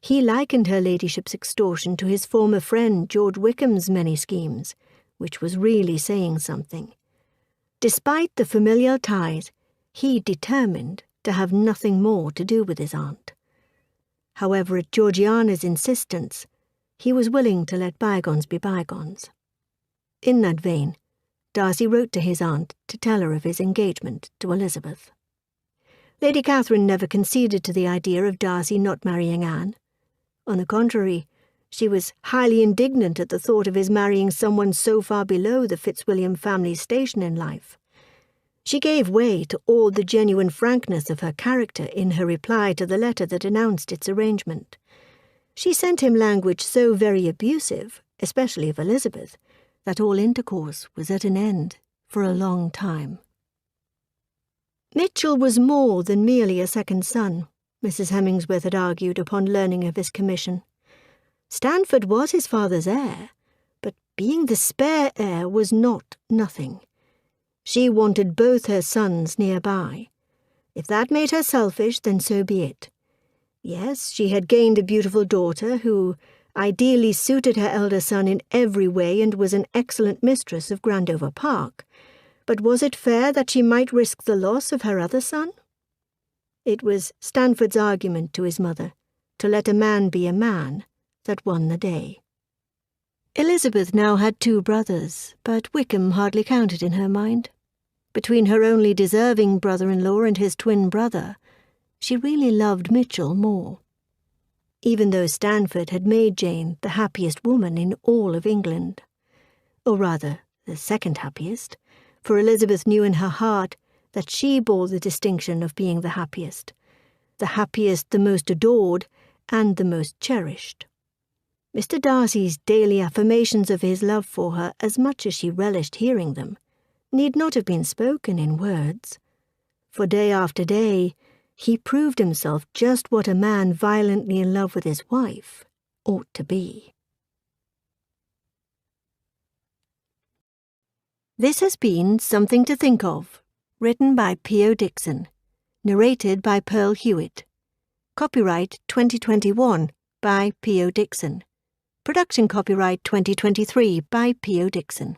He likened her ladyship's extortion to his former friend George Wickham's many schemes, which was really saying something. Despite the familial ties, he determined to have nothing more to do with his aunt. However, at Georgiana's insistence, he was willing to let bygones be bygones. In that vein, Darcy wrote to his aunt to tell her of his engagement to Elizabeth. Lady Catherine never conceded to the idea of Darcy not marrying Anne. On the contrary, she was highly indignant at the thought of his marrying someone so far below the Fitzwilliam family's station in life. She gave way to all the genuine frankness of her character in her reply to the letter that announced its arrangement. She sent him language so very abusive, especially of Elizabeth, that all intercourse was at an end for a long time. Mitchell was more than merely a second son, Mrs. Hemingsworth had argued upon learning of his commission. Stanford was his father's heir, but being the spare heir was not nothing. She wanted both her sons nearby. If that made her selfish, then so be it. Yes, she had gained a beautiful daughter who ideally suited her elder son in every way and was an excellent mistress of Grandover Park. But was it fair that she might risk the loss of her other son? It was Stanford's argument to his mother, to let a man be a man, that won the day. Elizabeth now had 2 brothers, but Wickham hardly counted in her mind. Between her only deserving brother-in-law and his twin brother, she really loved Mitchell more. Even though Stanford had made Jane the happiest woman in all of England. Or rather, the second happiest, for Elizabeth knew in her heart that she bore the distinction of being the happiest, the most adored, and the most cherished. Mr. Darcy's daily affirmations of his love for her, as much as she relished hearing them, need not have been spoken in words, for day after day he proved himself just what a man violently in love with his wife ought to be. This has been Something to Think Of, written by P.O. Dixon, narrated by Pearl Hewitt. Copyright 2021 by P.O. Dixon. Production copyright 2023 by P.O. Dixon.